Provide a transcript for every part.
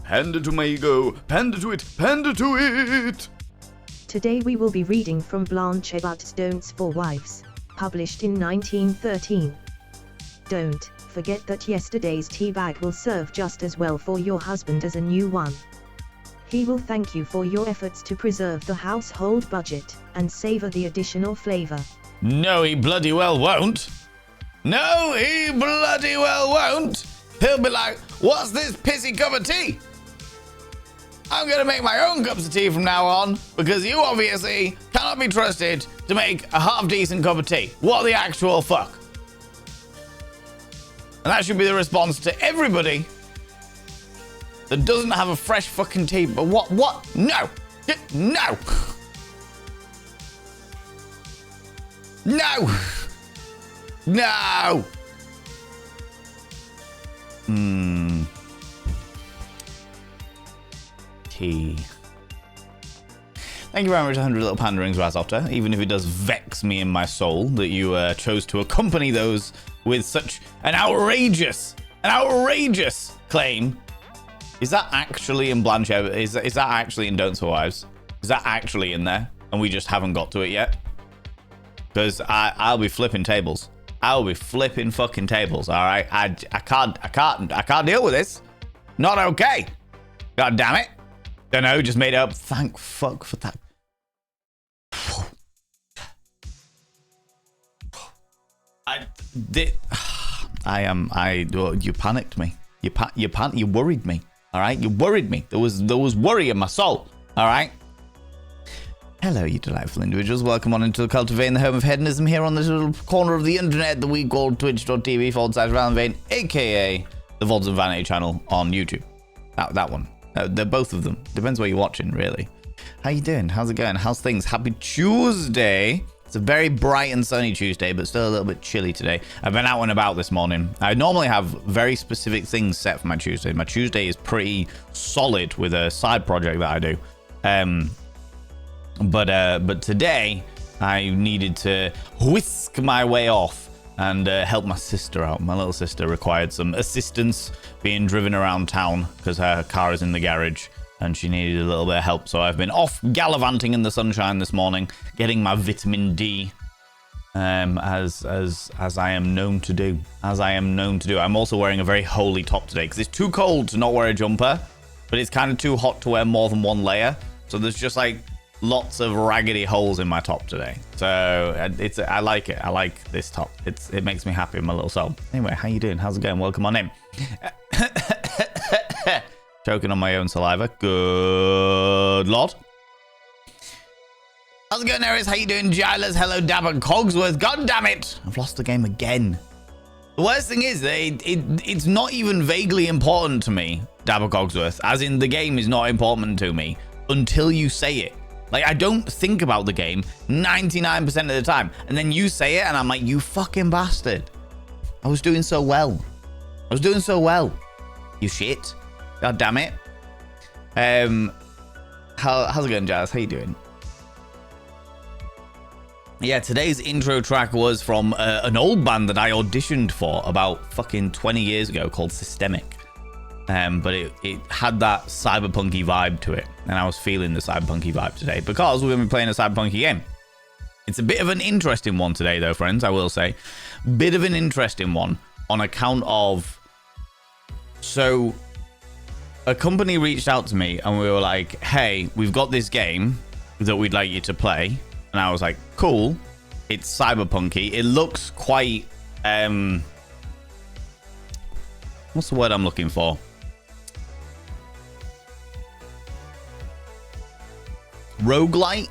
Panda to Mago, panda to it, panda to it! Today we will be reading from Blanche But's Don'ts for Wives, published in 1913. Don't forget that yesterday's tea bag will serve just as well for your husband as a new one. He will thank you for your efforts to preserve the household budget and savor the additional flavor. No, he bloody well won't. No, he bloody well won't. He'll be like, what's this pissy cup of tea? I'm going to make my own cups of tea from now on, because you obviously cannot be trusted to make a half-decent cup of tea. What the actual fuck? And that should be the response to everybody that doesn't have a fresh fucking tea. But what? No! No! No! No! Tea. Thank you very much, 100 little panderings, Razofter. Even if it does vex me in my soul that you chose to accompany those with such an outrageous claim. Is that actually in Blanche? Is that actually in Don't Survives? Is that actually in there? And we just haven't got to it yet? Because I'll be flipping tables. I'll be flipping fucking tables, all right? I can't deal with this. Not okay. God damn it. Don't know, just made it up. Thank fuck for that. You panicked me. You worried me. All right, you worried me. There was worry in my soul. All right. Hello, you delightful individuals. Welcome on into the Cultivating the Home of Hedonism here on this little corner of the internet that we call twitch.tv/ValenVane, aka the Vods and Vanity channel on YouTube. That one. They're both of them. Depends what you're watching, really. How you doing? How's it going? How's things? Happy Tuesday. It's a very bright and sunny Tuesday, but still a little bit chilly today. I've been out and about this morning. I normally have very specific things set for my Tuesday. My Tuesday is pretty solid with a side project that I do. But today I needed to whisk my way off and help my sister out. My little sister required some assistance being driven around town because her car is in the garage and she needed a little bit of help. So I've been off gallivanting in the sunshine this morning, getting my vitamin D, as I am known to do. I'm also wearing a very holy top today because it's too cold to not wear a jumper, but it's kind of too hot to wear more than one layer. So there's just like lots of raggedy holes in my top today. So I like it. I like this top. It makes me happy in my little soul. Anyway, how you doing? How's it going? Welcome on in. Choking on my own saliva. Good lord. How's it going, Aries? How you doing, Giles? Hello, Dabber Cogsworth. God damn it! I've lost the game again. The worst thing is that it's not even vaguely important to me, Dabber Cogsworth. As in, the game is not important to me until you say it. Like, I don't think about the game 99% of the time. And then you say it, and I'm like, you fucking bastard. I was doing so well. You shit. God damn it. How's it going, Jazz? How you doing? Yeah, today's intro track was from an old band that I auditioned for about fucking 20 years ago called Systemic. But it had that cyberpunky vibe to it. And I was feeling the cyberpunky vibe today because we're going to be playing a cyberpunky game. It's a bit of an interesting one today, though, friends, I will say. Bit of an interesting one on account of... So, a company reached out to me and we were like, hey, we've got this game that we'd like you to play. And I was like, cool. It's cyberpunky. It looks quite... what's the word I'm looking for? Roguelite?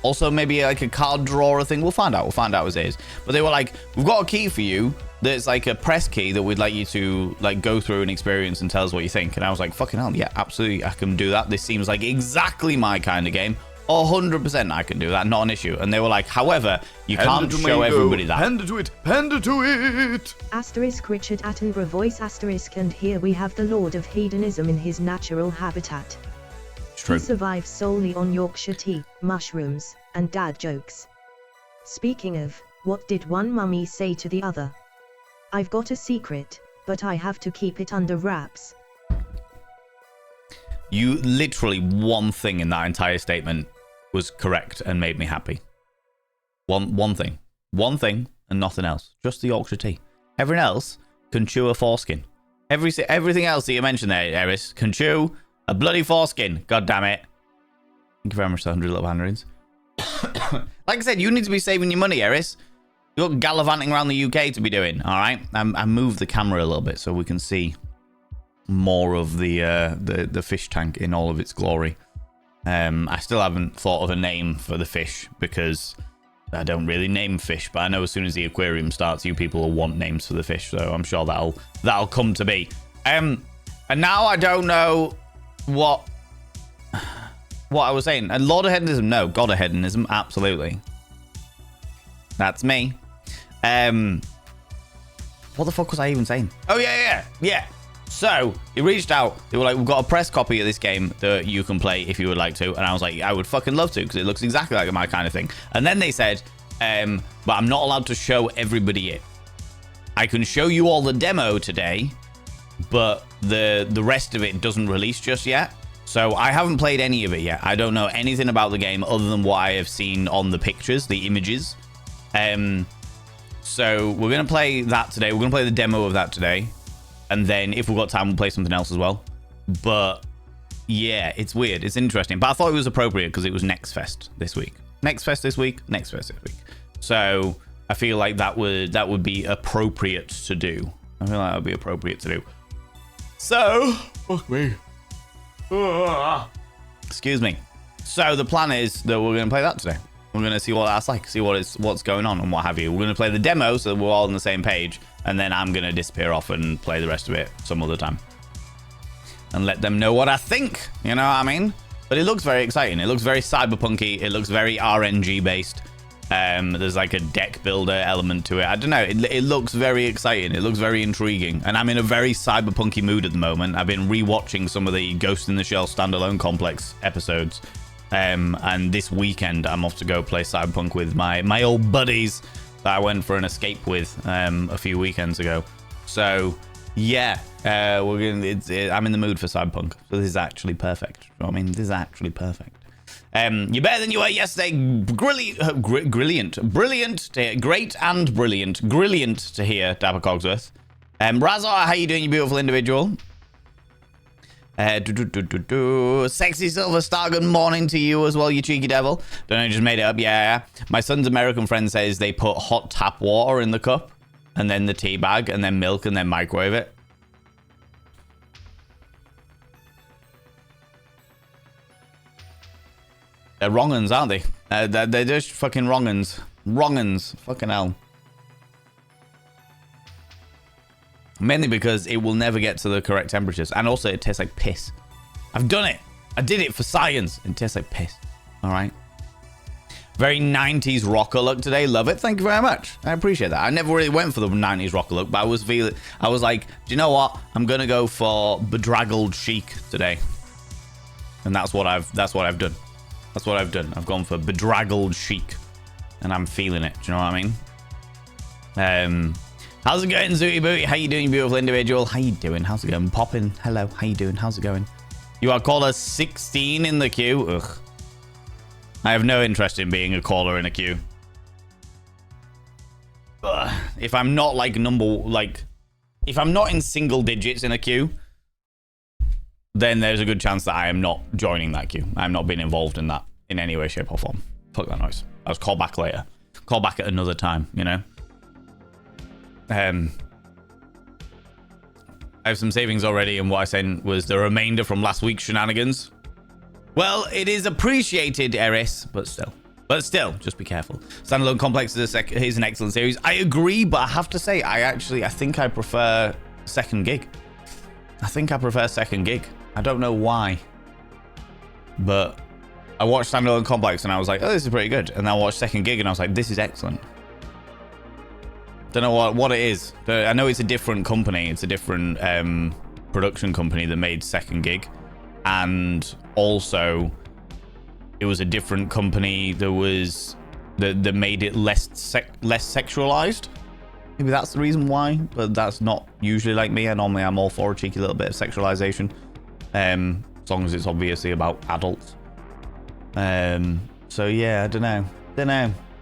Also maybe like a card drawer thing. We'll find out as it is. But they were like, we've got a key for you that's like a press key that we'd like you to like go through and experience and tell us what you think. And I was like, fucking hell, yeah, absolutely, I can do that. This seems like exactly my kind of game. 100% I can do that, not an issue. And they were like, however, you can't show everybody that. Panda to it. Asterisk Richard Attenborough voice asterisk, and here we have the Lord of Hedonism in his natural habitat. True. He survives solely on Yorkshire tea, mushrooms, and dad jokes. Speaking of, what did one mummy say to the other? I've got a secret, but I have to keep it under wraps. You literally one thing in that entire statement was correct and made me happy. One thing. One thing and nothing else. Just the Yorkshire tea. Everything else can chew a foreskin. Everything else that you mentioned there, Eris, can chew a bloody foreskin. God damn it. Thank you very much for 100 little handrings. Like I said, you need to be saving your money, Eris. You're gallivanting around the UK to be doing, all right? I moved the camera a little bit so we can see more of the fish tank in all of its glory. I still haven't thought of a name for the fish because I don't really name fish, but I know as soon as the aquarium starts, you people will want names for the fish, so I'm sure that'll come to be. And now I don't know what I was saying. And Lord of Hedonism, no. God of Hedonism, absolutely. That's me. What the fuck was I even saying? Oh, yeah. So, he reached out. They were like, we've got a press copy of this game that you can play if you would like to. And I was like, I would fucking love to because it looks exactly like my kind of thing. And then they said, but I'm not allowed to show everybody it. I can show you all the demo today, but the rest of it doesn't release just yet. So I haven't played any of it yet. I don't know anything about the game other than what I have seen on the pictures, the images. So we're going to play that today. We're going to play the demo of that today. And then if we've got time, we'll play something else as well. But yeah, it's weird. It's interesting. But I thought it was appropriate because it was Next Fest this week. Next Fest this week. So I feel like that would be appropriate to do. So, fuck me. Excuse me. So the plan is that we're going to play that today. We're going to see what that's like, see what's going on and what have you. We're going to play the demo so that we're all on the same page, and then I'm going to disappear off and play the rest of it some other time. And let them know what I think, you know what I mean? But it looks very exciting. It looks very cyberpunky. It looks very RNG based. There's like a deck builder element to it. I don't know. It looks very exciting. It looks very intriguing. And I'm in a very cyberpunky mood at the moment. I've been rewatching some of the Ghost in the Shell standalone complex episodes. And this weekend, I'm off to go play Cyberpunk with my old buddies that I went for an escape with a few weekends ago. So, yeah, I'm in the mood for Cyberpunk. So this is actually perfect. You know what I mean? This is actually perfect. You're better than you were yesterday. Brilliant to hear. Great and brilliant. Brilliant to hear, Dapper Cogsworth. Razor, how you doing, you beautiful individual? Sexy Silver Star, good morning to you as well, you cheeky devil. Don't know, just made it up. Yeah. My son's American friend says they put hot tap water in the cup, and then the tea bag, and then milk, and then microwave it. They're wrong-uns, aren't they? They're just fucking wrong-uns. Wrong-uns. Fucking hell. Mainly because it will never get to the correct temperatures. And also, it tastes like piss. I've done it. I did it for science. It tastes like piss. All right. Very 90s rocker look today. Love it. Thank you very much. I appreciate that. I never really went for the 90s rocker look, but I was like, do you know what? I'm going to go for bedraggled chic today. And that's what I've done. That's what I've done. I've gone for bedraggled chic. And I'm feeling it. Do you know what I mean? How's it going, Zooty Booty? How you doing, you beautiful individual? How you doing? How's it going? Poppin'. Hello. How you doing? How's it going? You are caller 16 in the queue. Ugh. I have no interest in being a caller in a queue. Ugh. If I'm not if I'm not in single digits in a queue, then there's a good chance that I am not joining that queue. I'm not being involved in that in any way, shape, or form. Fuck that noise. I'll call back later. Call back at another time, you know? I have some savings already, and what I sent was the remainder from last week's shenanigans. Well, it is appreciated, Eris, but still, just be careful. Standalone Complex is an excellent series. I agree, but I have to say, I think I prefer Second Gig. I don't know why, but I watched Standalone Complex and I was like, oh, this is pretty good. And I watched Second Gig and I was like, this is excellent. Don't know what it is. I know it's a different company. It's a different production company that made Second Gig. And also, it was a different company that made it less sexualized. Maybe that's the reason why. But that's not usually like me. And normally I'm all for a cheeky little bit of sexualization. as long as it's obviously about adults. So yeah, I don't know.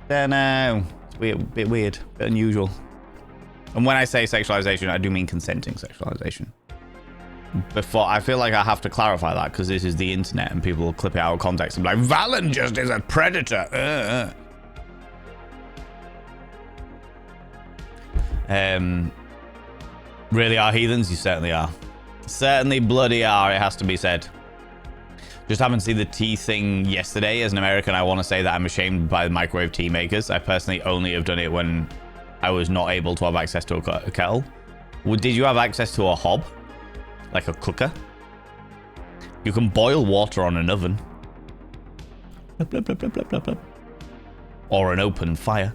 It's weird, a bit weird, a bit unusual. And when I say sexualization, I do mean consenting sexualization. Before, I feel like I have to clarify that because this is the internet and people will clip it out of context and be like, Valen just is a predator. Really are heathens? You certainly are. Certainly bloody are, it has to be said. Just happened to see the tea thing yesterday. As an American, I want to say that I'm ashamed by the microwave tea makers. I personally only have done it when I was not able to have access to a kettle. Did you have access to a hob? Like a cooker? You can boil water on an oven. Blub, blub, blub, blub, blub, blub, blub. Or an open fire.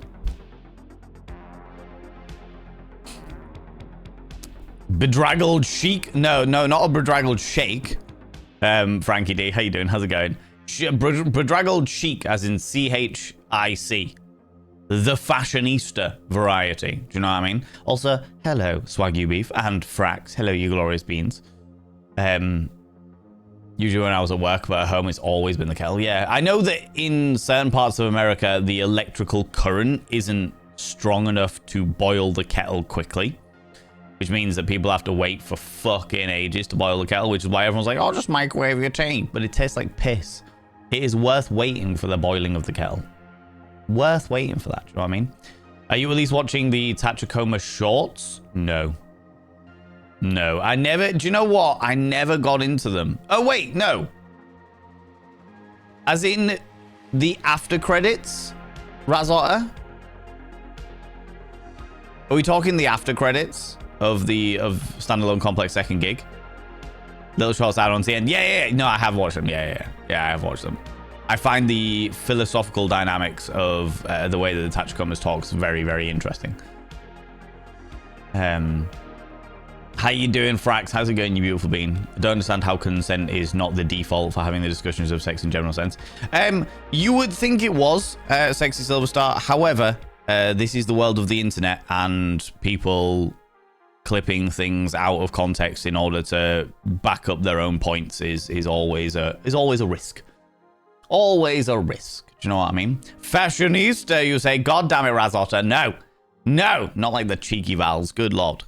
Bedraggled chic? No, not a bedraggled shake. Frankie D, how you doing? How's it going? Bedraggled chic, as in C-H-I-C. The fashionista variety. Do you know what I mean? Also, hello, Swagyu Beef and Frax. Hello, you glorious beans. Usually when I was at work, but at home, it's always been the kettle. Yeah, I know that in certain parts of America, the electrical current isn't strong enough to boil the kettle quickly, which means that people have to wait for fucking ages to boil the kettle, which is why everyone's like, oh, just microwave your tea. But it tastes like piss. It is worth waiting for the boiling of the kettle. Worth waiting for that, do you know what I mean? Are you at least watching the Tachikoma shorts? No. No, I never... Do you know what? I never got into them. Oh, wait, no. As in the after credits, Razotta? Are we talking the after credits of Standalone Complex second gig? Little shorts out on the end. Yeah. No, I have watched them. Yeah, I have watched them. I find the philosophical dynamics of the way that the Tachikomas talks very, very interesting. How you doing, Frax? How's it going, you beautiful bean? I don't understand how consent is not the default for having the discussions of sex in general sense. You would think it was, Sexy Silver Star. However, this is the world of the internet, and people clipping things out of context in order to back up their own points is always a risk. Always a risk. Do you know what I mean? Fashionista, you say. God damn it, Razotta. No, not like the cheeky Vals. Good lord.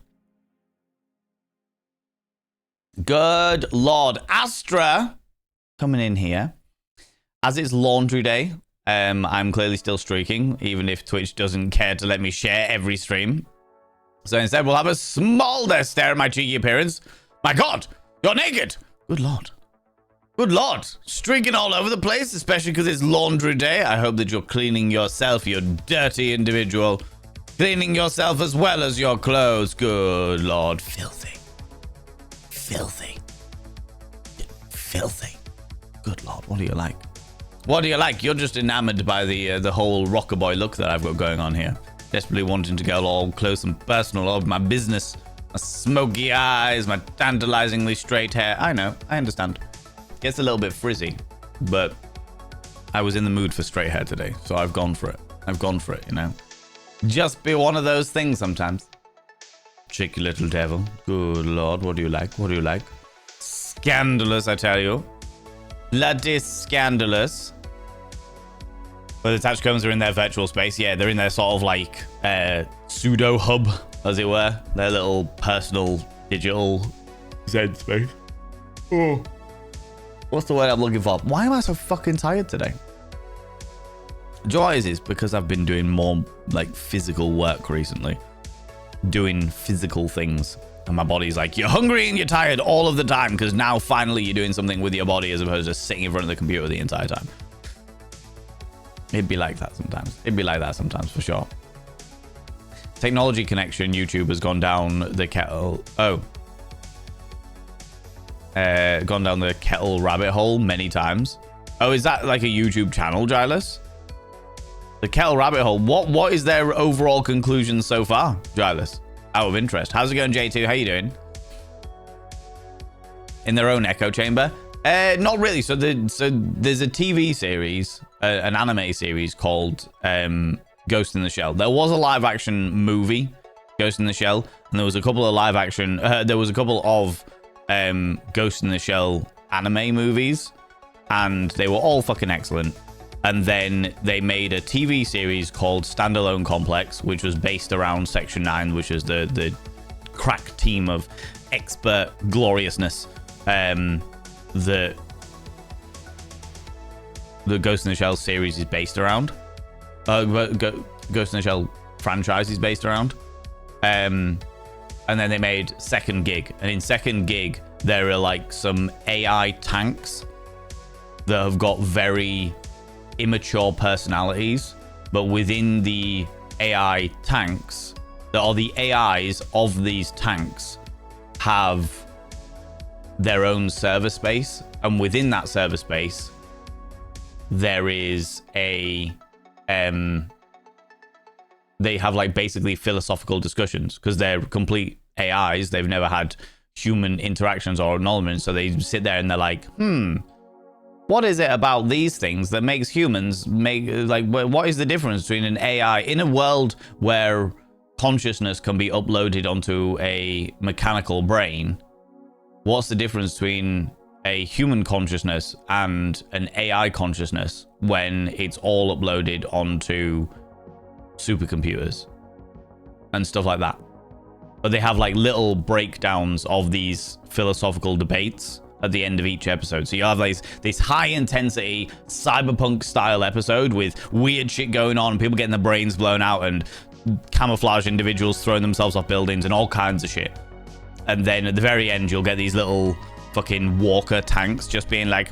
Good lord. Astra coming in here. As it's laundry day, I'm clearly still streaking, even if Twitch doesn't care to let me share every stream. So instead, we'll have a small stare at my cheeky appearance. My god, you're naked. Good lord. Good lord. Streaking all over the place, especially because it's laundry day. I hope that you're cleaning yourself, you dirty individual. Cleaning yourself as well as your clothes. Good lord. Filthy. Good lord, what do you like? What do you like? You're just enamored by the whole rocker boy look that I've got going on here. Desperately wanting to go all close and personal over my business. My smoky eyes, my tantalizingly straight hair. I know, I understand. Gets a little bit frizzy, but I was in the mood for straight hair today, so I've gone for it. You know? Just be one of those things sometimes. Cheeky little devil. Good lord, what do you like? Scandalous, I tell you. Bloody scandalous. Well, the Tachikomas are in their virtual space. Yeah, they're in their sort of like pseudo hub, as it were. Their little personal digital Zen space. Oh. What's the word I'm looking for? Why am I so fucking tired today? Do you know what it is? Because I've been doing more like physical work recently. Doing physical things. And my body's like, you're hungry and you're tired all of the time because now finally you're doing something with your body as opposed to sitting in front of the computer the entire time. It'd be like that sometimes. For sure. Technology connection. YouTube has gone down the kettle. Gone down the kettle rabbit hole many times. Oh, is that like a YouTube channel, Gilus? The kettle rabbit hole. What is their overall conclusion so far, Gilus? Out of interest. How's it going, J2? How you doing? In their own echo chamber? Not really. So there's a TV series, an anime series called Ghost in the Shell. There was a live action movie, Ghost in the Shell, and there was a couple of live action. There was a couple of Ghost in the Shell anime movies, and they were all fucking excellent. And then they made a TV series called Standalone Complex, which was based around Section 9, which is the crack team of expert gloriousness. The Ghost in the Shell series is based around. Ghost in the Shell franchise is based around. And then they made Second Gig. And in Second Gig, there are like some AI tanks that have got very immature personalities, but within the AI tanks, or the AIs of these tanks have their own server space, and within that server space there is a they have like basically philosophical discussions, because they're complete AIs. They've never had human interactions or acknowledgement, so they sit there and they're like, what is it about these things that makes humans what is the difference between an AI in a world where consciousness can be uploaded onto a mechanical brain? What's the difference between a human consciousness and an AI consciousness when it's all uploaded onto supercomputers and stuff like that? But they have like little breakdowns of these philosophical debates at the end of each episode. So you have this high intensity cyberpunk style episode with weird shit going on, people getting their brains blown out, and camouflage individuals throwing themselves off buildings and all kinds of shit. And then at the very end, you'll get these little fucking walker tanks just being like,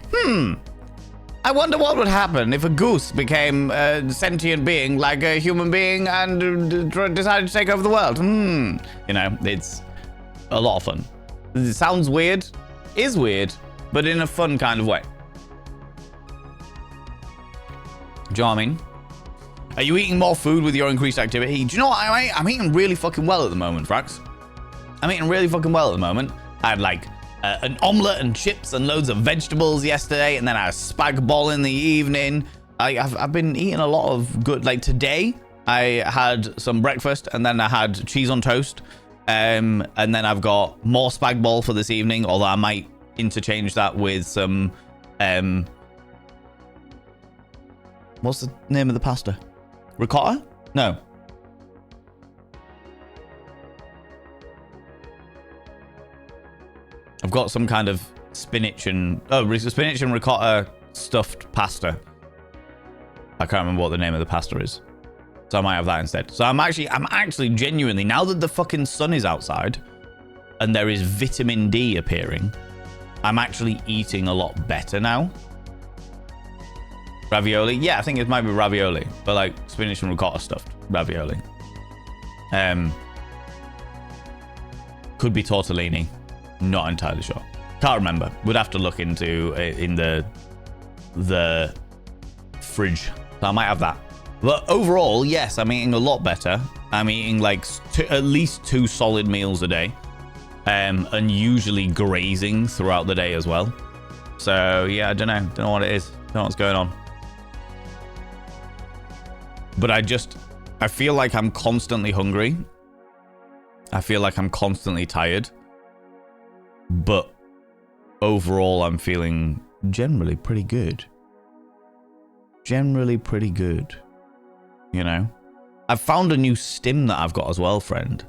I wonder what would happen if a goose became a sentient being like a human being and decided to take over the world. You know, it's a lot of fun. It sounds weird, is weird, but in a fun kind of way. Do you know what I mean? Are you eating more food with your increased activity? Do you know what? I'm eating really fucking well at the moment, Frax. I'm eating really fucking well at the moment. I had like an omelette and chips and loads of vegetables yesterday, and then I had a spag bol in the evening. I've been eating a lot of good. Like today, I had some breakfast, and then I had cheese on toast. And then I've got more spag bol for this evening, although I might interchange that with some what's the name of the pasta? Ricotta? No. I've got some kind of spinach and ricotta stuffed pasta. I can't remember what the name of the pasta is, so I might have that instead. So I'm actually genuinely, now that the fucking sun is outside and there is vitamin D appearing, I'm actually eating a lot better now. Ravioli? Yeah, I think it might be ravioli, but like spinach and ricotta stuffed ravioli. Could be tortellini. Not entirely sure. Can't remember. Would have to look into in the fridge. So I might have that. But overall, yes, I'm eating a lot better. I'm eating like at least 2 solid meals a day, and usually grazing throughout the day as well. So yeah, I don't know what it is. Don't know what's going on. But I feel like I'm constantly hungry. I feel like I'm constantly tired. But overall, I'm feeling generally pretty good. Generally pretty good. You know? I've found a new stim that I've got as well, friend.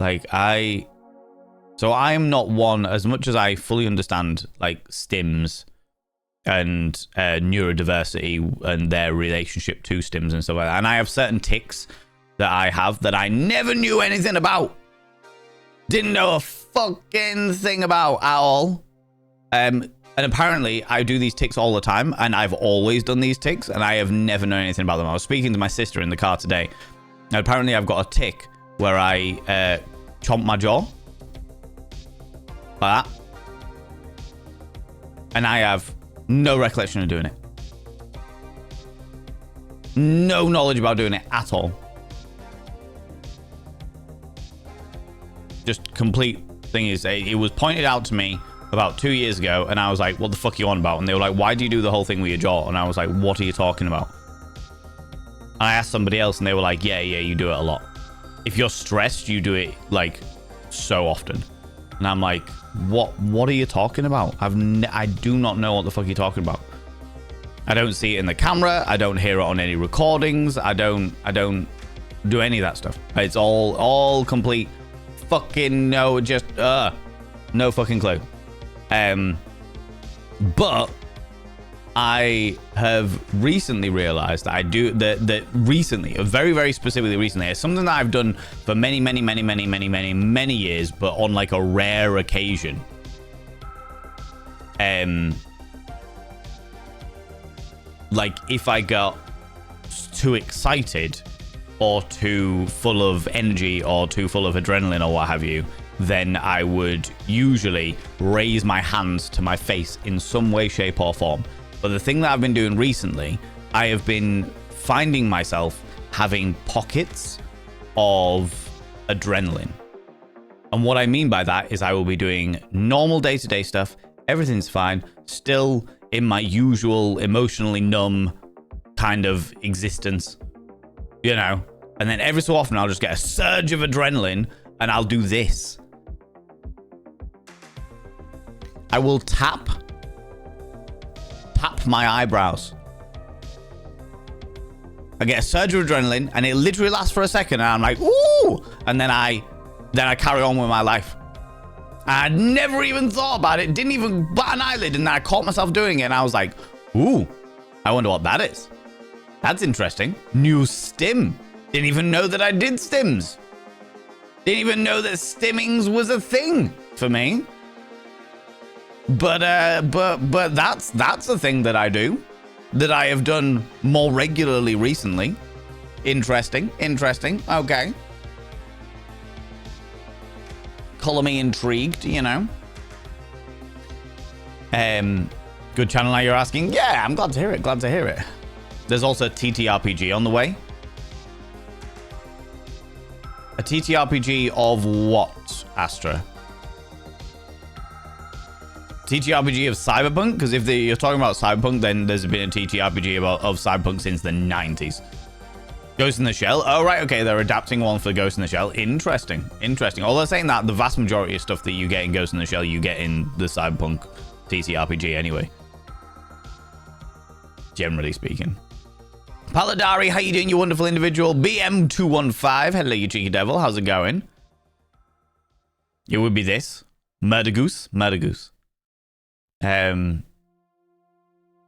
Like, So I'm not one, as much as I fully understand, like, stims and neurodiversity and their relationship to stims and stuff like that. And I have certain tics that I have that I never knew anything about. Didn't know a fucking thing about at all. And apparently I do these tics all the time, and I've always done these tics, and I have never known anything about them. I was speaking to my sister in the car today, and apparently I've got a tic where I chomp my jaw like that, and I have no recollection of doing it. No knowledge about doing it at all. Just complete thing is, it was pointed out to me about 2 years ago, and I was like, what the fuck are you on about? And they were like, why do you do the whole thing with your jaw? And I was like, what are you talking about? And I asked somebody else, and they were like, yeah, you do it a lot. If you're stressed, you do it like so often. And I'm like, what are you talking about? I do not know what the fuck you're talking about. I don't see it in the camera. I don't hear it on any recordings. I don't do any of that stuff. It's all complete fucking no, just no fucking clue. But I have recently realized that I do that recently, very, very specifically recently, it's something that I've done for many years, but on like a rare occasion. Like if I got too excited or too full of energy or too full of adrenaline or what have you, then I would usually raise my hands to my face in some way, shape or form. But the thing that I've been doing recently, I have been finding myself having pockets of adrenaline. And what I mean by that is I will be doing normal day-to-day stuff. Everything's fine. Still in my usual emotionally numb kind of existence, you know? And then every so often I'll just get a surge of adrenaline and I'll do this. I will tap my eyebrows. I get a surge of adrenaline and it literally lasts for a second and I'm like, ooh, and then I carry on with my life. I never even thought about it, didn't even bat an eyelid, and then I caught myself doing it and I was like, ooh, I wonder what that is. That's interesting. New stim. Didn't even know that I did stims. Didn't even know that stimmings was a thing for me. But that's a thing that I do, that I have done more regularly recently. Interesting. Okay. Color me intrigued, you know. Good channel now, you're asking. Yeah, I'm glad to hear it. There's also a TTRPG on the way. A TTRPG of what, Astra? TTRPG of Cyberpunk? Because if you're talking about Cyberpunk, then there's been a TTRPG of Cyberpunk since the 90s. Ghost in the Shell? Oh, right, okay, they're adapting one for Ghost in the Shell. Interesting. Although saying that, the vast majority of stuff that you get in Ghost in the Shell, you get in the Cyberpunk TTRPG anyway. Generally speaking. Paladari, how you doing, you wonderful individual? BM215, hello, you cheeky devil. How's it going? It would be this. Murder Goose.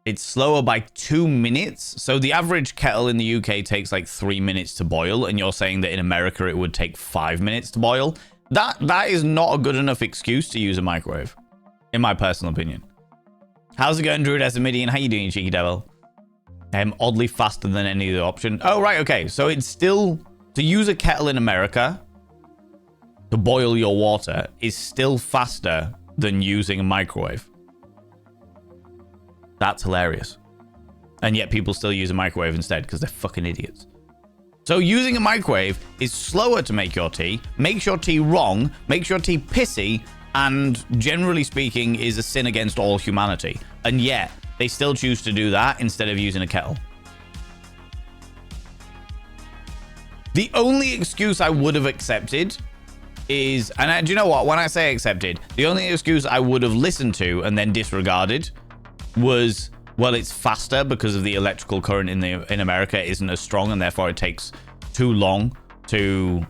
It's slower by 2 minutes. So the average kettle in the UK takes like 3 minutes to boil, and you're saying that in America it would take 5 minutes to boil. That is not a good enough excuse to use a microwave, in my personal opinion. How's it going, Druid Esamidian? How you doing, you cheeky devil? Oddly faster than any other option. Oh, right, okay. So it's still, to use a kettle in America to boil your water is still faster than using a microwave. That's hilarious. And yet people still use a microwave instead because they're fucking idiots. So using a microwave is slower to make your tea, makes your tea wrong, makes your tea pissy, and generally speaking is a sin against all humanity. And yet they still choose to do that instead of using a kettle. The only excuse I would have accepted is, and do you know what? When I say accepted, the only excuse I would have listened to and then disregarded was, well, it's faster because of the electrical current in America isn't as strong, and therefore it takes too long to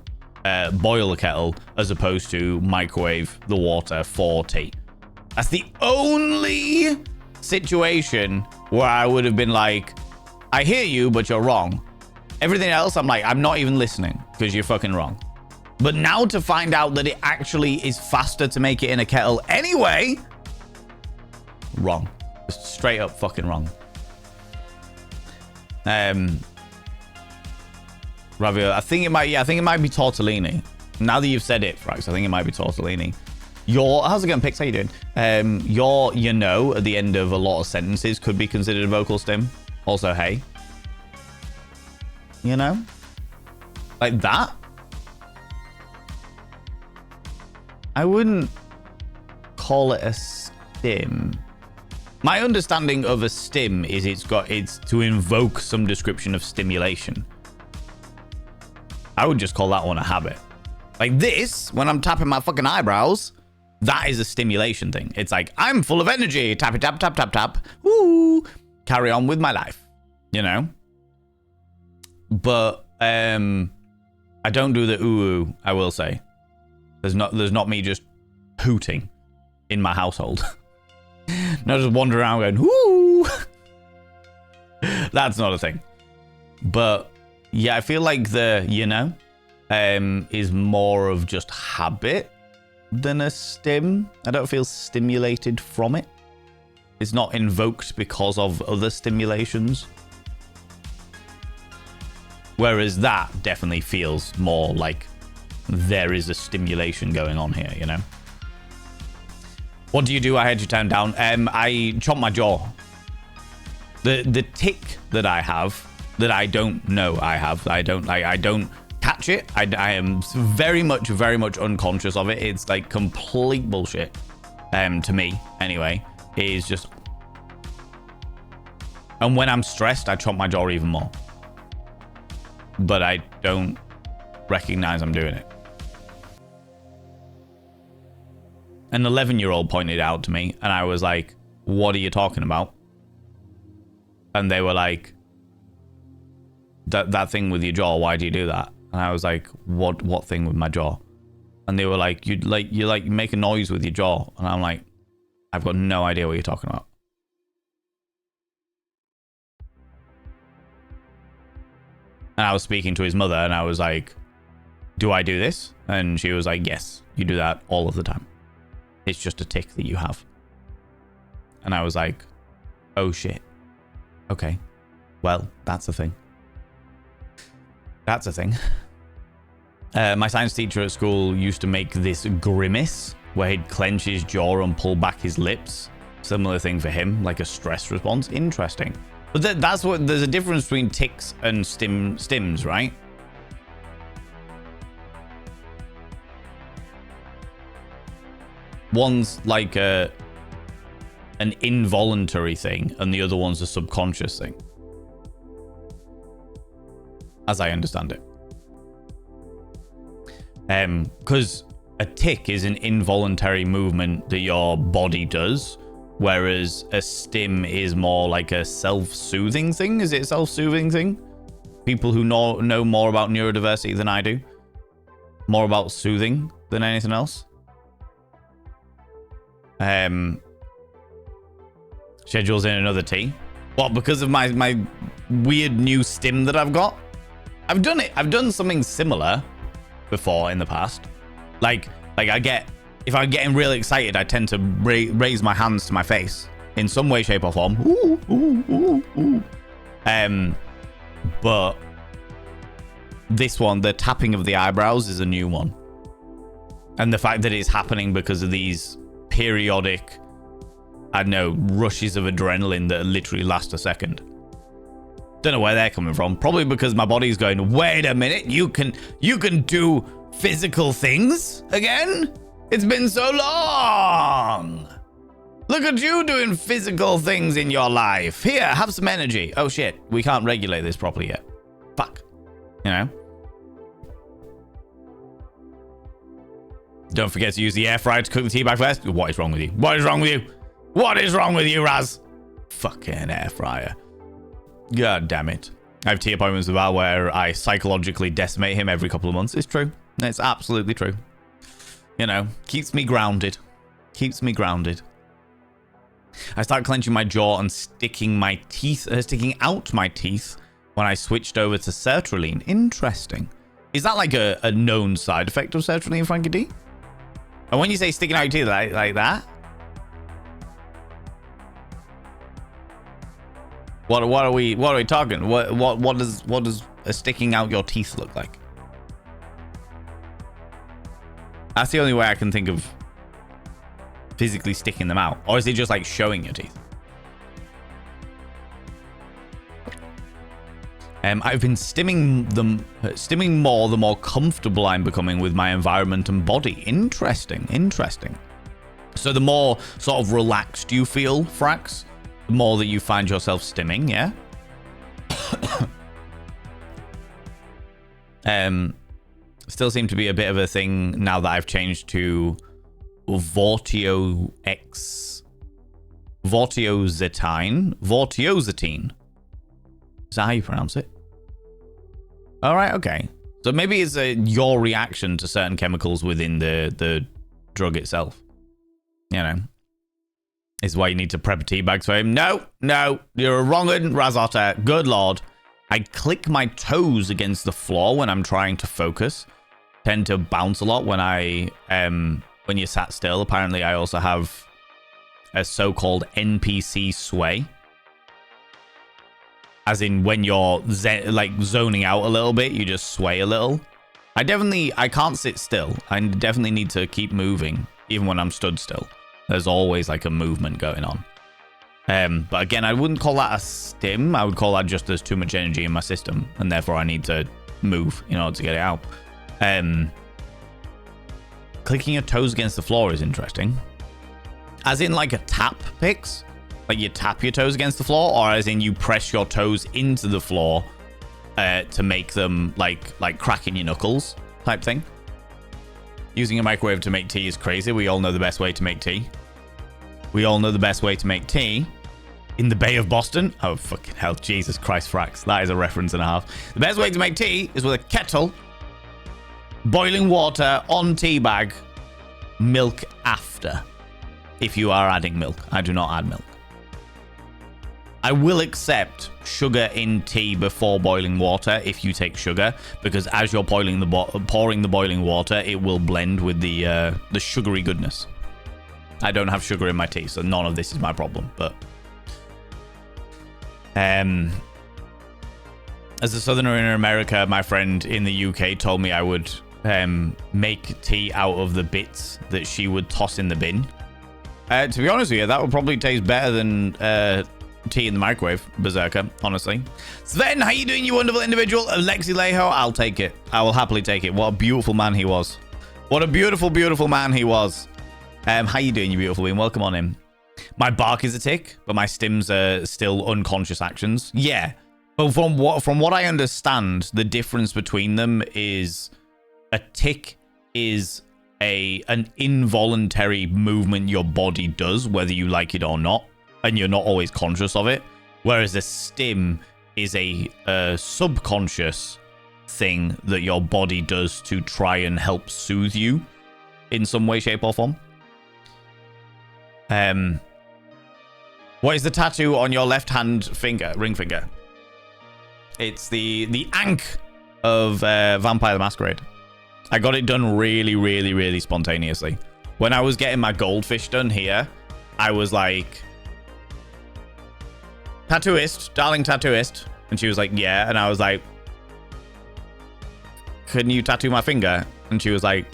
boil a kettle as opposed to microwave the water for tea. That's the only situation where I would have been like, I hear you, but you're wrong. Everything else, I'm like, I'm not even listening because you're fucking wrong. But now to find out that it actually is faster to make it in a kettle anyway, wrong. Straight up fucking wrong. Ravioli. I think it might be tortellini. Now that you've said it, Frax, I think it might be tortellini. How's it going, Pix? How you doing? You know, at the end of a lot of sentences could be considered a vocal stim. Also, hey. You know? Like that? I wouldn't call it a stim. My understanding of a stim is it's to invoke some description of stimulation. I would just call that one a habit. Like this, when I'm tapping my fucking eyebrows, That is a stimulation thing. It's like, I'm full of energy. Tappy tap, tap, tap, tap. Woo! Carry on with my life. You know? But I don't do the ooh, I will say. There's not me just hooting in my household. Not just wandering around going, woo! That's not a thing. But yeah, I feel like the, you know, is more of just habit than a stim. I don't feel stimulated from it. It's not invoked because of other stimulations. Whereas that definitely feels more like there is a stimulation going on here, you know? What do you do? I had you turn down. I chomp my jaw. The tick that I have, that I don't know I have, I don't catch it. I am very much unconscious of it. It's like complete bullshit. To me, anyway, it is just. And when I'm stressed, I chomp my jaw even more. But I don't recognize I'm doing it. An 11-year-old pointed out to me, and I was like, "What are you talking about?" And they were like, "That thing with your jaw. Why do you do that?" And I was like, "What thing with my jaw?" And they were like, "You make a noise with your jaw." And I'm like, "I've got no idea what you're talking about." And I was speaking to his mother, and I was like, "Do I do this?" And she was like, "Yes, you do that all of the time. It's just a tick that you have." And I was like, "Oh shit. Okay. Well, that's a thing. That's a thing." My science teacher at school used to make this grimace where he'd clench his jaw and pull back his lips. Similar thing for him, like a stress response. Interesting. But that's what, there's a difference between ticks and stims, right? One's like an involuntary thing, and the other one's a subconscious thing, as I understand it. Because a tick is an involuntary movement that your body does, whereas a stim is more like a self-soothing thing. Is it a self-soothing thing? People who know more about neurodiversity than I do, more about soothing than anything else. Schedules in another tea. What, because of my weird new stim that I've got? I've done it. I've done something similar before in the past. Like if I'm getting really excited, I tend to raise my hands to my face in some way, shape, or form. Ooh, ooh, ooh, ooh. But this one, the tapping of the eyebrows, is a new one. And the fact that it's happening because of these periodic, I don't know, rushes of adrenaline that literally last a second. Don't know where they're coming from. Probably because my body's going, wait a minute, you can do physical things again? It's been so long. Look at you doing physical things in your life. Here, have some energy. Oh shit, we can't regulate this properly yet. Fuck. You know? Don't forget to use the air fryer to cook the tea bag first. What is wrong with you? What is wrong with you? What is wrong with you, Raz? Fucking air fryer. God damn it. I have tea appointments with Al where I psychologically decimate him every couple of months. It's true. It's absolutely true. You know, keeps me grounded. Keeps me grounded. I started clenching my jaw and sticking out my teeth when I switched over to sertraline. Interesting. Is that like a known side effect of sertraline, Frankie D? And when you say sticking out your teeth like that, what are we talking? What does a sticking out your teeth look like? That's the only way I can think of physically sticking them out. Or is it just like showing your teeth? I've been stimming more the more comfortable I'm becoming with my environment and body. Interesting. So the more sort of relaxed you feel, Frax, the more that you find yourself stimming, yeah? Still seem to be a bit of a thing now that I've changed to vortiositine. Is that how you pronounce it? All right, okay. So maybe it's your reaction to certain chemicals within the drug itself. You know, is why you need to prep tea bags for him. No, you're a wrong un, Razotta. Good lord. I click my toes against the floor when I'm trying to focus. Tend to bounce a lot when when you're sat still. Apparently, I also have a so-called NPC sway. As in, when you're zoning out a little bit, you just sway a little. I can't sit still. I definitely need to keep moving, even when I'm stood still. There's always like a movement going on. But again, I wouldn't call that a stim. I would call that just there's too much energy in my system, and therefore I need to move in order to get it out. Clicking your toes against the floor is interesting. As in like a tap picks? Like you tap your toes against the floor, or as in you press your toes into the floor to make them like cracking your knuckles type thing. Using a microwave to make tea is crazy. We all know the best way to make tea. We all know the best way to make tea in the Bay of Boston. Oh, fucking hell. Jesus Christ, Frax. That is a reference and a half. The best way to make tea is with a kettle, boiling water on tea bag, milk after. If you are adding milk. I do not add milk. I will accept sugar in tea before boiling water if you take sugar, because as you're pouring the boiling water, it will blend with the sugary goodness. I don't have sugar in my tea, so none of this is my problem. But as a southerner in America, my friend in the UK told me I would make tea out of the bits that she would toss in the bin. To be honest with you, that would probably taste better than tea in the microwave, Berserker, honestly. Sven, how you doing, you wonderful individual? Alexi Leho, I'll take it. I will happily take it. What a beautiful man he was. What a beautiful, beautiful man he was. How you doing, you beautiful being? Welcome on in. My bark is a tick, but my stims are still unconscious actions. Yeah. But from what I understand, the difference between them is a tick is an involuntary movement your body does, whether you like it or not, and you're not always conscious of it, whereas a stim is a subconscious thing that your body does to try and help soothe you in some way, shape, or form. What is the tattoo on your left hand finger, ring finger? It's the ankh of Vampire the Masquerade. I got it done really, really, really spontaneously. When I was getting my goldfish done here, I was like, tattooist, darling tattooist. And she was like, yeah. And I was like, can you tattoo my finger? And she was like,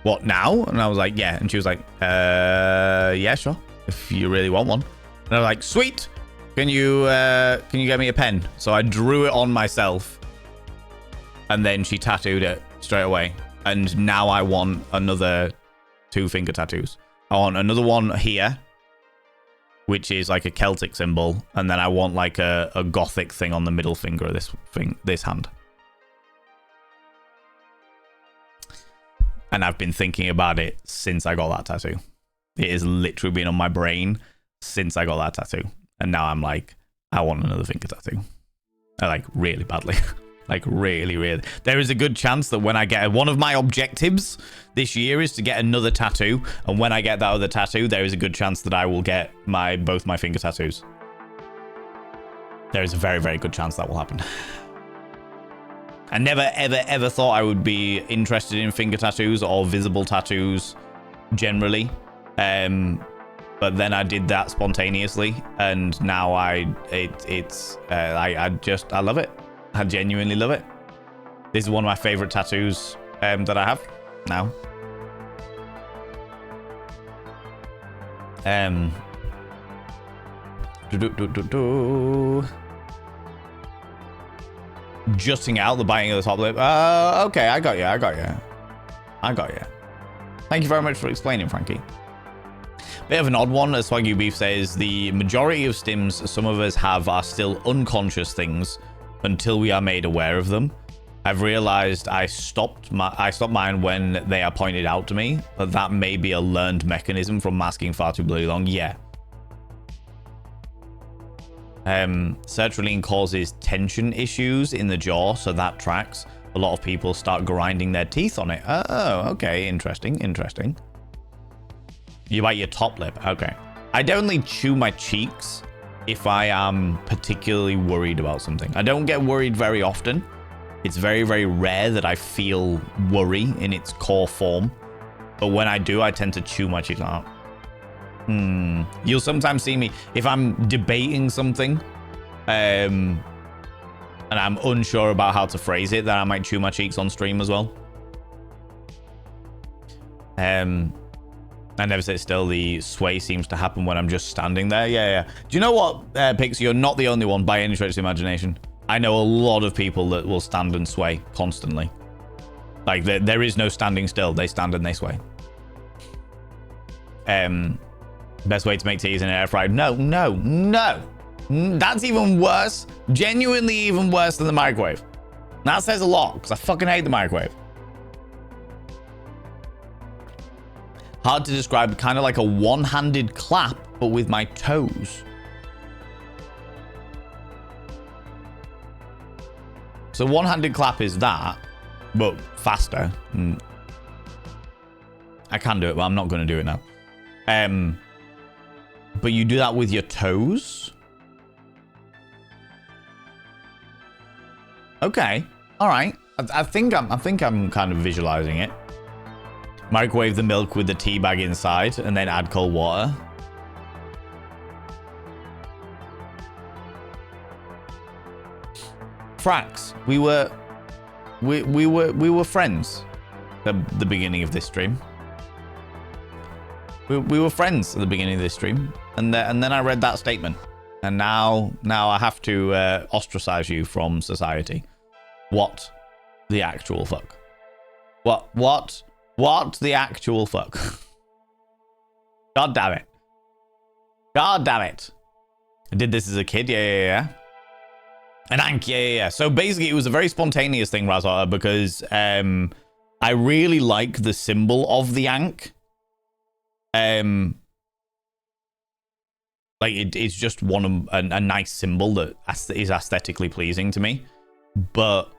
what, now? And I was like, yeah. And she was like, yeah, sure, if you really want one. And I was like, sweet. Can you get me a pen? So I drew it on myself, and then she tattooed it straight away. And now I want another 2 finger tattoos. I want another one here, which is like a Celtic symbol, and then I want like a gothic thing on the middle finger of this hand. And I've been thinking about it since I got that tattoo. It has literally been on my brain since I got that tattoo. And now I'm like, I want another finger tattoo. I like really badly. Like really, really. There is a good chance that when I get one of my objectives this year is to get another tattoo. And when I get that other tattoo, there is a good chance that I will get both my finger tattoos. There is a very, very good chance that will happen. I never, ever, ever thought I would be interested in finger tattoos or visible tattoos generally. But then I did that spontaneously, and now I love it. I genuinely love it. This is one of my favorite tattoos that I have now. Jutting out, the biting of the top lip. Okay, I got you. Thank you very much for explaining, Frankie. Bit of an odd one, as Swaggy Beef says, the majority of stims some of us have are still unconscious things until we are made aware of them. I've realized I stopped mine when they are pointed out to me, but that may be a learned mechanism from masking far too bloody long. Yeah. Sertraline causes tension issues in the jaw, so that tracks. A lot of people start grinding their teeth on it. Oh, okay. Interesting. Interesting. You bite your top lip. Okay. I definitely chew my cheeks if I am particularly worried about something. I don't get worried very often. It's very, very rare that I feel worry in its core form. But when I do, I tend to chew my cheeks out. You'll sometimes see me, if I'm debating something, and I'm unsure about how to phrase it, then I might chew my cheeks on stream as well. I never sit still. The sway seems to happen when I'm just standing there. Yeah. Do you know what, Pix? You're not the only one by any stretch of the imagination. I know a lot of people that will stand and sway constantly. Like, there is no standing still. They stand and they sway. Best way to make tea is in an air fryer. No. That's even worse. Genuinely even worse than the microwave. That says a lot, because I fucking hate the microwave. Hard to describe, kind of like a one-handed clap, but with my toes. So one-handed clap is that, but faster. I can do it, but I'm not going to do it now. But you do that with your toes? Okay. All right. I think I'm kind of visualizing it. Microwave the milk with the tea bag inside and then add cold water. Frax, we were friends at the beginning of this stream. We were friends at the beginning of this stream, and then I read that statement, and now I have to ostracize you from society. What the actual fuck? What the actual fuck? God damn it! God damn it! I did this as a kid. Yeah. An Ankh, yeah. So basically, it was a very spontaneous thing, Razor, because I really like the symbol of the Ankh. Like it's just a nice symbol that is aesthetically pleasing to me. But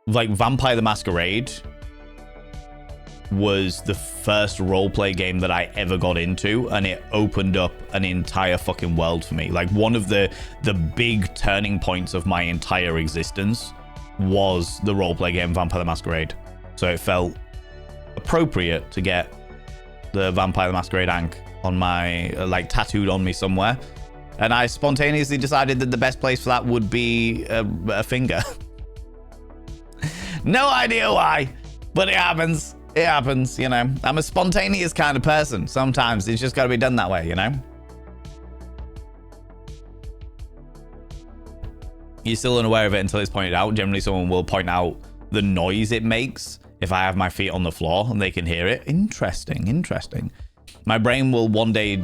like Vampire the Masquerade was the first roleplay game that I ever got into, and it opened up an entire fucking world for me. Like one of the big turning points of my entire existence was the roleplay game Vampire the Masquerade. So it felt appropriate to get the Vampire the Masquerade Ankh on my tattooed on me somewhere, and I spontaneously decided that the best place for that would be a finger. No idea why, but it happens. It happens, you know. I'm a spontaneous kind of person. Sometimes it's just got to be done that way, you know. You're still unaware of it until it's pointed out. Generally, someone will point out the noise it makes if I have my feet on the floor and they can hear it. Interesting. My brain will one day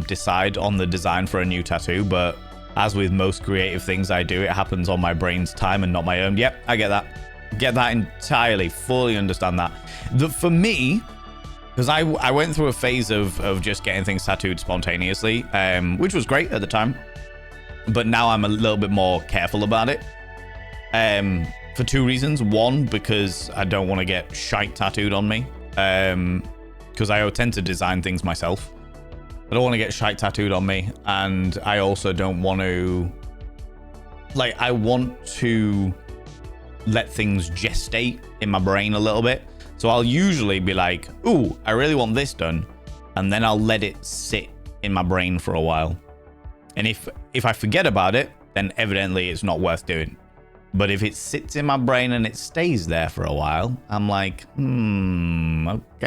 decide on the design for a new tattoo, but as with most creative things I do, it happens on my brain's time and not my own. Yep, I get that. Get that entirely, fully understand that. For me, because I went through a phase of just getting things tattooed spontaneously, which was great at the time, but now I'm a little bit more careful about it. For two reasons. One, because I don't want to get shite tattooed on me, because I tend to design things myself. I don't want to get shite tattooed on me, and I also don't want to, I want to let things gestate in my brain a little bit. So I'll usually be like, ooh, I really want this done, and then I'll let it sit in my brain for a while. And if I forget about it, then evidently it's not worth doing. But if it sits in my brain and it stays there for a while, I'm like,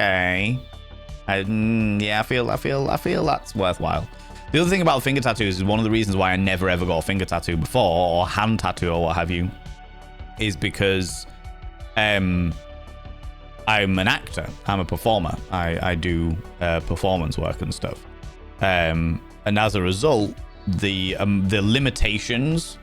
okay. I feel that's worthwhile. The other thing about finger tattoos is one of the reasons why I never ever got a finger tattoo before, or hand tattoo or what have you, is because I'm an actor. I'm a performer. I do performance work and stuff. And as a result, the limitations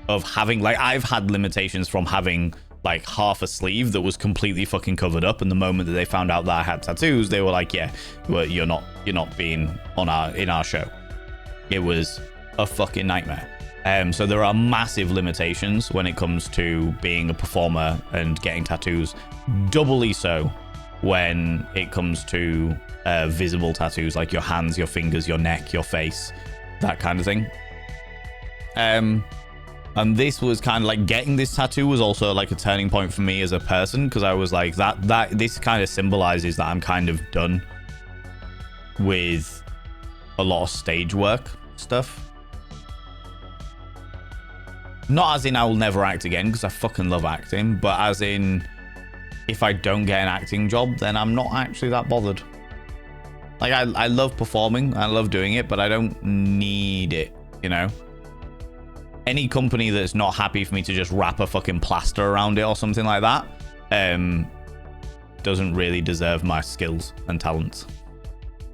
of having, like, I've had limitations from having like half a sleeve that was completely fucking covered up, and the moment that they found out that I had tattoos, they were like, yeah, well, you're not being in our show. It was a fucking nightmare. So there are massive limitations when it comes to being a performer and getting tattoos, doubly so when it comes to visible tattoos, like your hands, your fingers, your neck, your face, that kind of thing. And this was kind of like, getting this tattoo was also like a turning point for me as a person, because I was like, that this kind of symbolizes that I'm kind of done with a lot of stage work stuff. Not as in I will never act again, because I fucking love acting, but as in, if I don't get an acting job, then I'm not actually that bothered. Like, I love performing, I love doing it, but I don't need it, you know? Any company that's not happy for me to just wrap a fucking plaster around it or something like that doesn't really deserve my skills and talents.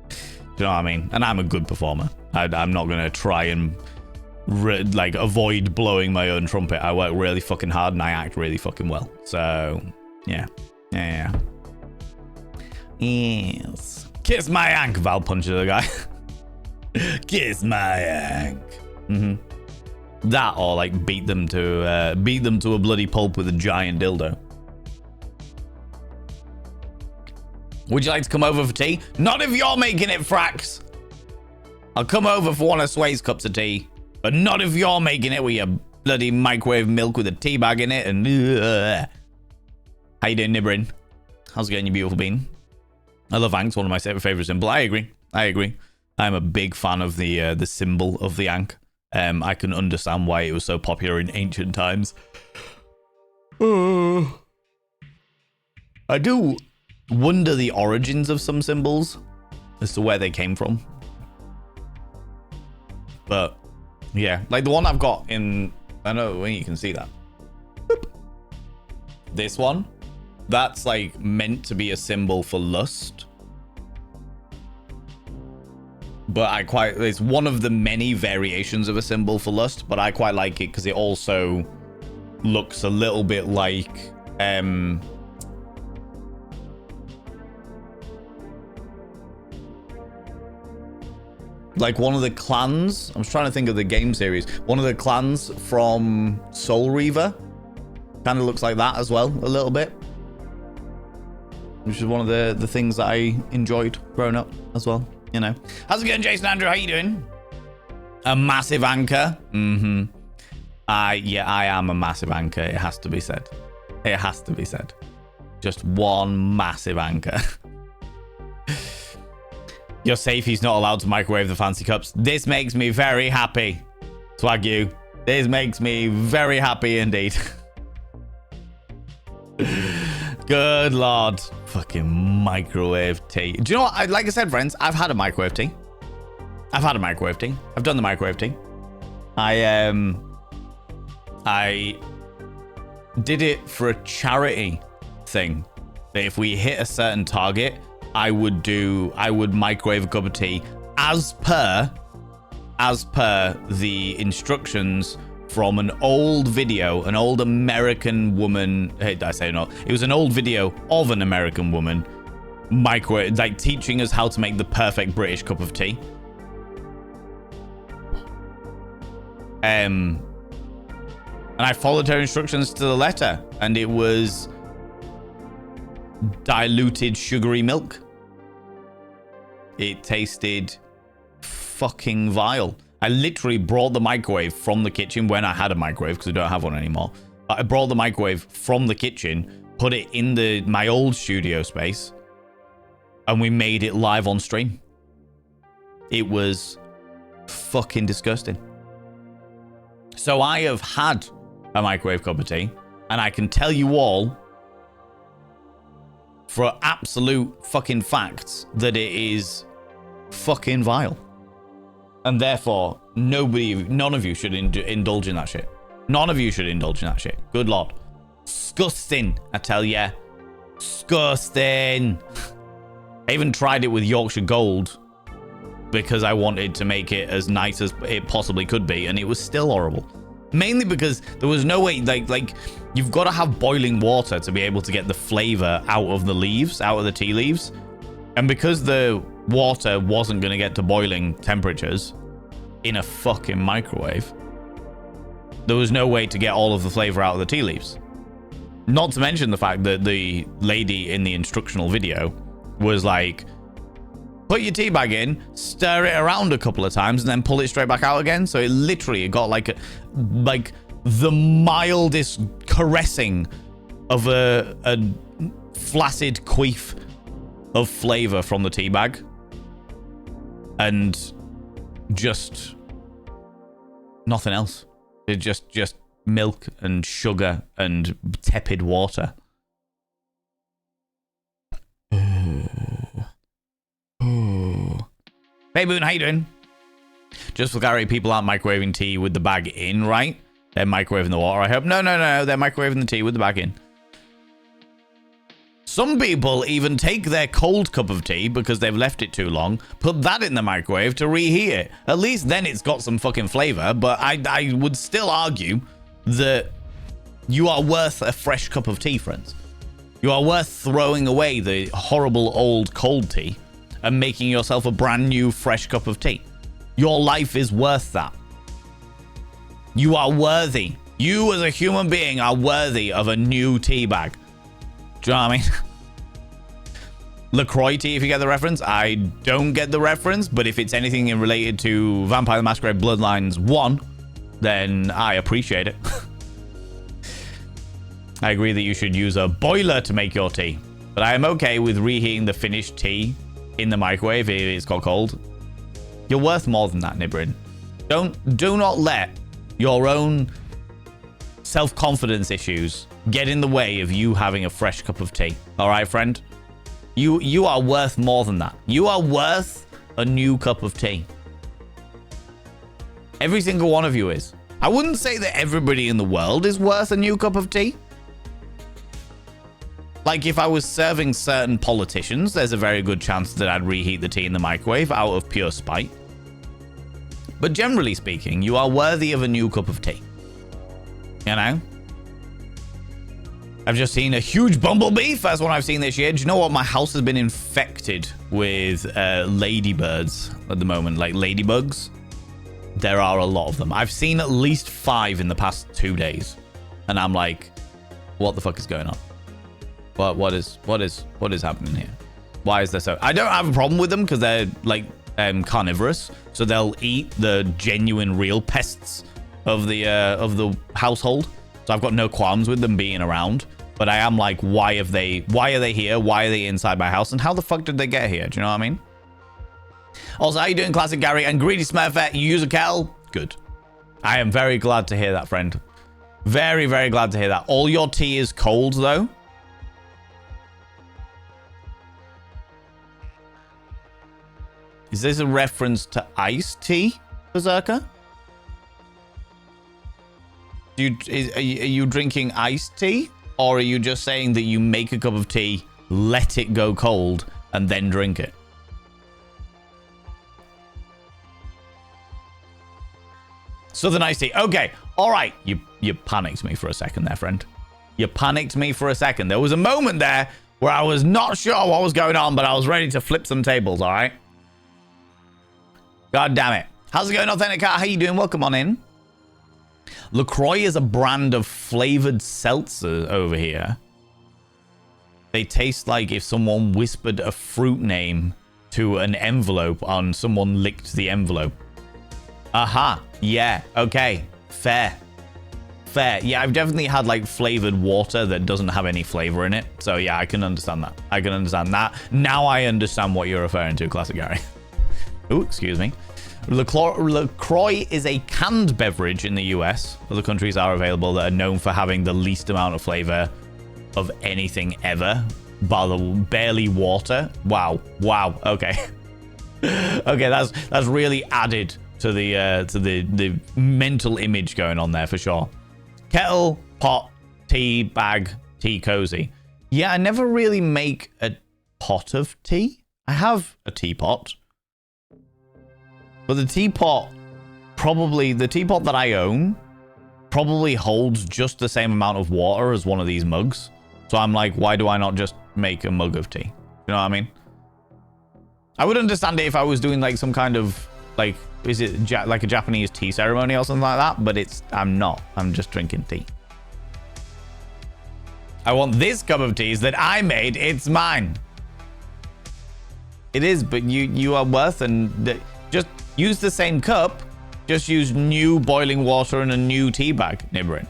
Do you know what I mean? And I'm a good performer. I'm not going to try and like avoid blowing my own trumpet. I work really fucking hard and I act really fucking well. So, yeah. Yes. Kiss my yank, Val punches the guy. Kiss my yank. That, or like beat them to a bloody pulp with a giant dildo. Would you like to come over for tea? Not if you're making it, Frax. I'll come over for one of Sway's cups of tea, but not if you're making it with your bloody microwave milk with a tea bag in it. And how you doing, Nibrin? How's it going, you beautiful bean? I love Ankh, one of my favorite symbols. I agree. I'm a big fan of the symbol of the Ankh. I can understand why it was so popular in ancient times. I do wonder the origins of some symbols as to where they came from. But yeah, like the one I've got in, I know when you can see that. Boop. This one, that's like meant to be a symbol for lust. But it's one of the many variations of a symbol for lust, but I quite like it because it also looks a little bit like one of the clans. I was trying to think of the game series. One of the clans from Soul Reaver kind of looks like that as well, a little bit. Which is one of the things that I enjoyed growing up as well. You know. How's it going, Jason Andrew? How you doing? A massive anchor? Yeah, I am a massive anchor. It has to be said. It has to be said. Just one massive anchor. You're safe. He's not allowed to microwave the fancy cups. This makes me very happy. Swag you. This makes me very happy indeed. Good lord. Fucking microwave tea. Do you know what? Like I said, friends, I've had a microwave tea. I've done the microwave tea. I did it for a charity thing. That if we hit a certain target, I would microwave a cup of tea as per the instructions from an old video, an old American woman. Hey, did I say no? It was an old video of an American woman like teaching us how to make the perfect British cup of tea. And I followed her instructions to the letter, and it was diluted sugary milk. It tasted fucking vile. I literally brought the microwave from the kitchen when I had a microwave, because I don't have one anymore. I brought the microwave from the kitchen, put it in my old studio space, and we made it live on stream. It was fucking disgusting. So I have had a microwave cup of tea, and I can tell you all for absolute fucking facts that it is fucking vile. And therefore, none of you should indulge in that shit. None of you should indulge in that shit. Good lord. Disgusting, I tell ya. Disgusting. I even tried it with Yorkshire Gold because I wanted to make it as nice as it possibly could be, and it was still horrible. Mainly because there was no way, like you've got to have boiling water to be able to get the flavor out of the leaves, out of the tea leaves. And because the water wasn't going to get to boiling temperatures in a fucking microwave, there was no way to get all of the flavor out of the tea leaves. Not to mention the fact that the lady in the instructional video was like, put your tea bag in, stir it around a couple of times, and then pull it straight back out again. So it literally got like the mildest caressing of a flaccid queef of flavor from the tea bag, and just nothing else. It just milk and sugar and tepid water. Hey Boone, how you doing? Just for clarity, people aren't microwaving tea with the bag in, right? They're microwaving the water, I hope. No, they're microwaving the tea with the bag in. Some people even take their cold cup of tea because they've left it too long, put that in the microwave to reheat it. At least then it's got some fucking flavor, but I would still argue that you are worth a fresh cup of tea, friends. You are worth throwing away the horrible old cold tea and making yourself a brand new fresh cup of tea. Your life is worth that. You are worthy. You as a human being are worthy of a new tea bag. Do you know what I mean? LaCroix tea, if you get the reference. I don't get the reference, but if it's anything related to Vampire the Masquerade Bloodlines 1, then I appreciate it. I agree that you should use a boiler to make your tea, but I am okay with reheating the finished tea in the microwave if it's got cold. You're worth more than that, Nibrin. Do not let your own self-confidence issues get in the way of you having a fresh cup of tea. All right, friend? You are worth more than that. You are worth a new cup of tea. Every single one of you is. I wouldn't say that everybody in the world is worth a new cup of tea. Like, if I was serving certain politicians, there's a very good chance that I'd reheat the tea in the microwave out of pure spite. But generally speaking, you are worthy of a new cup of tea. You know? I've just seen a huge bumblebee. First one I've seen this year. Do you know what? My house has been infected with ladybirds at the moment. Like ladybugs. There are a lot of them. I've seen at least 5 in the past 2 days. And I'm like, what the fuck is going on? What is happening here? Why is there so? I don't have a problem with them because they're like carnivorous, so they'll eat the genuine, real pests of the household. So I've got no qualms with them being around. But I am like, why are they here? Why are they inside my house? And how the fuck did they get here? Do you know what I mean? Also, how you doing, Classic Gary? And Greedy Smurfette, you use a kettle? Good. I am very glad to hear that, friend. Very, very glad to hear that. All your tea is cold, though. Is this a reference to iced tea, Berserker? Are you drinking iced tea? Or are you just saying that you make a cup of tea, let it go cold, and then drink it? Southern iced tea. Okay. All right. You panicked me for a second there, friend. You panicked me for a second. There was a moment there where I was not sure what was going on, but I was ready to flip some tables, all right? God damn it. How's it going, Authentic Cat? How you doing? Welcome on in. LaCroix is a brand of flavored seltzer over here. They taste like if someone whispered a fruit name to an envelope and someone licked the envelope. Aha. Yeah. Okay. Fair. Yeah, I've definitely had like flavored water that doesn't have any flavor in it. So yeah, I can understand that. I can understand that. Now I understand what you're referring to, Classic Gary. Oh, excuse me. LaCroix is a canned beverage in the US. Other countries are available that are known for having the least amount of flavor of anything ever. Barely water. Wow. Okay. Okay, that's really added to the mental image going on there for sure. Kettle, pot, tea bag, tea cozy. Yeah, I never really make a pot of tea. I have a teapot. But the teapot that I own probably holds just the same amount of water as one of these mugs. So I'm like, why do I not just make a mug of tea? You know what I mean? I would understand it if I was doing like some kind of like, is it like a Japanese tea ceremony or something like that? But I'm not. I'm just drinking tea. I want this cup of tea that I made. It's mine. It is, but you are worth and just use the same cup. Just use new boiling water and a new tea bag, Nibrin.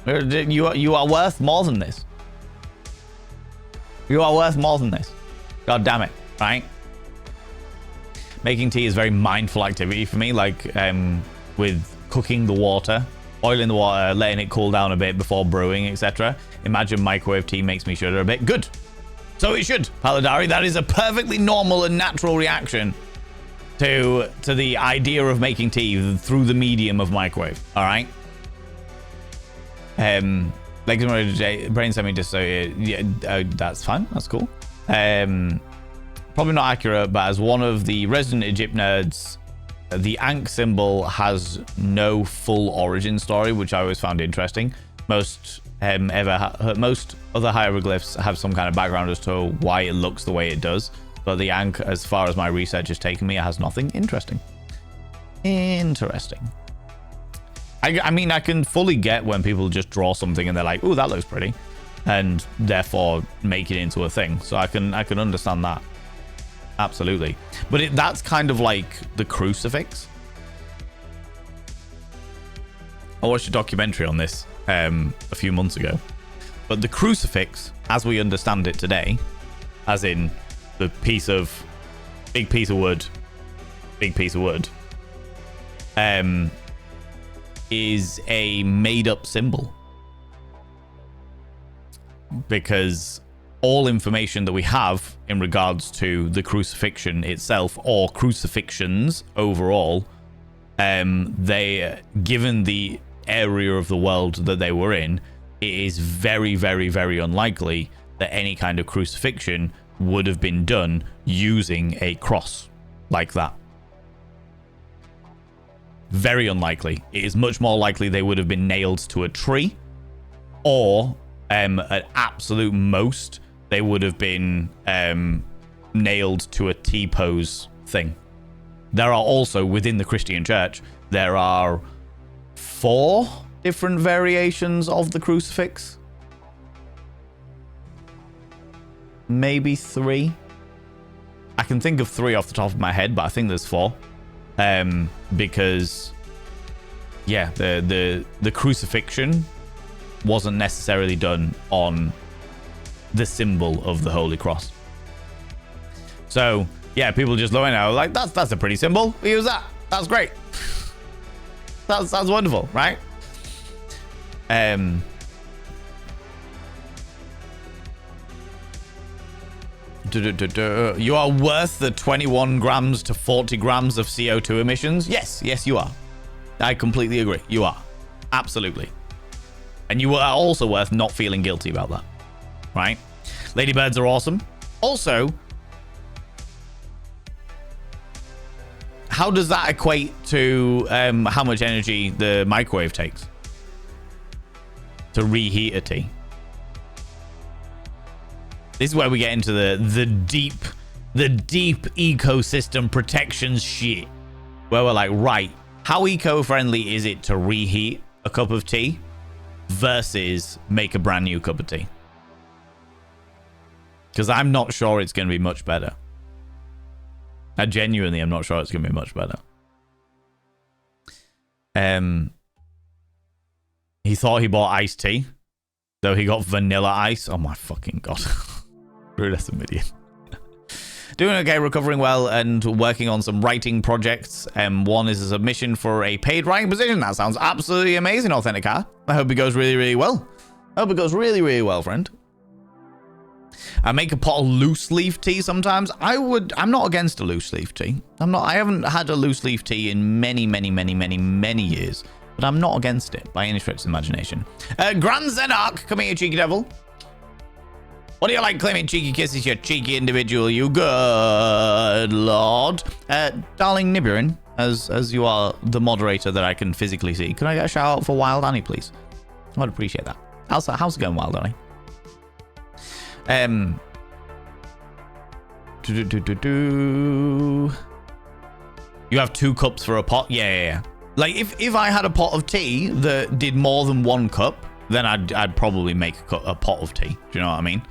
You are worth more than this. You are worth more than this. God damn it, right? Making tea is a very mindful activity for me, like with cooking the water, boiling the water, letting it cool down a bit before brewing, etc. Imagine microwave tea makes me shudder a bit. Good. So it should, Paladari. That is a perfectly normal and natural reaction to the idea of making tea through the medium of microwave. All right. Like brain semi dissociated. Yeah, that's fine. That's cool. Probably not accurate, but as one of the resident Egypt nerds, the Ankh symbol has no full origin story, which I always found interesting. Most other hieroglyphs have some kind of background as to why it looks the way it does, but the Ankh, as far as my research has taken me, it has nothing interesting. I mean, I can fully get when people just draw something and they're like, "Oh, that looks pretty," and therefore make it into a thing. So I can understand that. Absolutely. But that's kind of like the crucifix. I watched a documentary on this a few months ago. But the crucifix, as we understand it today, as in the big piece of wood, is a made-up symbol. Because all information that we have in regards to the crucifixion itself, or crucifixions overall, they, given the area of the world that they were in, it is very, very, very unlikely that any kind of crucifixion would have been done using a cross like that. Very unlikely. It is much more likely they would have been nailed to a tree, or at absolute most, they would have been nailed to a T-pose thing. There are also, within the Christian church, there are 4 different variations of the crucifix. Maybe 3. I can think of 3 off the top of my head, but I think there's 4. Because, yeah, the crucifixion wasn't necessarily done on the symbol of the Holy Cross. So, yeah, people just looking at it like, that's a pretty symbol. We use that. That's great. That's wonderful, right? You are worth the 21 grams to 40 grams of CO2 emissions. Yes, you are. I completely agree. You are. Absolutely. And you are also worth not feeling guilty about that. Right? Ladybirds are awesome. Also, how does that equate to how much energy the microwave takes to reheat a tea? This is where we get into the deep ecosystem protections shit, where we're like, right, how eco-friendly is it to reheat a cup of tea versus make a brand new cup of tea? Because I'm not sure it's going to be much better. I genuinely am not sure it's going to be much better. He thought he bought iced tea, though he got vanilla ice. Oh my fucking god. Rude as a million. Doing okay, recovering well, and working on some writing projects. One is a submission for a paid writing position. That sounds absolutely amazing, Authenticar. I hope it goes really, really well. I hope it goes really, really well, friend. I make a pot of loose leaf tea sometimes. I'm not against a loose leaf tea. I haven't had a loose leaf tea in many years, but I'm not against it by any stretch of the imagination. Grand Zenarch, come here, cheeky devil. What do you like claiming cheeky kisses, you cheeky individual, you good lord? Darling Nibirin, as you are the moderator that I can physically see, can I get a shout out for Wild Annie, please? I would appreciate that. How's it going, Wild Annie? You have 2 cups for a pot? Yeah. Like, if I had a pot of tea that did more than 1 cup, then I'd probably make a pot of tea. Do you know what I mean?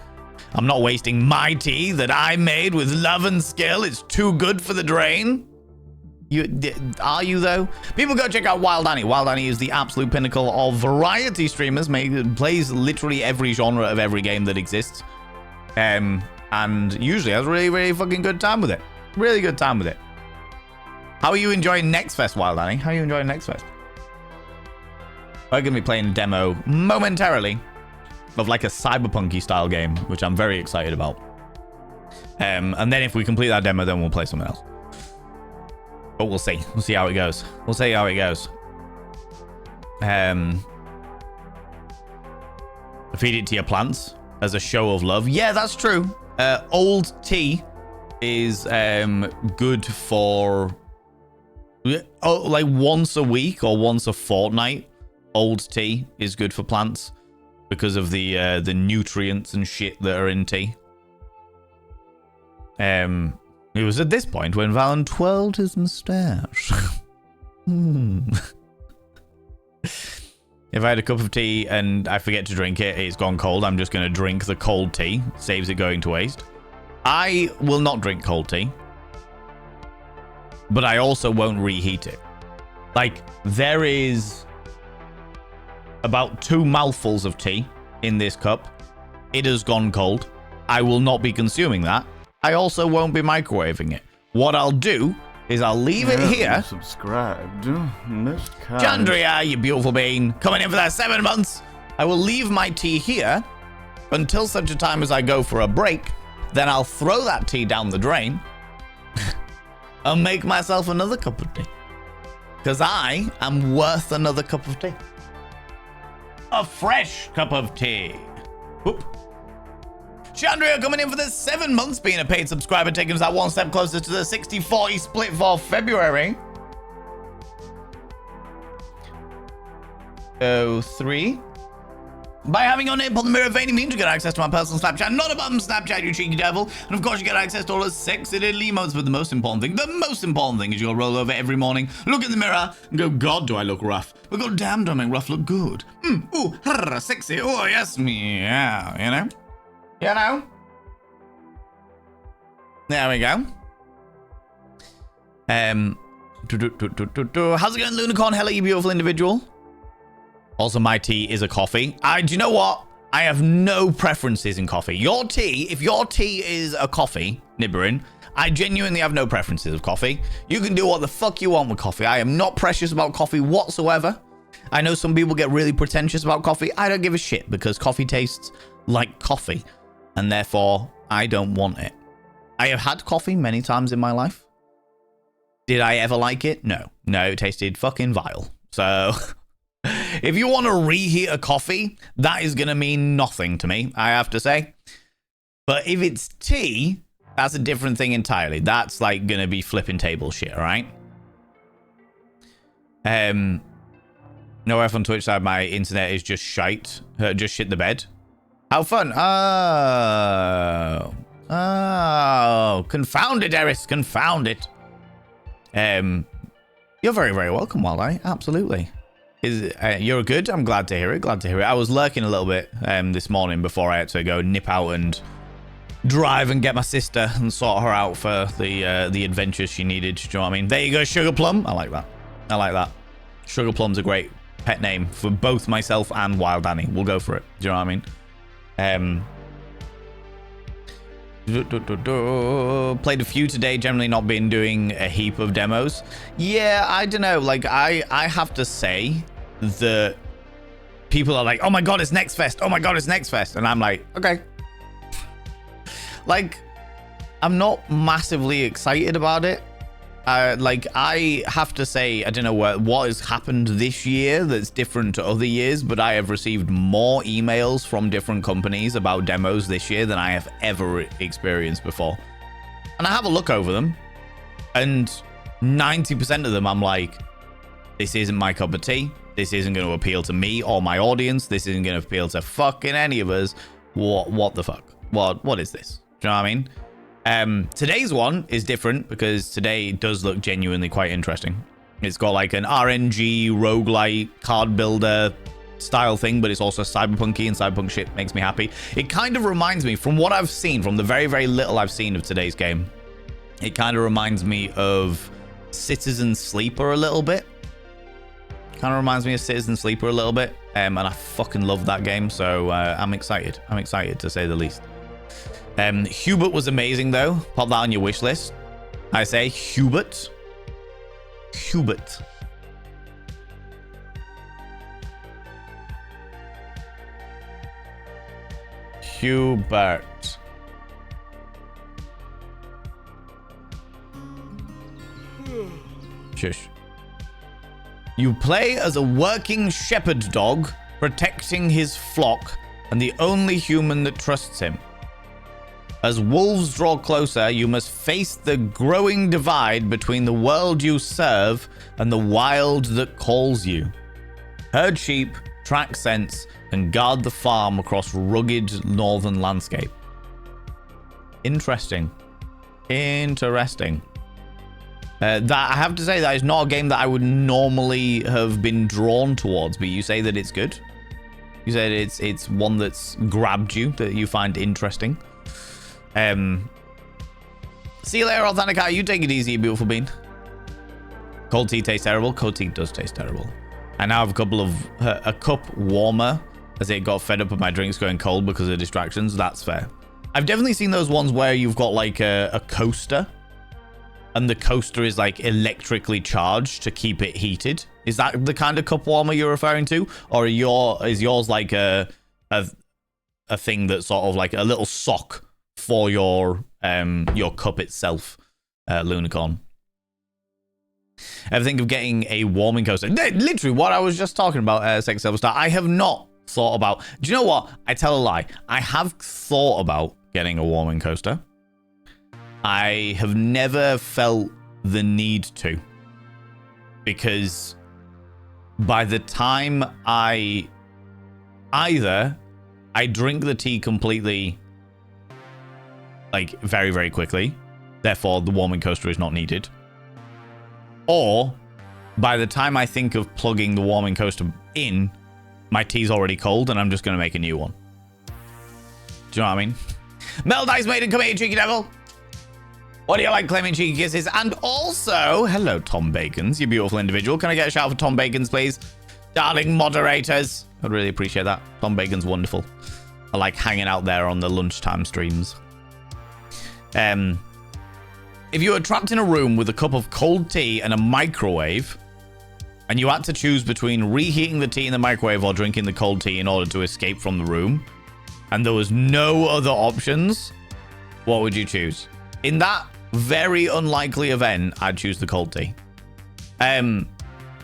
I'm not wasting my tea that I made with love and skill. It's too good for the drain. Are you, though? People go check out Wild Annie. Wild Annie is the absolute pinnacle of variety streamers. Plays literally every genre of every game that exists. And usually has a really, really fucking good time with it. Really good time with it. How are you enjoying Next Fest, Wild Annie? How are you enjoying Next Fest? We're going to be playing a demo momentarily of like a cyberpunky style game, which I'm very excited about. And then if we complete that demo, then we'll play something else. But we'll see. We'll see how it goes. We'll see how it goes. Feed it to your plants as a show of love. Yeah, that's true. Old tea is good for like once a week or once a fortnight. Old tea is good for plants because of the nutrients and shit that are in tea. It was at this point when Valen twirled his moustache. If I had a cup of tea and I forget to drink it, it's gone cold. I'm just going to drink the cold tea. Saves it going to waste. I will not drink cold tea. But I also won't reheat it. Like, there is about 2 mouthfuls of tea in this cup. It has gone cold. I will not be consuming that. I also won't be microwaving it. What I'll do is I'll leave it here. Subscribed. Most kind. Chandria, you beautiful bean, coming in for that 7 months. I will leave my tea here until such a time as I go for a break. Then I'll throw that tea down the drain and make myself another cup of tea. Because I am worth another cup of tea. A fresh cup of tea. Whoop. Chandria coming in for the 7 months being a paid subscriber, taking us that 1 step closer to the 60-40 split for February. 03. By having your name on the mirror of any means, you get access to my personal Snapchat, not a bum Snapchat, you cheeky devil. And of course, you get access to all the sexy little emotes. But the most important thing is you'll roll over every morning, look in the mirror, and go, God, do I look rough? But God damn, do I make rough look good? Ooh, sexy. Oh, yes, me. Yeah, you know? You know? There we go. How's it going, Lunicorn? Hello, you beautiful individual. Also, my tea is a coffee. Do you know what? I have no preferences in coffee. Your tea, if your tea is a coffee, Nibberin, I genuinely have no preferences of coffee. You can do what the fuck you want with coffee. I am not precious about coffee whatsoever. I know some people get really pretentious about coffee. I don't give a shit because coffee tastes like coffee. And therefore, I don't want it. I have had coffee many times in my life. Did I ever like it? No. No, it tasted fucking vile. So, if you want to reheat a coffee, that is going to mean nothing to me, I have to say. But if it's tea, that's a different thing entirely. That's like going to be flipping table shit, right? No F on Twitch side, my internet is just shite. Just shit the bed. How fun. Oh. Confound it, Eris. Confound it. You're very, very welcome, Wildeye. Absolutely. You're good? I'm glad to hear it. Glad to hear it. I was lurking a little bit this morning before I had to go nip out and drive and get my sister and sort her out for the adventures she needed. Do you know what I mean? There you go, Sugar Plum. I like that. I like that. Sugar Plum's a great pet name for both myself and Wild Annie. We'll go for it. Do you know what I mean? Played a few today, generally not been doing a heap of demos. Yeah, I don't know, like I have to say that people are like, oh my god, it's Next Fest, oh my god, it's Next Fest, and I'm like, okay. Like, I'm not massively excited about it. Like, I have to say, I don't know what has happened this year that's different to other years, but I have received more emails from different companies about demos this year than I have ever experienced before. And I have a look over them, and 90% of them, I'm like, this isn't my cup of tea. This isn't going to appeal to me or my audience. This isn't going to appeal to fucking any of us. What the fuck? What is this? Do you know what I mean? Today's one is different because today does look genuinely quite interesting. It's got like an RNG roguelite card builder style thing, but it's also cyberpunky, and cyberpunk shit makes me happy. It kind of reminds me, from what I've seen, from the very, very little I've seen of today's game, it kind of reminds me of Citizen Sleeper a little bit. Kind of reminds me of Citizen Sleeper a little bit, and I fucking love that game, so I'm excited. I'm excited, to say the least. Hubert was amazing, though. Pop that on your wish list. I say Hubert. Hubert. Hubert. Shush. You play as a working shepherd dog, protecting his flock, and the only human that trusts him. As wolves draw closer, you must face the growing divide between the world you serve and the wild that calls you. Herd sheep, track scents, and guard the farm across rugged northern landscape. Interesting. Interesting. That I have to say, that is not a game that I would normally have been drawn towards, but you say that it's good. You said it's one that's grabbed you, that you find interesting. See you later, Authentica. You take it easy, you beautiful bean. Cold tea tastes terrible. Cold tea does taste terrible. I now have a cup warmer as it got fed up with my drinks going cold because of distractions. That's fair. I've definitely seen those ones where you've got like a coaster, and the coaster is like electrically charged to keep it heated. Is that the kind of cup warmer you're referring to, or is yours like a thing that's sort of like a little sock for your cup itself, Lunicorn? Ever think of getting a warming coaster? Literally what I was just talking about, Sex Silver Star. I have not thought about. Do you know what? I tell a lie. I have thought about getting a warming coaster. I have never felt the need to, because by the time I drink the tea completely, like very, very quickly, therefore the warming coaster is not needed, or by the time I think of plugging the warming coaster in, my tea's already cold and I'm just going to make a new one. Do you know what I mean? Metal Dice Maiden, come here, cheeky devil. What do you like, claiming cheeky kisses? And also, hello, Tom Bacons, you beautiful individual. Can I get a shout out for Tom Bacons, please? Darling moderators. I'd really appreciate that. Tom Bacon's wonderful. I like hanging out there on the lunchtime streams. If you were trapped in a room with a cup of cold tea and a microwave, and you had to choose between reheating the tea in the microwave or drinking the cold tea in order to escape from the room, and there was no other options, what would you choose? In that very unlikely event, I'd choose the cold tea.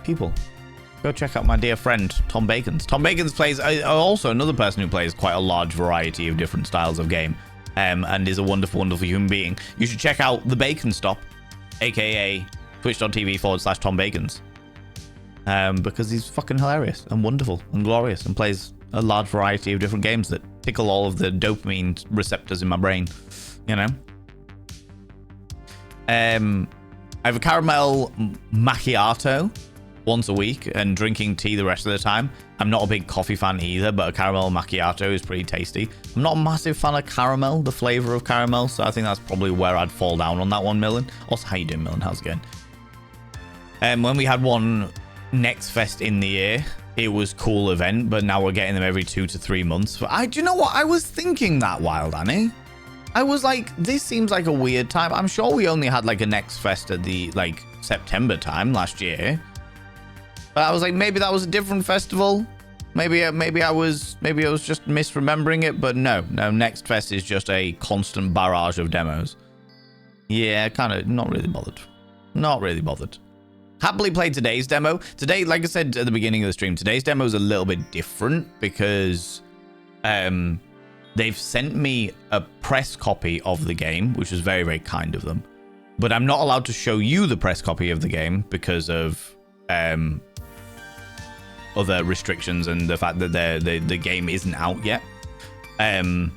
People, go check out my dear friend, Tom Bacons. Tom Bacons plays, also another person who plays quite a large variety of different styles of game, and is a wonderful, wonderful human being. You should check out The Bacon Stop, aka twitch.tv/Tom Bacons, because he's fucking hilarious and wonderful and glorious and plays a large variety of different games that tickle all of the dopamine receptors in my brain, you know? I have a caramel macchiato once a week and drinking tea the rest of the time. I'm not a big coffee fan either, but a caramel macchiato is pretty tasty. I'm not a massive fan of caramel, the flavor of caramel, so I think that's probably where I'd fall down on that one, Millen. Also, how you doing, Millen? How's it going? When we had one Next Fest in the year, it was a cool event, but now we're getting them every 2 to 3 months. But do you know what? I was thinking that, Wild Annie. I was like, this seems like a weird time. I'm sure we only had like a Next Fest at the like September time last year. But I was like, maybe that was a different festival. Maybe I was just misremembering it. But no, Next Fest is just a constant barrage of demos. Yeah, kind of not really bothered. Not really bothered. Happily played today's demo. Today, like I said at the beginning of the stream, today's demo is a little bit different because they've sent me a press copy of the game, which was very, very kind of them. but I'm not allowed to show you the press copy of the game because of other restrictions and the fact that the game isn't out yet. And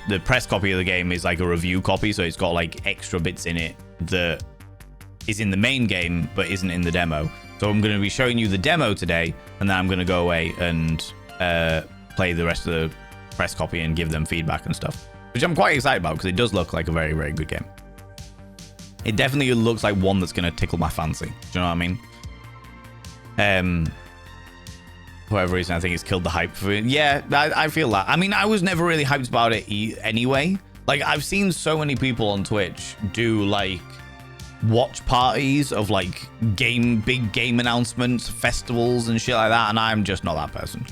the press copy of the game is like a review copy, so it's got like extra bits in it that is in the main game but isn't in the demo. So I'm going to be showing you the demo today, and then I'm going to go away and play the rest of the press copy and give them feedback and stuff, which I'm quite excited about because it does look like a very, very good game. It definitely looks like one that's going to tickle my fancy. Do you know what I mean? For whatever reason, I think it's killed the hype for it. Yeah, I feel that. I mean, I was never really hyped about it anyway. Like, I've seen so many people on Twitch do, like, watch parties of, like, big game announcements, festivals, and shit like that, and I'm just not that person.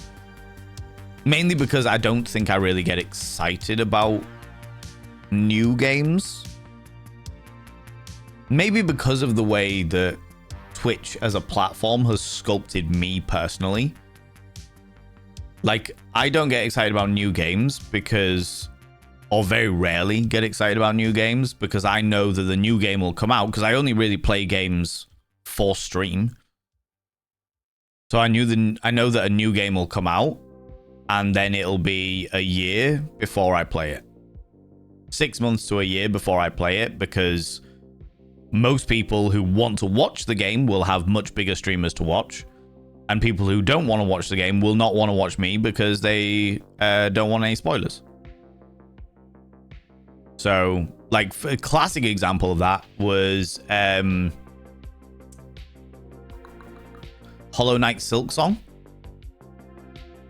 Mainly because I don't think I really get excited about new games. Maybe because of the way that Twitch as a platform has sculpted me personally. Like, I don't get excited about new games because, or very rarely get excited about new games because I know that the new game will come out because I only really play games for stream. So I know that a new game will come out and then it'll be a year before I play it. 6 months to a year before I play it, because most people who want to watch the game will have much bigger streamers to watch. And people who don't want to watch the game will not want to watch me because they don't want any spoilers. So, like, a classic example of that was Hollow Knight Silksong.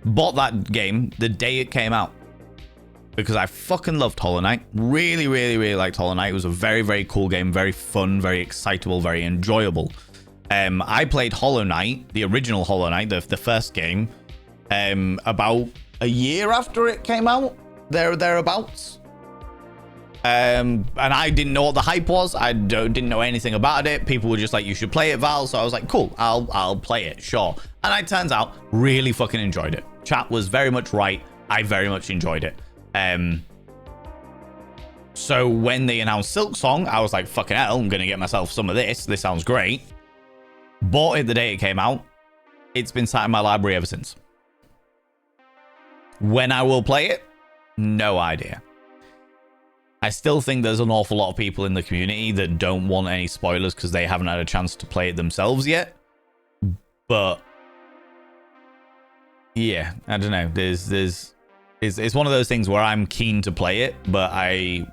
Bought that game the day it came out because I fucking loved Hollow Knight. Really, really, really liked Hollow Knight. It was a very, very cool game. Very fun, very excitable, very enjoyable. I played Hollow Knight, the original Hollow Knight, the first game, about a year after it came out, thereabouts. And I didn't know what the hype was. I didn't know anything about it. People were just like, you should play it, Val. So I was like, cool, I'll play it, sure. And it turns out, really fucking enjoyed it. Chat was very much right. I very much enjoyed it. So when they announced Silksong, I was like, fucking hell, I'm going to get myself some of this. This sounds great. Bought it the day it came out. It's been sat in my library ever since. When I will play it, no idea. I still think there's an awful lot of people in the community that don't want any spoilers because they haven't had a chance to play it themselves yet. But yeah, I don't know. It's one of those things where I'm keen to play it, but I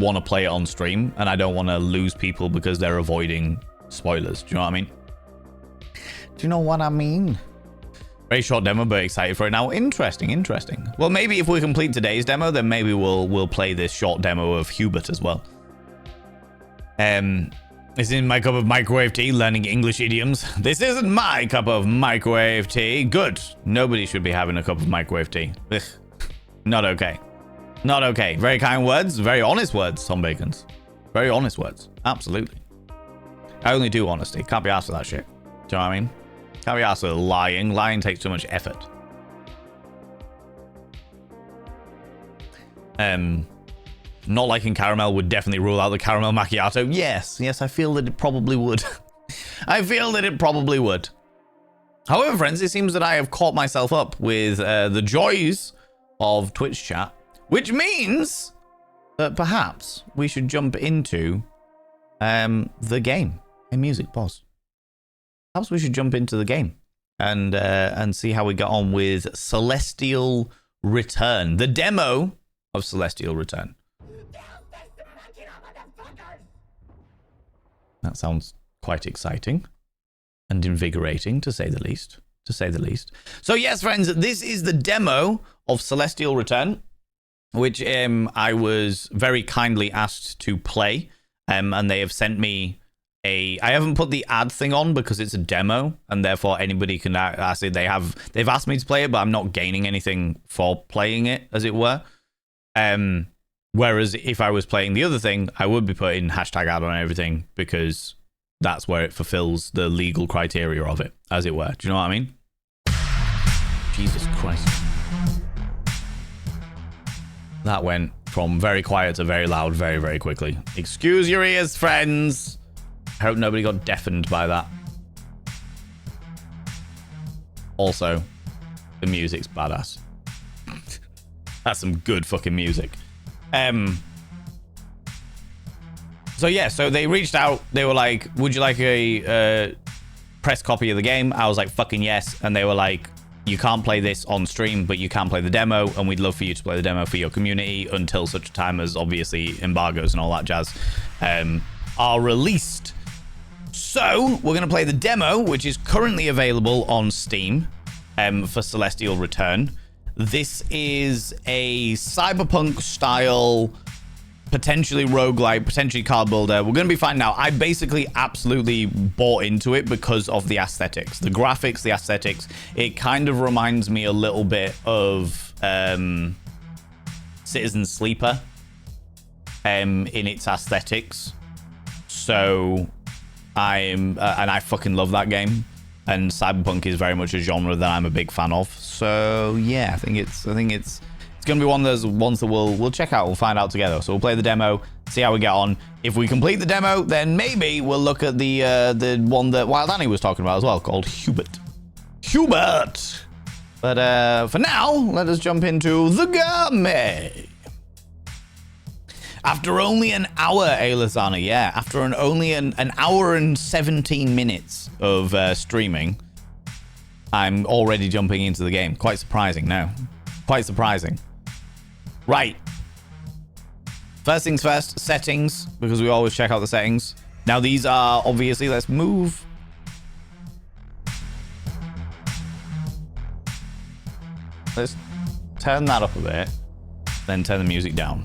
want to play it on stream, and I don't want to lose people because they're avoiding spoilers. Do you know what I mean? Do you know what I mean? Very short demo, but excited for it now. Interesting. Well, maybe if we complete today's demo, then maybe we'll play this short demo of Hubert as well. It's in my cup of microwave tea, learning English idioms. This isn't my cup of microwave tea. Good. Nobody should be having a cup of microwave tea. Ugh. Not okay. Not okay. Very kind words. Very honest words, Tom Bacons. Very honest words. Absolutely. I only do honesty. Can't be asked for that shit. Do you know what I mean? Can't be asked for lying. Lying takes too much effort. Not liking caramel would definitely rule out the caramel macchiato. Yes, I feel that it probably would. I feel that it probably would. However, friends, it seems that I have caught myself up with the joys of Twitch chat, which means that perhaps we should jump into the game. A music pause. Perhaps we should jump into the game and see how we get on with Celestial Return, the demo of Celestial Return. That sounds quite exciting and invigorating, to say the least. So yes, friends, this is the demo of Celestial Return, which I was very kindly asked to play, and they have sent me I haven't put the ad thing on because it's a demo, and therefore anybody can actually they've asked me to play it, but I'm not gaining anything for playing it, as it were. Whereas if I was playing the other thing, I would be putting hashtag ad on everything because that's where it fulfills the legal criteria of it, as it were. Do you know what I mean? Jesus Christ. That went from very quiet to very loud very, very quickly. Excuse your ears, friends. I hope nobody got deafened by that. Also, the music's badass. That's some good fucking music. So yeah, so they reached out. They were like, would you like a press copy of the game? I was like, fucking yes. And they were like, you can't play this on stream, but you can play the demo, and we'd love for you to play the demo for your community until such time as obviously embargoes and all that jazz are released. So we're going to play the demo, which is currently available on Steam for Celestial Return. This is a cyberpunk style, potentially roguelike, potentially card builder. We're going to be fine now. I basically absolutely bought into it because of the aesthetics, the graphics, the aesthetics. It kind of reminds me a little bit of Citizen Sleeper in its aesthetics. So and I fucking love that game. And cyberpunk is very much a genre that I'm a big fan of. So yeah, I think it's gonna be one of those ones that we'll check out. We'll find out together. So we'll play the demo, see how we get on. If we complete the demo, then maybe we'll look at the one that Wild Annie was talking about as well, called Hubert. But for now, let us jump into the game. After only an hour, Ailazana, yeah. After only an hour and 17 minutes of streaming, I'm already jumping into the game. Quite surprising, no. Quite surprising. Right. First things first, settings, because we always check out the settings. Now these are, obviously, let's move. Let's turn that up a bit, then turn the music down.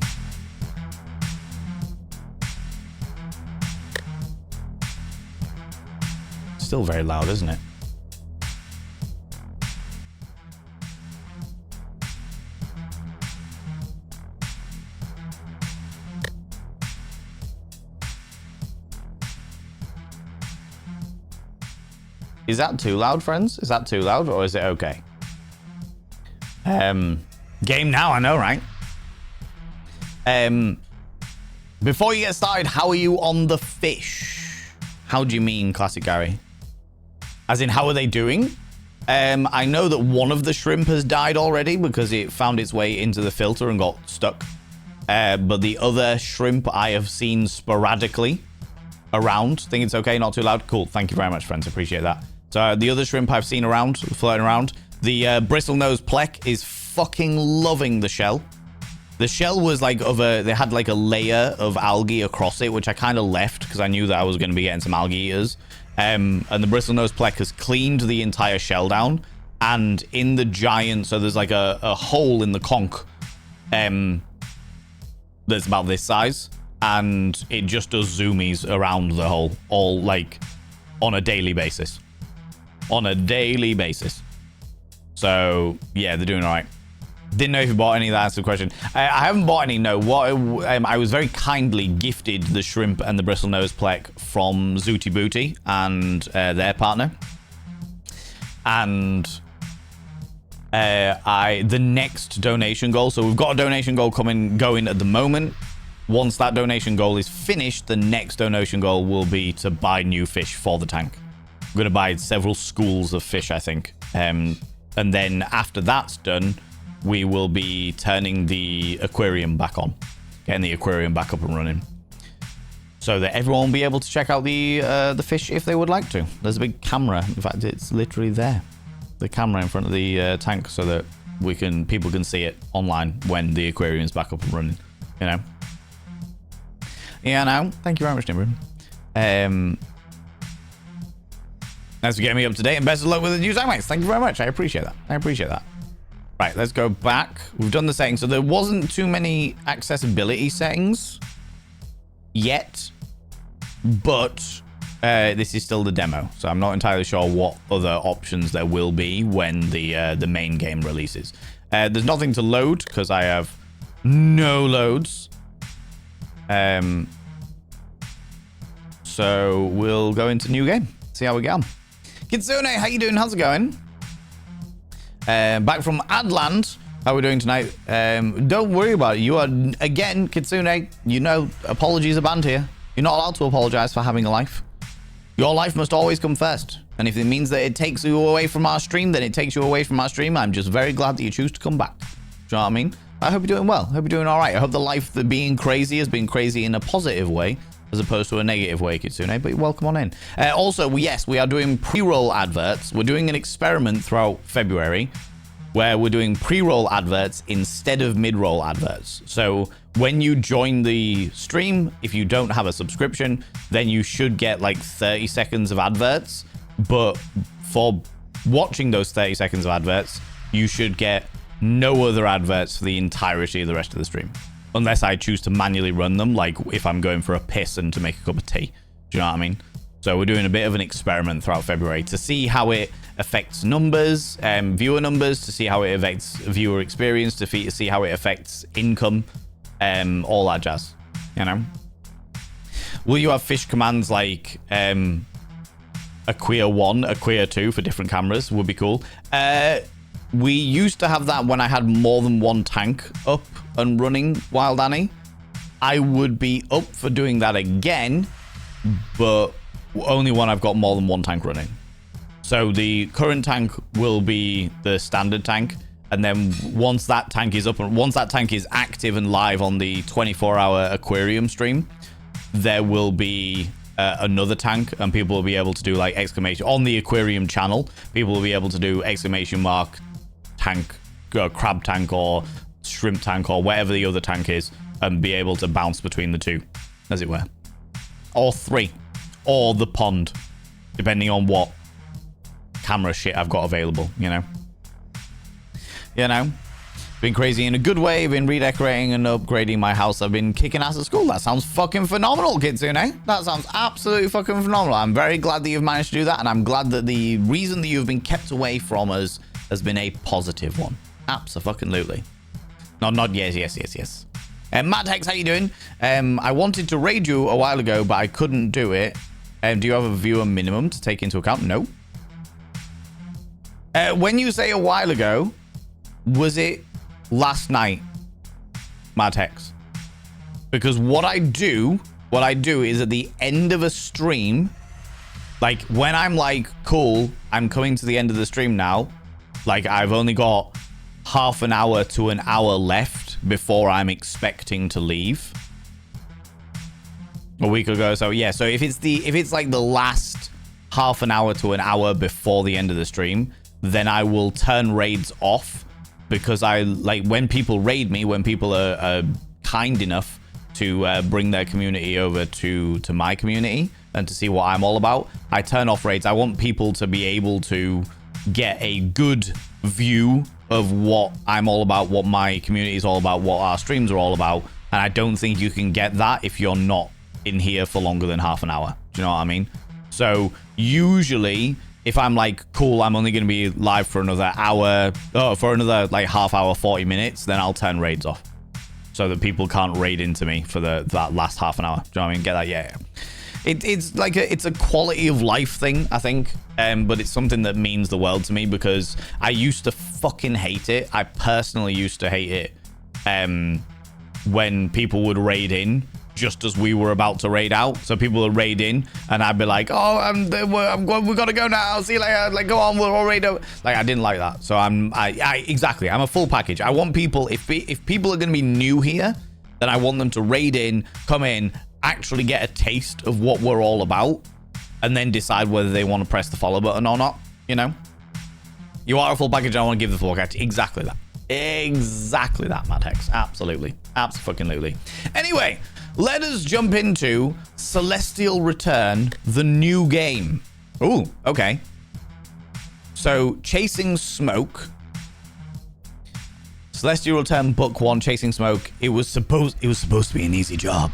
Still very loud, isn't it? Is that too loud, friends? Is that too loud, or is it okay? Game now, I know, right? Before you get started, how are you on the fish? How do you mean, Classic Gary? As in, how are they doing? I know that one of the shrimp has died already because it found its way into the filter and got stuck. But the other shrimp I have seen sporadically around. Think it's okay, not too loud? Cool, thank you very much, friends. Appreciate that. So the other shrimp I've seen around, floating around. The bristlenose plek is fucking loving the shell. The shell was like they had like a layer of algae across it, which I kind of left because I knew that I was going to be getting some algae eaters. And the bristlenose plek has cleaned the entire shell down. And in the giant, so there's like a hole in the conch that's about this size. And it just does zoomies around the hole, all like on a daily basis. On a daily basis. So, yeah, they're doing all right. Didn't know if you bought any. That's the question. I haven't bought any, no. I was very kindly gifted the shrimp and the bristlenose plek from Zooty Booty and their partner. And the next donation goal. So we've got a donation goal going at the moment. Once that donation goal is finished, the next donation goal will be to buy new fish for the tank. I'm going to buy several schools of fish, I think. And then after that's done, we will be turning the aquarium back on, getting the aquarium back up and running, so that everyone will be able to check out the fish if they would like to. There's a big camera. In fact, it's literally there, the camera in front of the tank, so that people can see it online when the aquarium's back up and running. You know. Yeah, no. Thank you very much, Nimrod. Thanks for getting me up to date, and best of luck with the news IMAX. Thank you very much. I appreciate that. Right, let's go back. We've done the settings. So there wasn't too many accessibility settings yet, but this is still the demo. So I'm not entirely sure what other options there will be when the main game releases. There's nothing to load because I have no loads. So we'll go into new game. See how we get on. Kitsune, how you doing? How's it going? Back from Adland. How are we doing tonight? Don't worry about it. You are, again, Kitsune, you know, apologies are banned here. You're not allowed to apologize for having a life. Your life must always come first. And if it means that it takes you away from our stream, then it takes you away from our stream. I'm just very glad that you choose to come back. Do you know what I mean? I hope you're doing well. I hope you're doing all right. I hope the life that being crazy has been crazy in a positive way as opposed to a negative way, Kitsune, but welcome on in. Also, yes, we are doing pre-roll adverts. We're doing an experiment throughout February where we're doing pre-roll adverts instead of mid-roll adverts. So when you join the stream, if you don't have a subscription, then you should get like 30 seconds of adverts. But for watching those 30 seconds of adverts, you should get no other adverts for the entirety of the rest of the stream. Unless I choose to manually run them, like if I'm going for a piss and to make a cup of tea. Do you know what I mean? So we're doing a bit of an experiment throughout February to see how it affects numbers, viewer numbers, to see how it affects viewer experience, to see how it affects income, all that jazz, you know? Will you have fish commands like a queer 1, a queer 2 for different cameras? Would be cool. We used to have that when I had more than one tank up and running, Wild Annie. I would be up for doing that again, but only when I've got more than one tank running. So the current tank will be the standard tank, and then once that tank is up and once that tank is active and live on the 24-hour aquarium stream, there will be another tank, and people will be able to do like exclamation on the aquarium channel. People will be able to do exclamation mark tank, crab tank or shrimp tank or whatever the other tank is, and be able to bounce between the two, as it were, or 3, or the pond, depending on what camera shit I've got available, you know. Been crazy in a good way. Been redecorating and upgrading my house. I've been kicking ass at school. That sounds fucking phenomenal, Kitsune. That sounds absolutely fucking phenomenal. I'm very glad that you've managed to do that, and I'm glad that the reason that you've been kept away from us has been a positive one. Absolutely. Not yes. Matt Hex, how you doing? I wanted to raid you a while ago, but I couldn't do it. Do you have a viewer minimum to take into account? No. When you say a while ago, was it last night, Mad Hex? Because what I do is at the end of a stream, like when I'm like, cool, I'm coming to the end of the stream now, like I've only got half an hour to an hour left before I'm expecting to leave. A week ago, so yeah, so if it's like the last half an hour to an hour before the end of the stream, then I will turn raids off. Because I like when people raid me, when people are kind enough to bring their community over to my community and to see what I'm all about, I turn off raids. I want people to be able to get a good view of what I'm all about, what my community is all about, what our streams are all about. And I don't think you can get that if you're not in here for longer than half an hour. Do you know what I mean? So usually, if I'm like, cool, I'm only going to be live for another hour, for another like half hour, 40 minutes, then I'll turn raids off so that people can't raid into me for that last half an hour. Do you know what I mean? Get that? Yeah. It's like it's a quality of life thing, I think. But it's something that means the world to me because I used to fucking hate it. I personally used to hate it when people would raid in just as we were about to raid out. So people would raid in and I'd be like, oh, we gotta go now, see you later, like go on, we'll all raid out. Like I didn't like that. So exactly, I'm a full package. I want people, if people are gonna be new here, then I want them to raid in, come in, actually get a taste of what we're all about, and then decide whether they want to press the follow button or not. You know, you are a full package. I want to give the full package. Exactly that, Mad Hex. Absolutely. Anyway, let us jump into Celestial Return, the new game. Ooh, okay. So, Chasing Smoke. Celestial Return Book 1, Chasing Smoke. It was supposed to be an easy job.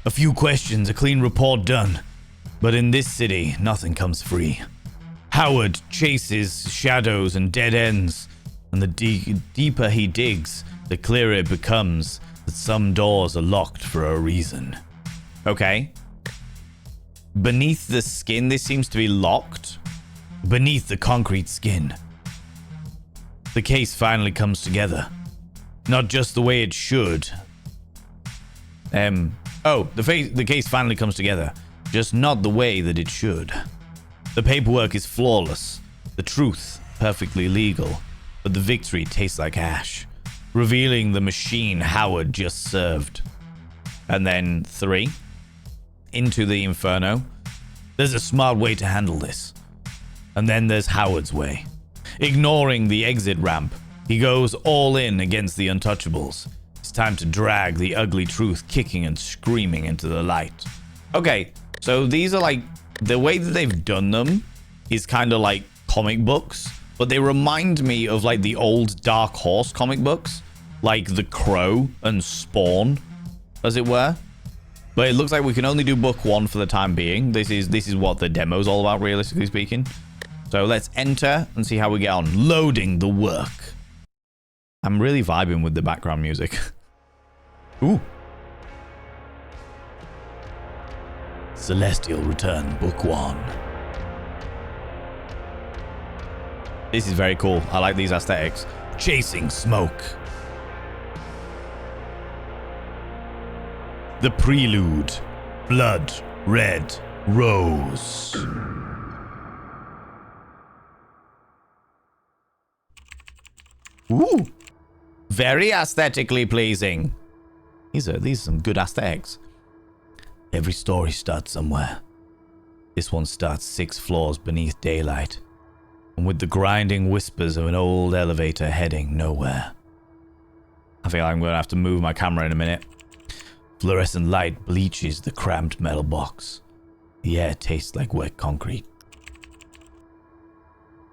A few questions, a clean report done. But in this city, nothing comes free. Howard chases shadows and dead ends. And the deeper he digs, the clearer it becomes that some doors are locked for a reason. Okay. Beneath the skin, this seems to be locked. Beneath the concrete skin. The case finally comes together. Not just the way it should. The case finally comes together. Just not the way that it should. The paperwork is flawless. The truth, perfectly legal. But the victory tastes like ash, revealing the machine Howard just served. And then 3. Into the Inferno. There's a smart way to handle this. And then there's Howard's way. Ignoring the exit ramp, he goes all in against the Untouchables. It's time to drag the ugly truth kicking and screaming into the light. Okay, so these are like, the way that they've done them is kind of like comic books, but they remind me of like the old Dark Horse comic books, like The Crow and Spawn, as it were. But it looks like we can only do book 1 for the time being. This is what the demo's all about, realistically speaking. So let's enter and see how we get on. Loading the work. I'm really vibing with the background music. Ooh. Celestial Return, book 1. This is very cool. I like these aesthetics. Chasing smoke. The Prelude. Blood Red Rose. Ooh. Very aesthetically pleasing. These are some good aesthetics. Every story starts somewhere. This one starts 6 floors beneath daylight, and with the grinding whispers of an old elevator heading nowhere. I think I'm going to have to move my camera in a minute. Fluorescent light bleaches the cramped metal box. The air tastes like wet concrete.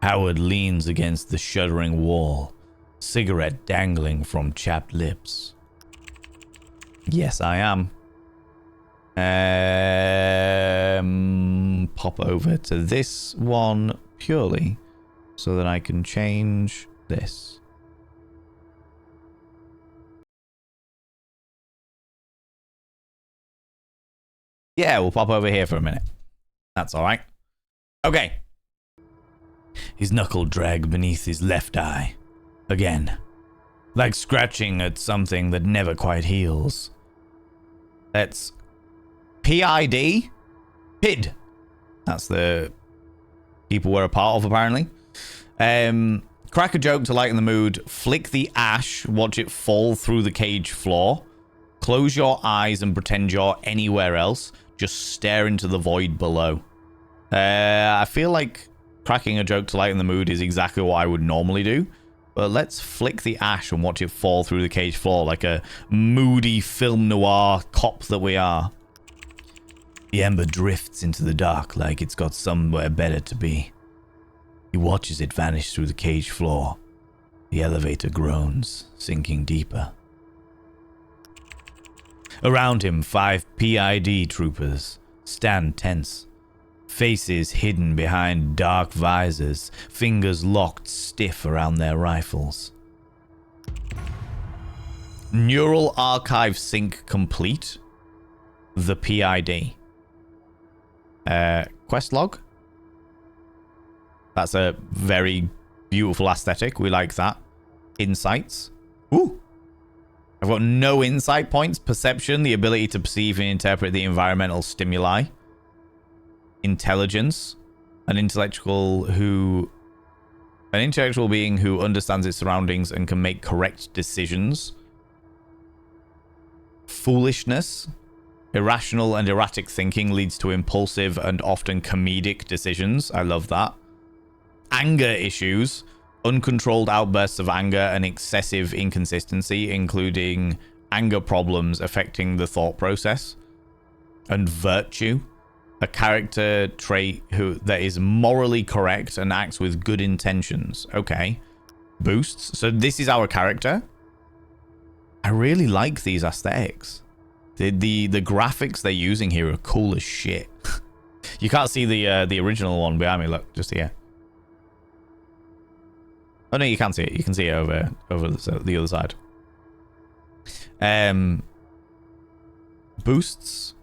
Howard leans against the shuddering wall, cigarette dangling from chapped lips. Yes, I am. Pop over to this one purely so that I can change this. Yeah, we'll pop over here for a minute. That's all right. Okay. His knuckle dragged beneath his left eye. Again. Like scratching at something that never quite heals. That's PID? PID. That's the people we're a part of, apparently. Crack a joke to lighten the mood. Flick the ash. Watch it fall through the cage floor. Close your eyes and pretend you're anywhere else. Just stare into the void below. I feel like cracking a joke to lighten the mood is exactly what I would normally do. But let's flick the ash and watch it fall through the cage floor like a moody film noir cop that we are. The ember drifts into the dark like it's got somewhere better to be. He watches it vanish through the cage floor. The elevator groans, sinking deeper. Around him, 5 PID troopers stand tense. Faces hidden behind dark visors, fingers locked stiff around their rifles. Neural archive sync complete. The PID. Quest log. That's a very beautiful aesthetic. We like that. Insights. Ooh. I've got no insight points. Perception, the ability to perceive and interpret the environmental stimuli. Intelligence, an intellectual being who understands its surroundings and can make correct decisions. Foolishness, irrational and erratic thinking leads to impulsive and often comedic decisions. I love that. Anger issues, uncontrolled outbursts of anger and excessive inconsistency, including anger problems affecting the thought process. And virtue, a character trait that is morally correct and acts with good intentions. Okay. Boosts. So this is our character. I really like these aesthetics. The graphics they're using here are cool as shit. You can't see the original one behind me. Look, just here. Oh no, you can see it. You can see it over the other side. Boosts.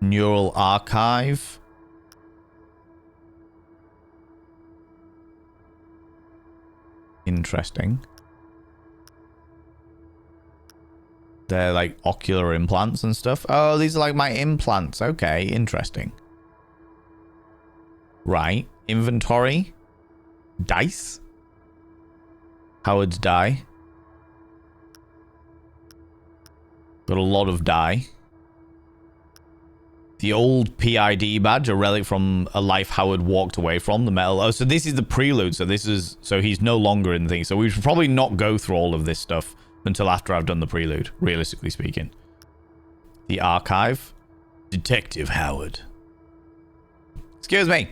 Neural archive. Interesting. They're like ocular implants and stuff. Oh, these are like my implants. Okay, interesting. Right. Inventory. Dice. Howard's die. Got a lot of die. The old PID badge, a relic from a life Howard walked away from, the metal. Oh, so this is the prelude. So he's no longer in the thing. So we should probably not go through all of this stuff until after I've done the prelude, realistically speaking. The archive. Detective Howard. Excuse me.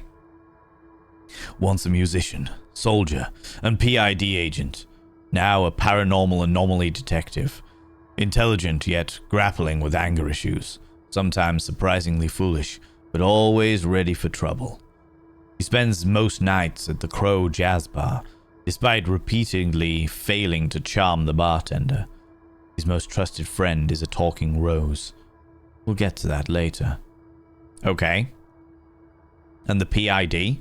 Once a musician, soldier, and PID agent. Now a paranormal anomaly detective. Intelligent, yet grappling with anger issues. Sometimes surprisingly foolish, but always ready for trouble. He spends most nights at the Crow Jazz Bar, despite repeatedly failing to charm the bartender. His most trusted friend is a talking rose. We'll get to that later. Okay. And the PID?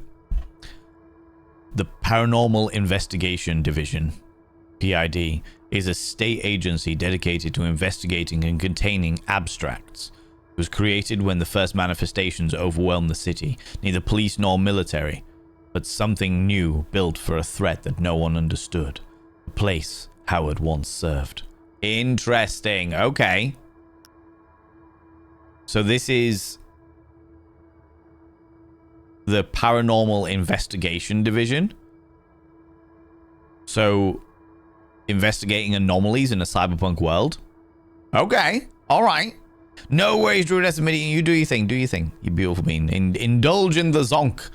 The Paranormal Investigation Division, PID, is a state agency dedicated to investigating and containing abstracts. It was created when the first manifestations overwhelmed the city, neither police nor military, but something new built for a threat that no one understood. A place Howard once served. Interesting. Okay. So this is the Paranormal Investigation Division. So investigating anomalies in a cyberpunk world. Okay. All right. No worries, Druidess admitting you do your thing. Do your thing. You beautiful being. Indulge in the zonk.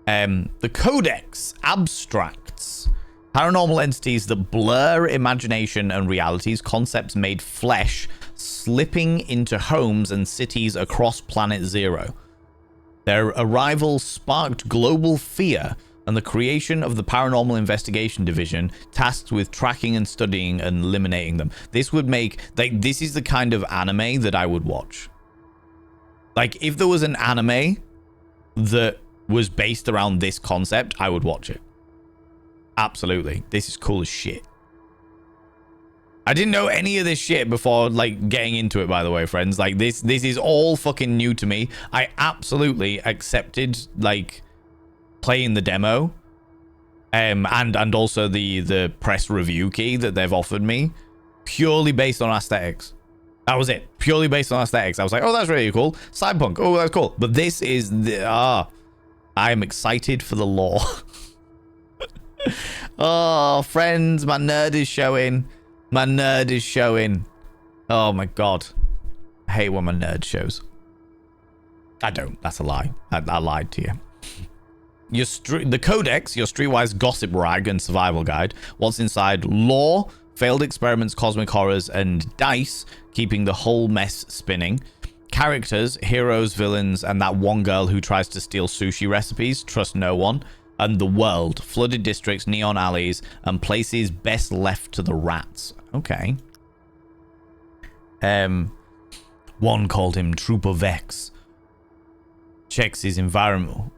The Codex. Abstracts. Paranormal entities that blur imagination and realities. Concepts made flesh. Slipping into homes and cities across Planet Zero. Their arrival sparked global fear and the creation of the Paranormal Investigation Division, tasked with tracking and studying and eliminating them. This would make, like, this is the kind of anime that I would watch. Like, if there was an anime that was based around this concept, I would watch it. Absolutely. This is cool as shit. I didn't know any of this shit before, like, getting into it, by the way, friends. Like, this is all fucking new to me. I absolutely accepted, like, playing the demo, and also the press review key that they've offered me, purely based on aesthetics. That was it. Purely based on aesthetics. I was like, oh, that's really cool. Cyberpunk. Oh, that's cool. But this is the... I am excited for the lore. Oh, friends, my nerd is showing. My nerd is showing. Oh, my God. I hate when my nerd shows. I don't. That's a lie. I lied to you. The Codex, your streetwise gossip rag and survival guide. What's inside? Lore, failed experiments, cosmic horrors, and dice, keeping the whole mess spinning. Characters, heroes, villains, and that one girl who tries to steal sushi recipes. Trust no one. And the world, flooded districts, neon alleys, and places best left to the rats. Okay. One called him Trooper Vex. Checks his environment.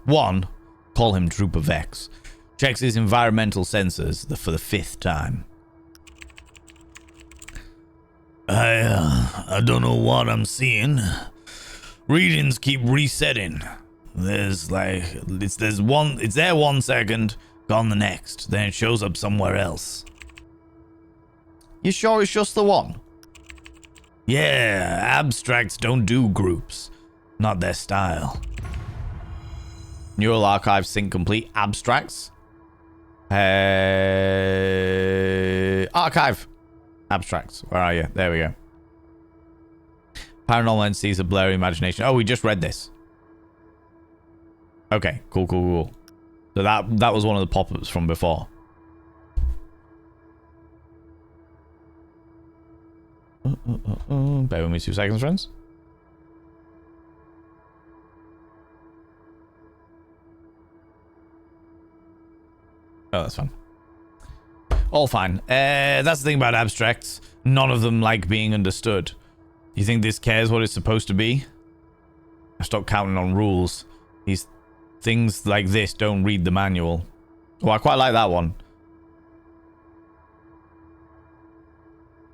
One, call him Trooper Vex. Checks his environmental sensors for the 5th time. I don't know what I'm seeing. Readings keep resetting. There's like, it's there 1 second, gone the next. Then it shows up somewhere else. You sure it's just the one? Yeah, abstracts don't do groups. Not their style. Neural archive sync complete. Abstracts. Archive. Abstracts. Where are you? There we go. Paranormal entities of blurry imagination. Oh, we just read this. Okay. Cool. So that was one of the pop-ups from before. Bear with me 2 seconds, friends. Oh, that's fine. All fine. That's the thing about abstracts. None of them like being understood. You think this cares what it's supposed to be? I stopped counting on rules. These Things like this don't read the manual. Oh, I quite like that one.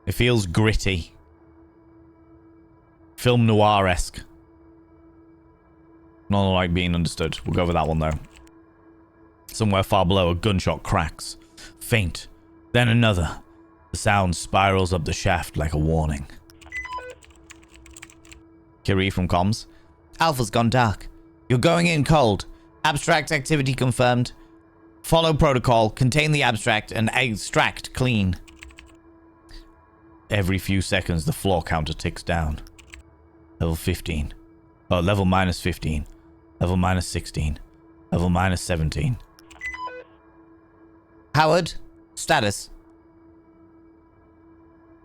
It feels gritty. Film noir-esque. Not like being understood. We'll go with that one, though. Somewhere far below, a gunshot cracks. Faint. Then another. The sound spirals up the shaft like a warning. Kiri from comms. Alpha's gone dark. You're going in cold. Abstract activity confirmed. Follow protocol. Contain the abstract and extract clean. Every few seconds, the floor counter ticks down. Level 15. Oh, level minus 15. Level minus 16. Level minus 17. Howard, status.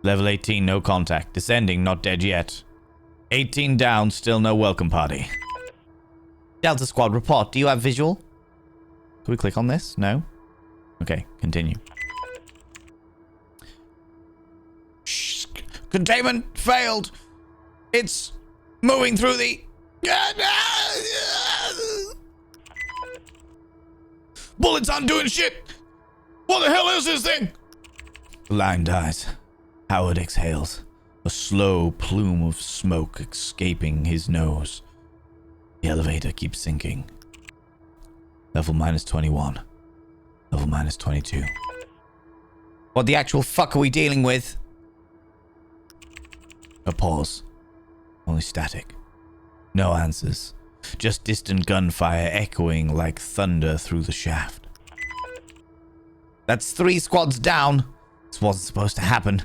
Level 18, no contact. Descending, not dead yet. 18 down, still no welcome party. Delta Squad, report. Do you have visual? Can we click on this? No? Okay, continue. Shh. Containment failed. It's moving through the... Bullets aren't doing shit. What the hell is this thing? The line dies. Howard exhales. A slow plume of smoke escaping his nose. The elevator keeps sinking. Level minus 21. Level minus 22. What the actual fuck are we dealing with? A pause. Only static. No answers. Just distant gunfire echoing like thunder through the shaft. That's 3 squads down. This wasn't supposed to happen.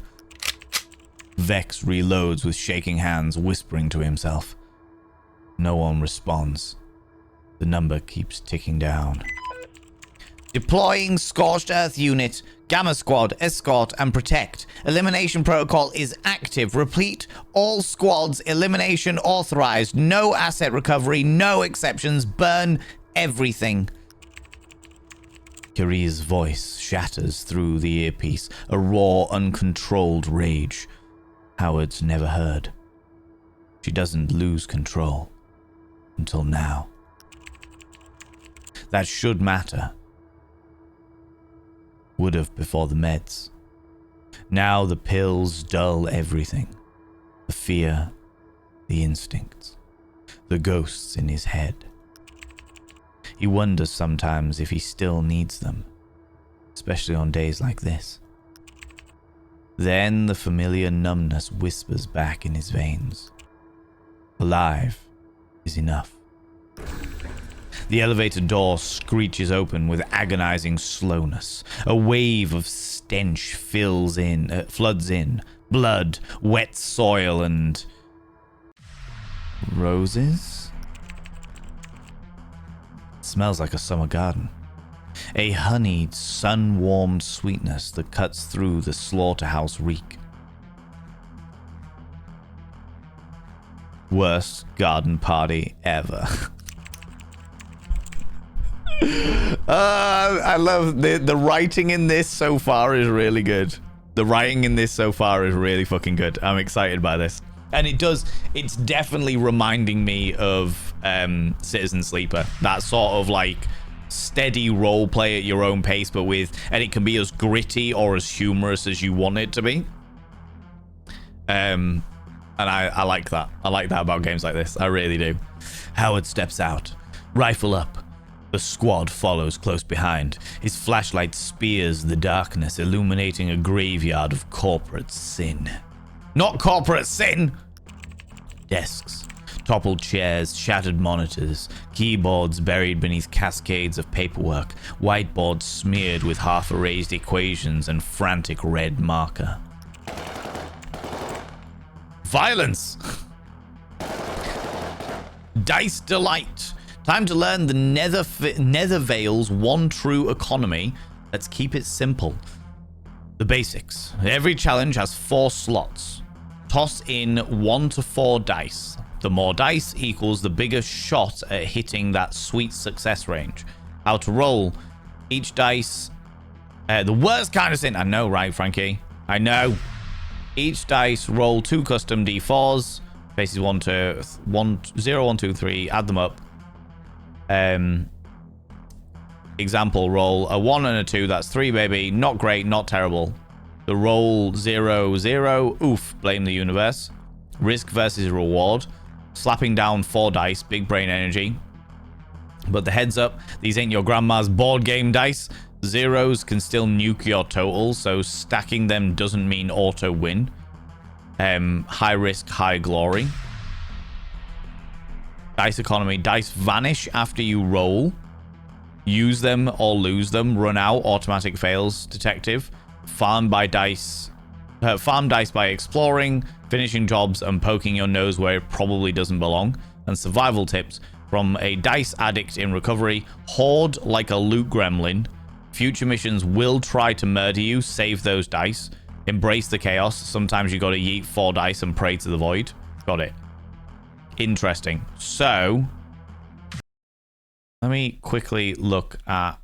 Vex reloads with shaking hands, whispering to himself. No one responds. The number keeps ticking down. Deploying Scorched Earth Unit, Gamma Squad, Escort, and Protect. Elimination protocol is active. Repeat, all squads, elimination authorized. No asset recovery, no exceptions. Burn everything. Kiri's voice shatters through the earpiece, a raw, uncontrolled rage. Howard's never heard. She doesn't lose control. Until now. That should matter. Would have before the meds. Now the pills dull everything. The fear, the instincts, the ghosts in his head. He wonders sometimes if he still needs them, especially on days like this. Then the familiar numbness whispers back in his veins. Alive is enough. The elevator door screeches open with agonizing slowness. A wave of stench floods in. Blood, wet soil, and... roses? Smells like a summer garden. A honeyed, sun-warmed sweetness that cuts through the slaughterhouse reek. Worst garden party ever. I love the writing in this so far is really good. The writing in this so far is really fucking good. I'm excited by this. And it's definitely reminding me of Citizen Sleeper. That sort of like steady role play at your own pace, but and it can be as gritty or as humorous as you want it to be. And I like that. I like that about games like this. I really do. Howard steps out, rifle up. The squad follows close behind. His flashlight spears the darkness, illuminating a graveyard of corporate sin. Not corporate sin! Desks, toppled chairs, shattered monitors, keyboards buried beneath cascades of paperwork, whiteboards smeared with half-erased equations and frantic red marker. Violence! Dice Delight. Time to learn the Nethervale's one true economy. Let's keep it simple. The basics. Every challenge has 4 slots. Toss in 1 to 4 dice. The more dice equals the bigger shot at hitting that sweet success range. How to roll. Each dice... the worst kind of sin. I know, right, Frankie? I know. Each dice roll 2 custom D4s. Faces 0, 1, 2, 3. Add them up. Example, roll a 1 and a 2. That's 3, baby. Not great, not terrible. The roll 0, 0. Oof, blame the universe. Risk versus reward. Slapping down 4 dice. Big brain energy. But the heads up, these ain't your grandma's board game dice. Zeros can still nuke your total, so stacking them doesn't mean auto win. High risk, high glory. Dice economy. Dice vanish after you roll. Use them or lose them. Run out. Automatic fails. Detective. Farm dice by exploring, finishing jobs, and poking your nose where it probably doesn't belong. And survival tips from a dice addict in recovery. Hoard like a loot gremlin. Future missions will try to murder you. Save those dice. Embrace the chaos. Sometimes you got to yeet 4 dice and pray to the void. Got it. Interesting. So, let me quickly look at...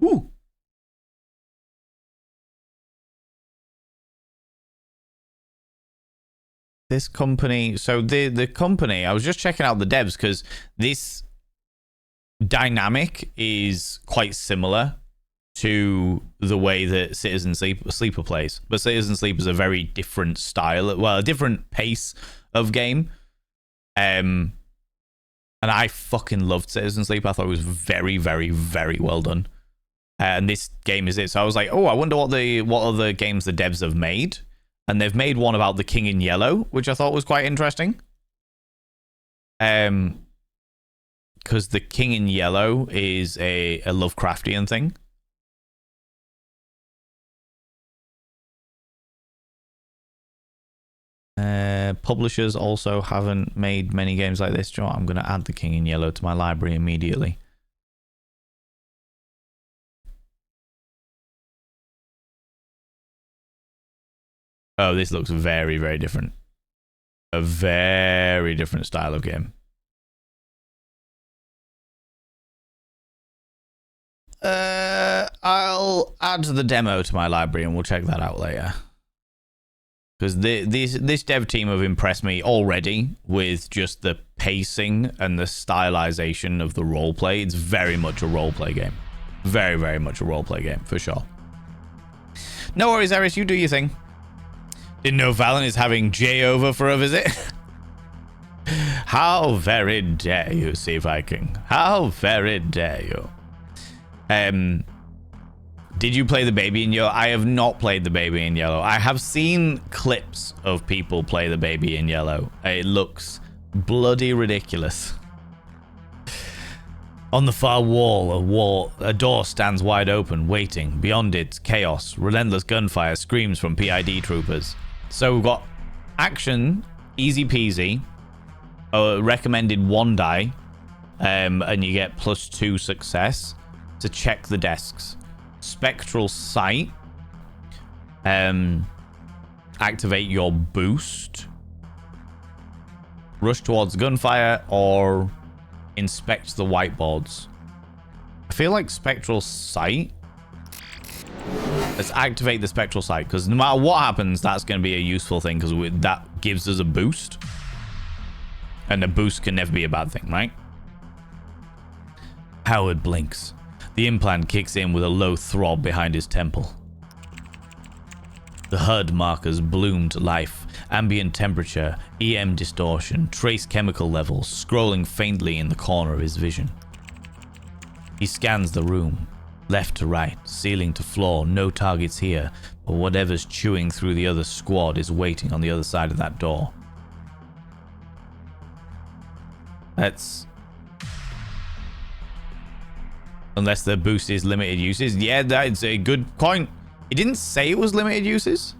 Ooh. This company, so the company, I was just checking out the devs because this dynamic is quite similar to the way that Citizen Sleeper plays. But Citizen Sleeper is a very different style, well, a different pace of game. And I fucking loved Citizen Sleeper. I thought it was very, very, very well done. And this game is it. So I was like, oh, I wonder what other games the devs have made. And they've made one about the King in Yellow, which I thought was quite interesting. Because the King in Yellow is a Lovecraftian thing. Publishers also haven't made many games like this. Joe, I'm going to add the King in Yellow to my library immediately. Oh, this looks very, very different. A very different style of game. I'll add the demo to my library and we'll check that out later. Because this dev team have impressed me already with just the pacing and the stylization of the roleplay. It's very much a roleplay game. Very, very much a roleplay game, for sure. No worries, Eris, you do your thing. Didn't know Valen is having Jay over for a visit. How very dare you, Sea Viking? How very dare you? Did you play the Baby in Yellow? I have not played the Baby in Yellow. I have seen clips of people play the Baby in Yellow. It looks bloody ridiculous. On the far wall, a door stands wide open, waiting. Beyond it, chaos, relentless gunfire, screams from PID troopers. So we've got action, easy peasy, recommended 1 die, and you get +2 success to check the desks. Spectral sight, activate your boost, rush towards gunfire, or inspect the whiteboards. I feel like spectral sight. Let's activate the spectral sight, because no matter what happens, that's going to be a useful thing, because that gives us a boost. And a boost can never be a bad thing, right? Howard blinks. The implant kicks in with a low throb behind his temple. The HUD markers bloom to life. Ambient temperature, EM distortion, trace chemical levels scrolling faintly in the corner of his vision. He scans the room. Left to right, ceiling to floor, no targets here, but whatever's chewing through the other squad is waiting on the other side of that door. That's... Unless the boost is limited uses. Yeah, that's a good point. It didn't say it was limited uses.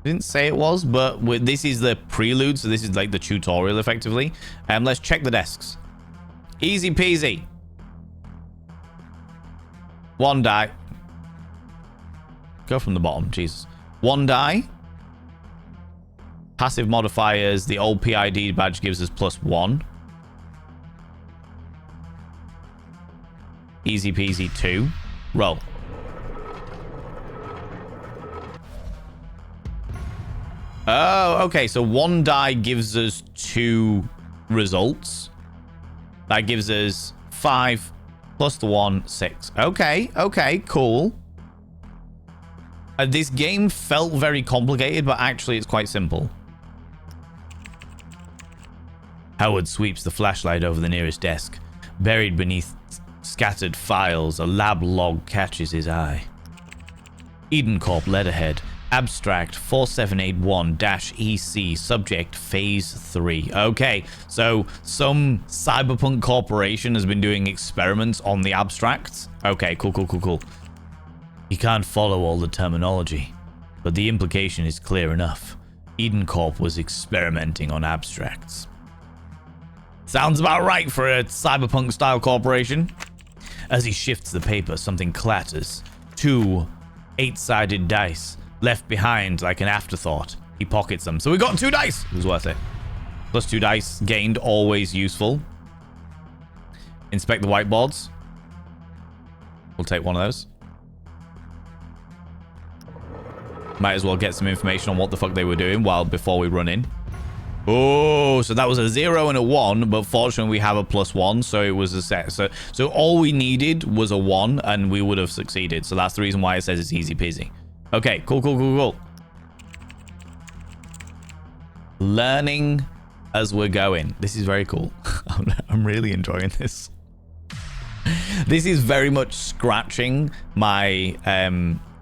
It didn't say it was, but this is the prelude, so this is like the tutorial effectively. Let's check the desks. Easy peasy. 1 die. Go from the bottom, Jesus. 1 die. Passive modifiers. The old PID badge gives us +1. Easy peasy 2. Roll. Oh, okay. So one die gives us 2 results. That gives us 5 plus the 1, 6. Okay, cool. This game felt very complicated, but actually it's quite simple. Howard sweeps the flashlight over the nearest desk. Buried beneath scattered files, a lab log catches his eye. Eden Corp letterhead. Abstract 4781-EC. Subject Phase 3. Okay, so some cyberpunk corporation has been doing experiments on the abstracts. Okay, cool. You can't follow all the terminology, but the implication is clear enough. Eden Corp was experimenting on abstracts. Sounds about right for a cyberpunk-style corporation. As he shifts the paper, something clatters. 2 8-sided dice, left behind like an afterthought. He pockets them. So we got 2 dice. It was worth it. Plus 2 dice gained, always useful. Inspect the whiteboards. We'll take one of those. Might as well get some information on what the fuck they were doing before we run in. Oh, so that was a 0 and a 1, but fortunately we have a +1, so it was a set. So all we needed was a 1, and we would have succeeded. So that's the reason why it says it's easy peasy. Okay, cool. Learning as we're going. This is very cool. I'm really enjoying this. This is very much scratching my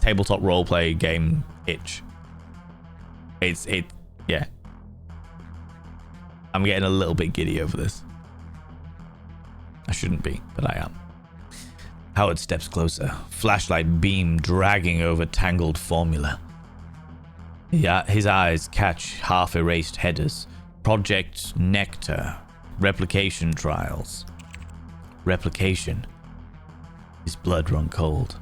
tabletop roleplay game itch. Yeah. I'm getting a little bit giddy over this. I shouldn't be, but I am. Howard steps closer, flashlight beam dragging over tangled formula. Yeah, his eyes catch half-erased headers. Project Nectar. Replication trials. Replication. His blood run cold.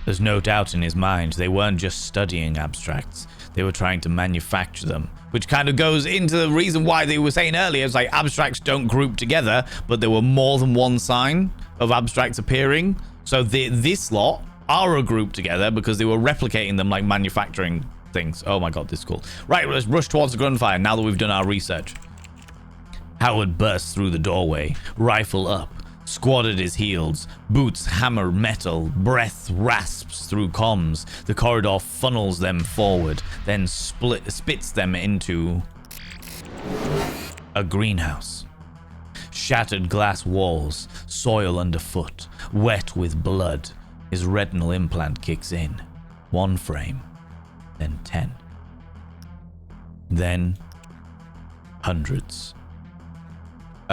There's no doubt in his mind they weren't just studying abstracts. They were trying to manufacture them, which kind of goes into the reason why they were saying earlier, it's like abstracts don't group together, but there were more than one sign of abstracts appearing. So this lot are a group together because they were replicating them like manufacturing things. Oh my god, this is cool. Right, let's rush towards the gunfire now that we've done our research. Howard bursts through the doorway, rifle up. Squad at his heels, boots hammer metal, breath rasps through comms. The corridor funnels them forward, then spits them into a greenhouse. Shattered glass walls, soil underfoot, wet with blood. His retinal implant kicks in. 1 frame, then 10. Then hundreds.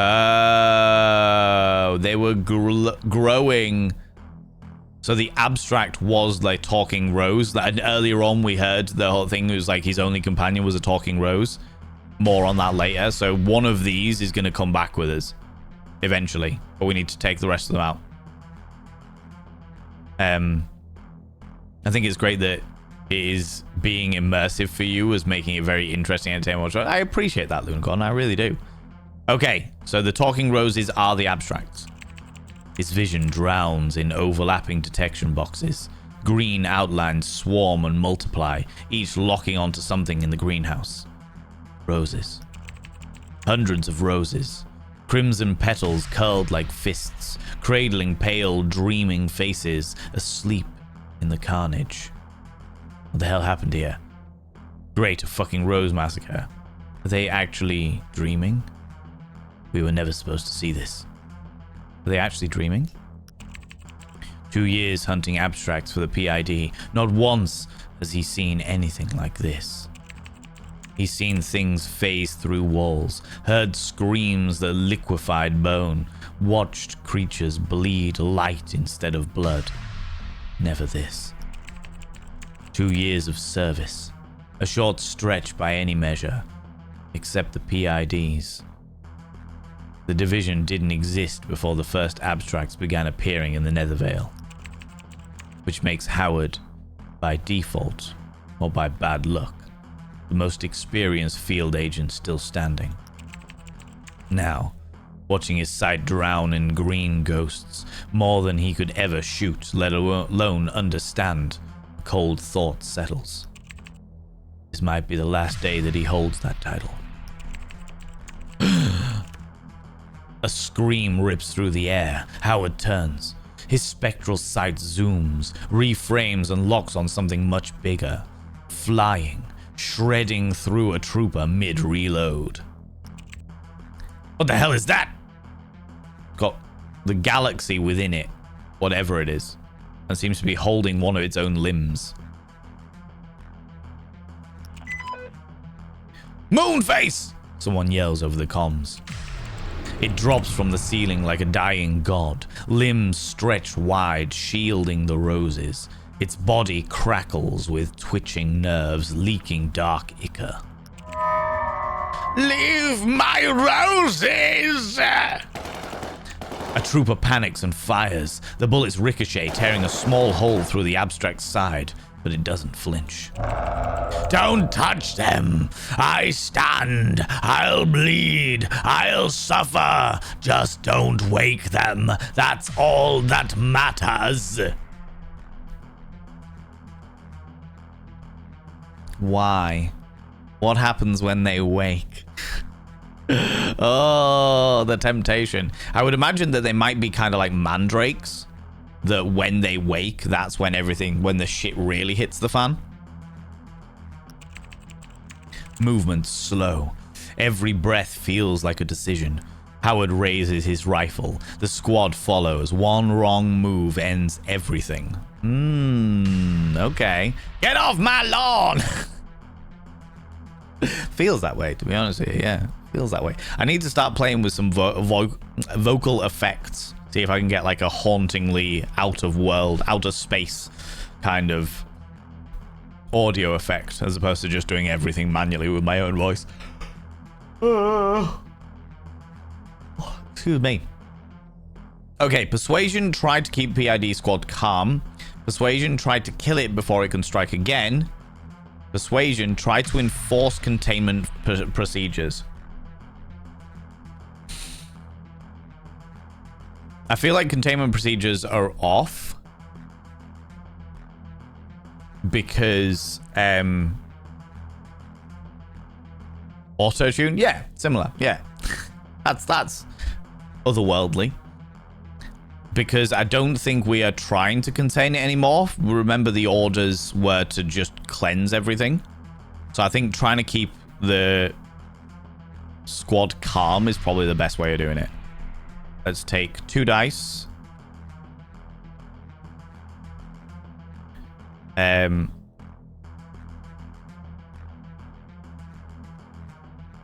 Oh, they were growing. So the abstract was like talking rose. And earlier on we heard the whole thing was like his only companion was a talking rose. More on that later. So one of these is going to come back with us eventually, but we need to take the rest of them out. I think it's great that it is being immersive for you, as making it very interesting entertainment. I appreciate that, Lunacorn. I really do. Okay, so the talking roses are the abstracts. His vision drowns in overlapping detection boxes. Green outlines swarm and multiply, each locking onto something in the greenhouse. Roses. Hundreds of roses. Crimson petals curled like fists, cradling pale, dreaming faces, asleep in the carnage. What the hell happened here? Great, a fucking rose massacre. Are they actually dreaming? We were never supposed to see this. Are they actually dreaming? 2 years hunting abstracts for the PID. Not once has he seen anything like this. He's seen things phase through walls, heard screams that liquefied bone, watched creatures bleed light instead of blood. Never this. 2 years of service. A short stretch by any measure, except the PIDs. The division didn't exist before the first abstracts began appearing in the Nethervale, which makes Howard, by default, or by bad luck, the most experienced field agent still standing. Now, watching his sight drown in green ghosts, more than he could ever shoot, let alone understand, a cold thought settles. This might be the last day that he holds that title. A scream rips through the air. Howard turns. His spectral sight zooms, reframes, and locks on something much bigger. Flying, shredding through a trooper mid-reload. What the hell is that? Got the galaxy within it, whatever it is, and seems to be holding one of its own limbs. Moonface! Someone yells over the comms. It drops from the ceiling like a dying god, limbs stretched wide, shielding the roses. Its body crackles with twitching nerves, leaking dark ichor. Leave my roses! A trooper panics and fires. The bullets ricochet, tearing a small hole through the abstract's side, but it doesn't flinch. Don't touch them! I stand! I'll bleed! I'll suffer! Just don't wake them! That's all that matters! Why? What happens when they wake? Oh, the temptation. I would imagine that they might be kind of like mandrakes. That when they wake, that's when when the shit really hits the fan. Movement slow. Every breath feels like a decision. Howard raises his rifle. The squad follows. One wrong move ends everything. Okay. Get off my lawn! Feels that way, to be honest with you. Yeah, feels that way. I need to start playing with some vocal effects. See if I can get like a hauntingly out of space kind of audio effect, as opposed to just doing everything manually with my own voice. Excuse me. Okay, Persuasion tried to keep PID squad calm. Persuasion tried to kill it before it can strike again. Persuasion tried to enforce containment procedures. I feel like containment procedures are off because auto-tune, yeah, similar, yeah. that's otherworldly. Because I don't think we are trying to contain it anymore. Remember, the orders were to just cleanse everything. So I think trying to keep the squad calm is probably the best way of doing it. Let's take 2 dice.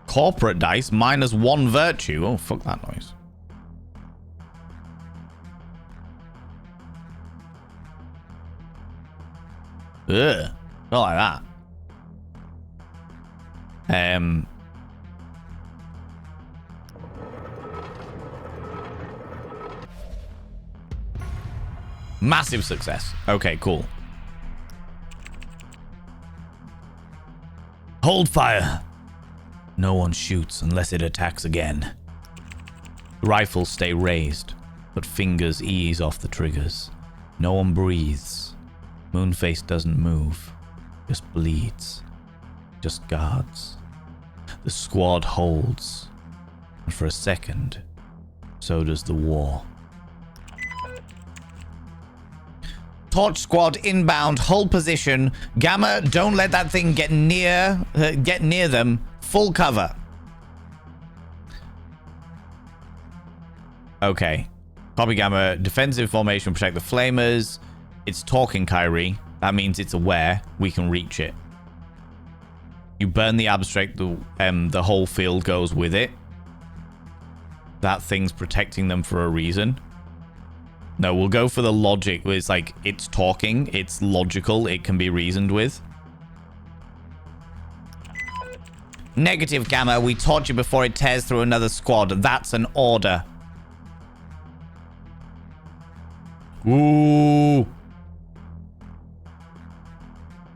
Corporate dice, -1 virtue. Oh, fuck that noise. Ugh, not like that. Massive success. Okay, cool. Hold fire. No one shoots unless it attacks again. Rifles stay raised, but fingers ease off the triggers. No one breathes. Moonface doesn't move, just bleeds, just guards. The squad holds, and for a second, so does the war. Torch squad inbound, hold position. Gamma, don't let that thing get near them. Full cover. Okay. Copy Gamma, defensive formation, protect the flamers. It's talking, Kyrie. That means it's aware. We can reach it. You burn the abstract, the whole field goes with it. That thing's protecting them for a reason. No, we'll go for the logic. It's like, it's talking, it's logical, it can be reasoned with. Negative, Gamma. We torch it before it tears through another squad. That's an order. Ooh.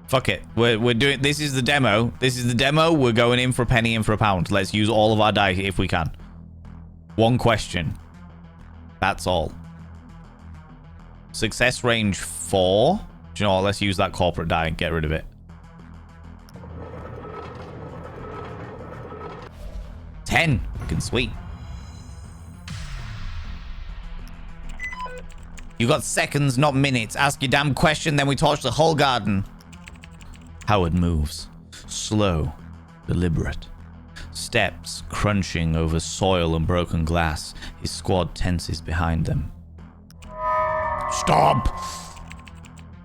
Fuck it. We're doing... This is the demo. This is the demo. We're going in for a penny, in for a pound. Let's use all of our die if we can. One question. That's all. Success range 4. Do you know what? Let's use that corporate die and get rid of it. fucking sweet. You got seconds, not minutes. Ask your damn question, then we torch the whole garden. Howard moves. Slow, deliberate. Steps crunching over soil and broken glass. His squad tenses behind them. Stop!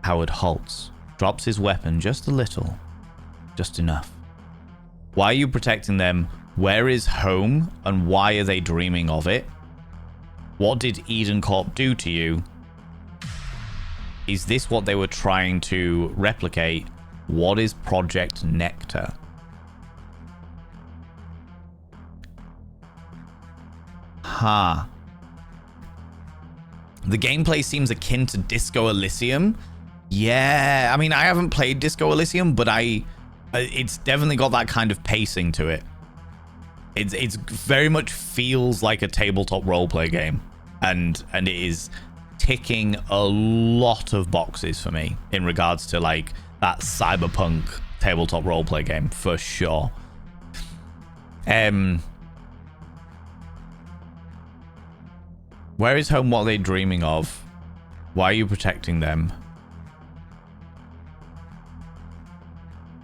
Howard halts, drops his weapon just a little. Just enough. Why are you protecting them? Where is home? And why are they dreaming of it? What did Eden Corp do to you? Is this what they were trying to replicate? What is Project Nectar? Huh. The gameplay seems akin to Disco Elysium. Yeah, I mean, I haven't played Disco Elysium, but it's definitely got that kind of pacing to it. It's very much feels like a tabletop roleplay game, and it is ticking a lot of boxes for me in regards to like that cyberpunk tabletop roleplay game for sure. Where is home? What are they dreaming of? Why are you protecting them?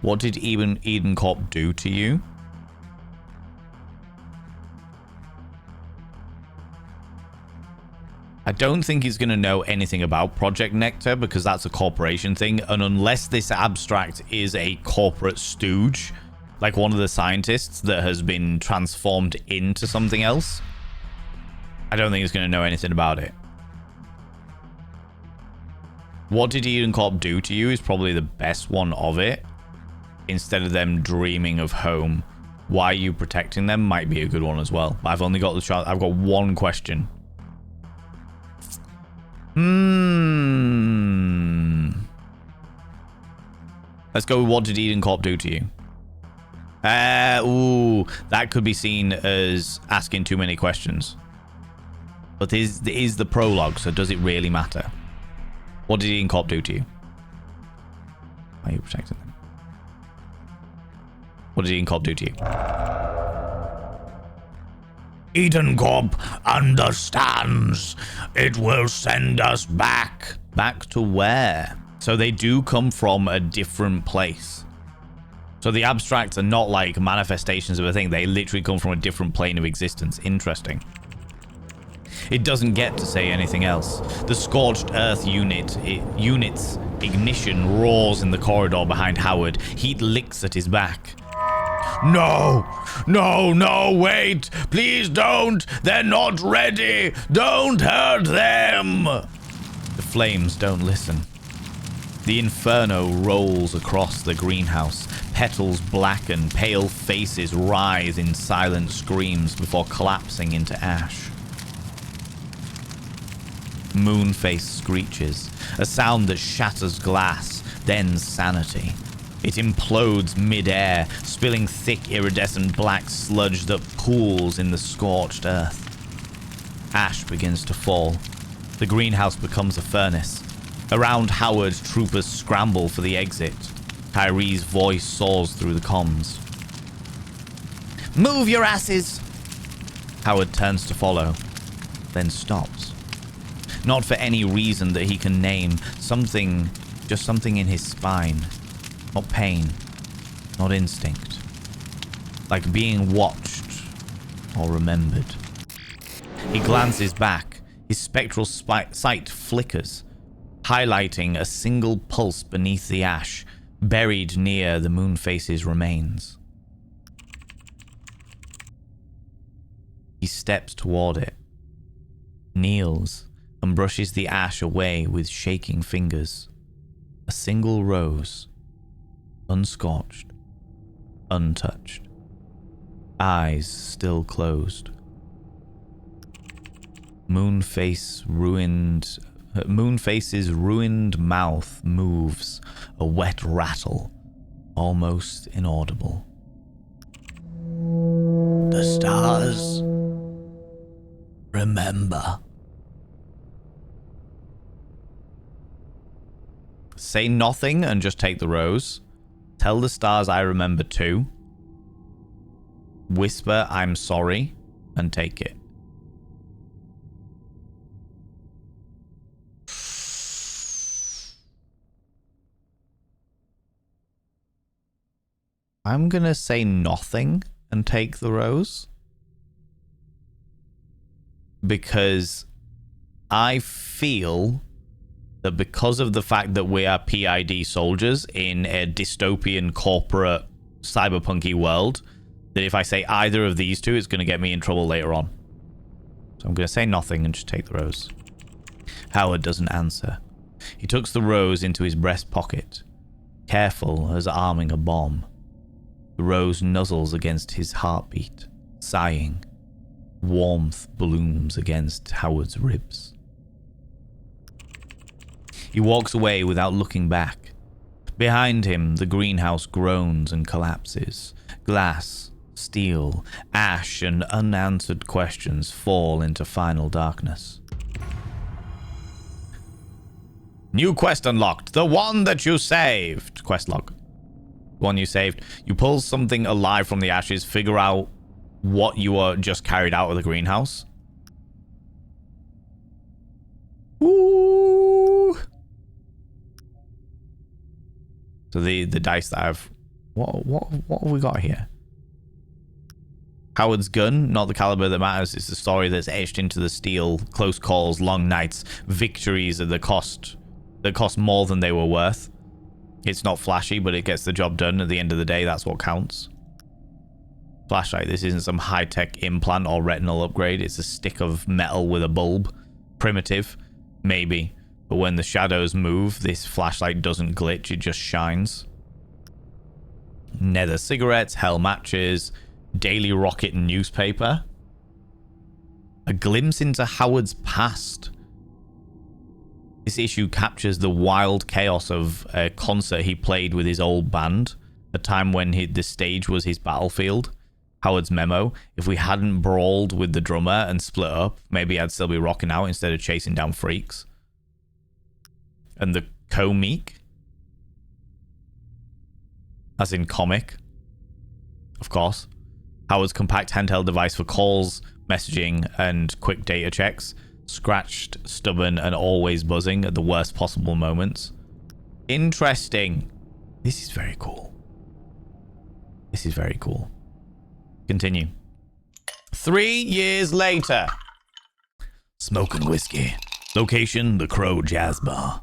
What did Eden Corp do to you? I don't think he's going to know anything about Project Nectar because that's a corporation thing. And unless this abstract is a corporate stooge, like one of the scientists that has been transformed into something else, I don't think he's going to know anything about it. What did Eden Corp do to you is probably the best one of it. Instead of them dreaming of home, why are you protecting them might be a good one as well. I've only got the shot. I've got one question. Let's go with what did Eden Corp do to you? Ooh, that could be seen as asking too many questions. But it is the prologue, so does it really matter? What did Eden Corp do to you? Why are you protecting them? What did Eden Corp do to you? Eden Corp understands. It will send us back. Back to where? So they do come from a different place. So the abstracts are not like manifestations of a thing. They literally come from a different plane of existence. Interesting. It doesn't get to say anything else. The scorched earth unit's ignition roars in the corridor behind Howard. Heat licks at his back. No, no, no, wait. Please don't. They're not ready. Don't hurt them. The flames don't listen. The inferno rolls across the greenhouse. Petals blacken, pale faces rise in silent screams before collapsing into ash. Moonface screeches, a sound that shatters glass, then sanity. It implodes mid-air, spilling thick iridescent black sludge that pools in the scorched earth. Ash begins to fall. The greenhouse becomes a furnace. Around Howard, troopers scramble for the exit. Kyrie's voice soars through the comms. Move your asses! Howard turns to follow, then stops. Not for any reason that he can name. Something, just something in his spine. Not pain, not instinct. Like being watched or remembered. He glances back. His spectral sight flickers, highlighting a single pulse beneath the ash, buried near the Moonface's remains. He steps toward it, kneels, and brushes the ash away with shaking fingers. A single rose, unscorched, untouched, eyes still closed. Moonface's ruined mouth moves, a wet rattle, almost inaudible. The stars remember. Say nothing and just take the rose. Tell the stars I remember too. Whisper I'm sorry. and take it. I'm going to say nothing and take the rose. Because I feel that because of the fact that we are PID soldiers in a dystopian corporate cyberpunky world, that if I say either of these two, it's going to get me in trouble later on. So I'm going to say nothing and just take the rose. Howard doesn't answer. He tucks the rose into his breast pocket, careful as arming a bomb. The rose nuzzles against his heartbeat, sighing. Warmth blooms against Howard's ribs. He walks away without looking back. Behind him, the greenhouse groans and collapses. Glass, steel, ash, and unanswered questions fall into final darkness. New quest unlocked. The one that you saved. Quest log. One you saved. You pull something alive from the ashes, figure out what you are just carried out of the greenhouse. Ooh. So the dice that I've... What have we got here? Howard's gun, not the caliber that matters. It's the story that's etched into the steel. Close calls, long nights, victories at the cost that cost more than they were worth. It's not flashy, but it gets the job done. At the end of the day, that's what counts. Flashlight. This isn't some high-tech implant or retinal upgrade. It's a stick of metal with a bulb. Primitive, maybe. But when the shadows move, this flashlight doesn't glitch. It just shines. Nether cigarettes, hell matches, Daily Rocket newspaper. A glimpse into Howard's past. This issue captures the wild chaos of a concert he played with his old band, a time when the stage was his battlefield. Howard's memo: if we hadn't brawled with the drummer and split up, maybe I'd still be rocking out instead of chasing down freaks. And the comic, as in comic, of course. Howard's compact handheld device for calls, messaging, and quick data checks. Scratched, stubborn, and always buzzing at the worst possible moments. Interesting. This is very cool. This is very cool. Continue. 3 years later. Smoking whiskey. Location, the Crow Jazz Bar.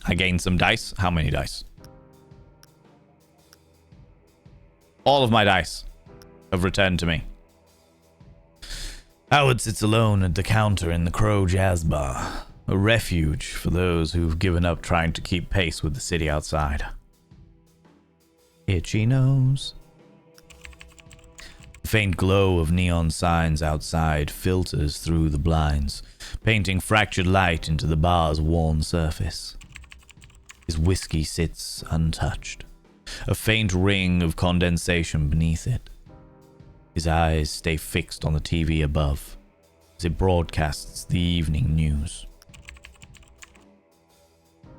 I gained some dice. How many dice? All of my dice have returned to me. Howard sits alone at the counter in the Crow Jazz Bar, a refuge for those who've given up trying to keep pace with the city outside. Itchy nose. The faint glow of neon signs outside filters through the blinds, painting fractured light into the bar's worn surface. His whiskey sits untouched, a faint ring of condensation beneath it. His eyes stay fixed on the TV above as it broadcasts the evening news.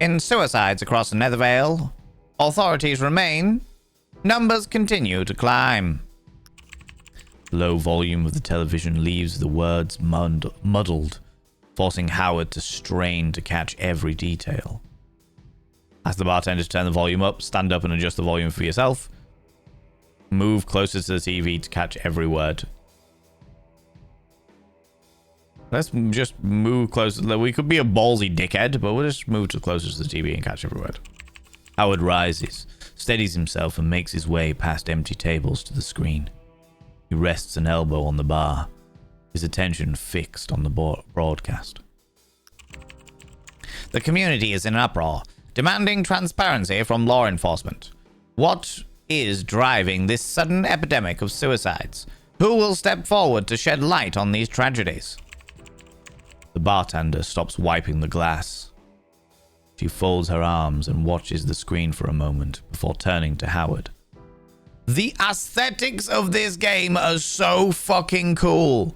In suicides across the Nethervale, authorities remain. Numbers continue to climb. The low volume of the television leaves the words muddled, forcing Howard to strain to catch every detail. Ask the bartender to turn the volume up, stand up and adjust the volume for yourself. Move closer to the TV to catch every word. Let's just move closer. We could be a ballsy dickhead, but we'll just move closer to the TV and catch every word. Howard rises, steadies himself, and makes his way past empty tables to the screen. He rests an elbow on the bar, his attention fixed on the broadcast. The community is in an uproar, demanding transparency from law enforcement. What is driving this sudden epidemic of suicides? Who will step forward to shed light on these tragedies? The bartender stops wiping the glass. She folds her arms and watches the screen for a moment before turning to Howard. The aesthetics of this game are so fucking cool.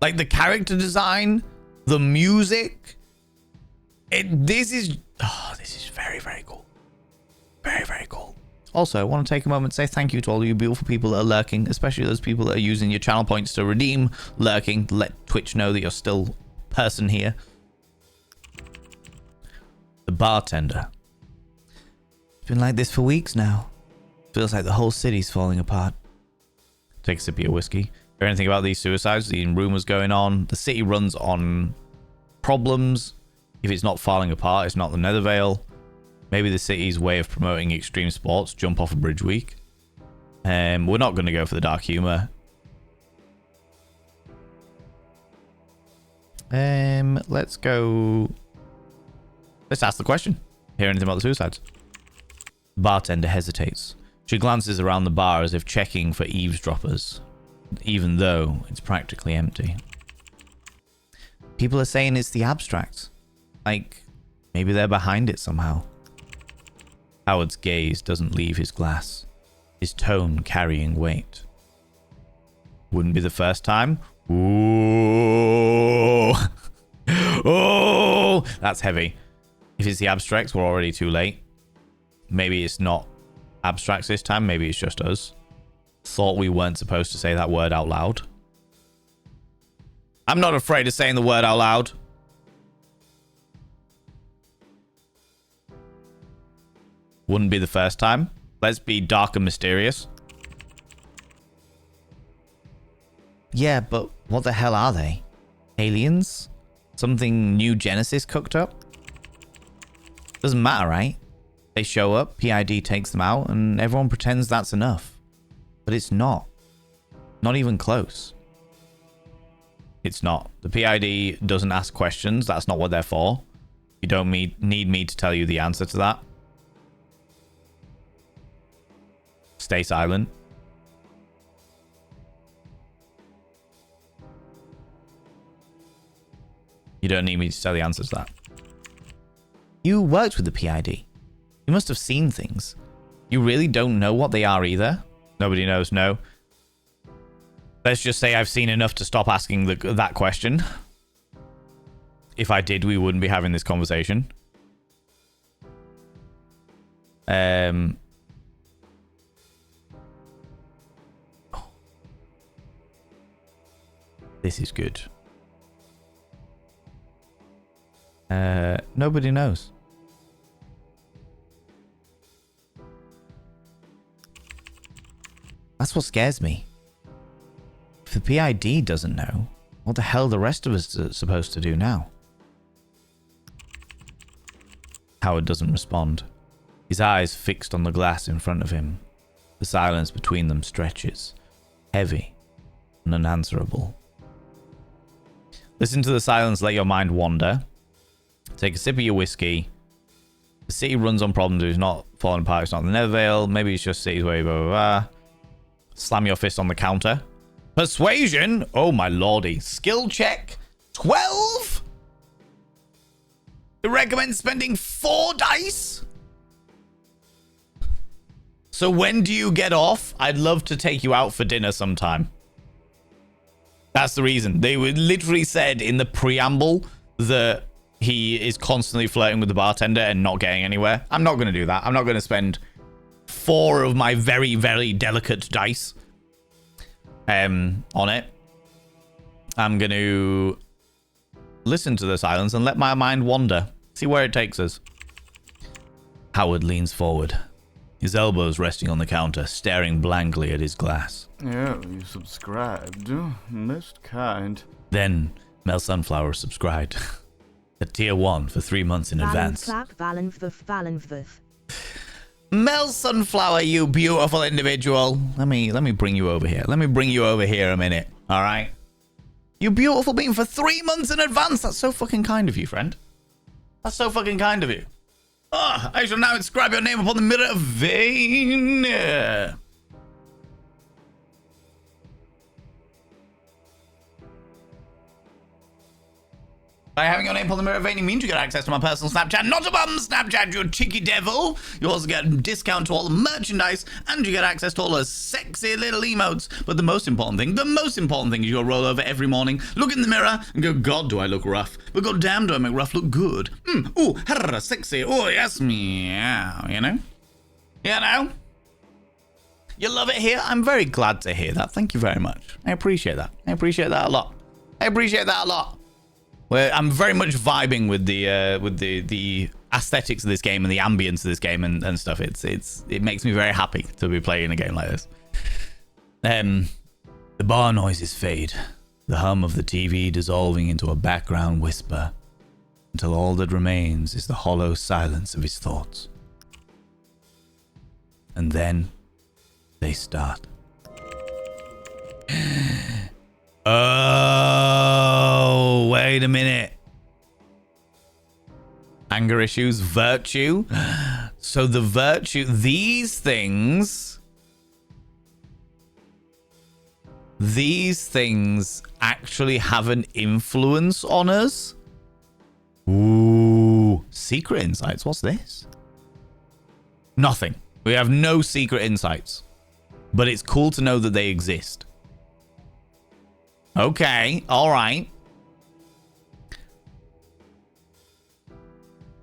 Like the character design, the music. This is very, very cool. Very, very cool. Also, I want to take a moment to say thank you to all you beautiful people that are lurking, especially those people that are using your channel points to redeem lurking, to let Twitch know that you're still a person here. The bartender. It's been like this for weeks now. Feels like the whole city's falling apart. Take a sip of your whiskey. Hear anything about these suicides? The rumors going on. The city runs on problems. If it's not falling apart, it's not the Nethervale. Maybe the city's way of promoting extreme sports, jump off a bridge week. We're not going to go for the dark humor. Let's go. Let's ask the question. Hear anything about the suicides? Bartender hesitates. She glances around the bar as if checking for eavesdroppers, even though it's practically empty. People are saying it's the abstract. Like, maybe they're behind it somehow. Howard's gaze doesn't leave his glass, his tone carrying weight. Wouldn't be the first time. Ooh. Oh, that's heavy. If it's the abstracts, we're already too late. Maybe it's not abstracts this time. Maybe it's just us. Thought we weren't supposed to say that word out loud. I'm not afraid of saying the word out loud. Wouldn't be the first time. Let's be dark and mysterious. Yeah, but what the hell are they? Aliens? Something new Genesis cooked up? Doesn't matter, right? They show up, PID takes them out, and everyone pretends that's enough. But it's not. Not even close. It's not. The PID doesn't ask questions. That's not what they're for. You don't need me to tell you the answer to that. Stay silent. You don't need me to tell the answer to that. You worked with the PID. You must have seen things. You really don't know what they are either? Nobody knows, no. Let's just say I've seen enough to stop asking that question. If I did, we wouldn't be having this conversation. This is good. Nobody knows. That's what scares me. If the PID doesn't know, what the hell are the rest of us supposed to do now? Howard doesn't respond. His eyes fixed on the glass in front of him. The silence between them stretches, heavy and unanswerable. Listen to the silence, let your mind wander. Take a sip of your whiskey. The city runs on problems. It's not falling apart. It's not the Nethervale. Maybe it's just city's way, blah, blah, blah. Slam your fist on the counter. Persuasion? Oh, my lordy. Skill check. 12? You recommend spending 4 dice? So when do you get off? I'd love to take you out for dinner sometime. That's the reason. They literally said in the preamble that he is constantly flirting with the bartender and not getting anywhere. I'm not going to do that. I'm not going to spend 4 of my very, very delicate dice on it. I'm going to listen to the silence and let my mind wander. See where it takes us. Howard leans forward, his elbows resting on the counter, staring blankly at his glass. Yeah, you subscribed. Most kind. Then Mel Sunflower subscribed. At tier 1 for 3 months in advance. Mel Sunflower, you beautiful individual. Let me bring you over here. Let me bring you over here a minute. All right. You beautiful being for 3 months in advance. That's so fucking kind of you, friend. That's so fucking kind of you. Oh, I shall now inscribe your name upon the mirror of vein. By having your name upon the mirror vein means you get access to my personal Snapchat, not a bum Snapchat, you cheeky devil. You also get a discount to all the merchandise, and you get access to all those sexy little emotes. But the most important thing is you'll roll over every morning, look in the mirror, and go, God, do I look rough? But God damn, do I make rough look good? Ooh, sexy, oh, yes, meow, you know? You know? You love it here? I'm very glad to hear that. Thank you very much. I appreciate that. I appreciate that a lot. I appreciate that a lot. Well, I'm very much vibing with the aesthetics of this game and the ambience of this game and stuff. It makes me very happy to be playing a game like this. The bar noises fade, the hum of the TV dissolving into a background whisper, until all that remains is the hollow silence of his thoughts. And then they start. Oh, wait a minute. Anger issues, virtue. So the virtue, these things actually have an influence on us. Ooh, secret insights. What's this? Nothing. We have no secret insights, but it's cool to know that they exist. Okay, all right.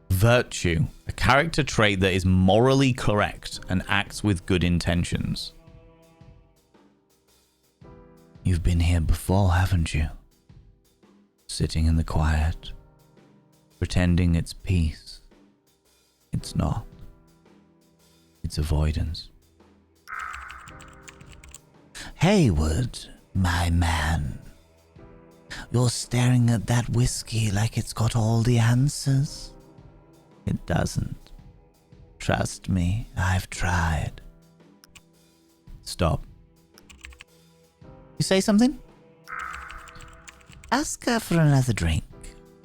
Virtue, a character trait that is morally correct and acts with good intentions. You've been here before, haven't you? Sitting in the quiet, pretending it's peace. It's not. It's avoidance. Haywood, my man. You're staring at that whiskey like it's got all the answers. It doesn't. Trust me, I've tried. Stop. You say something? Ask her for another drink.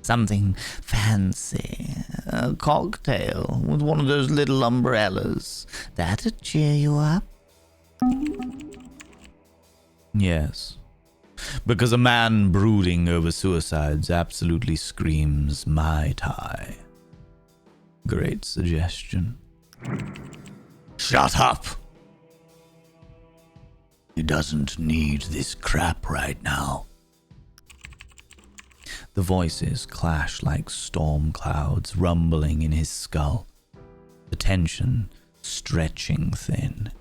Something fancy. A cocktail with one of those little umbrellas. That'd cheer you up. Yes. Because a man brooding over suicides absolutely screams Mai Tai. Great suggestion. Shut up! He doesn't need this crap right now. The voices clash like storm clouds rumbling in his skull. The tension stretching thin.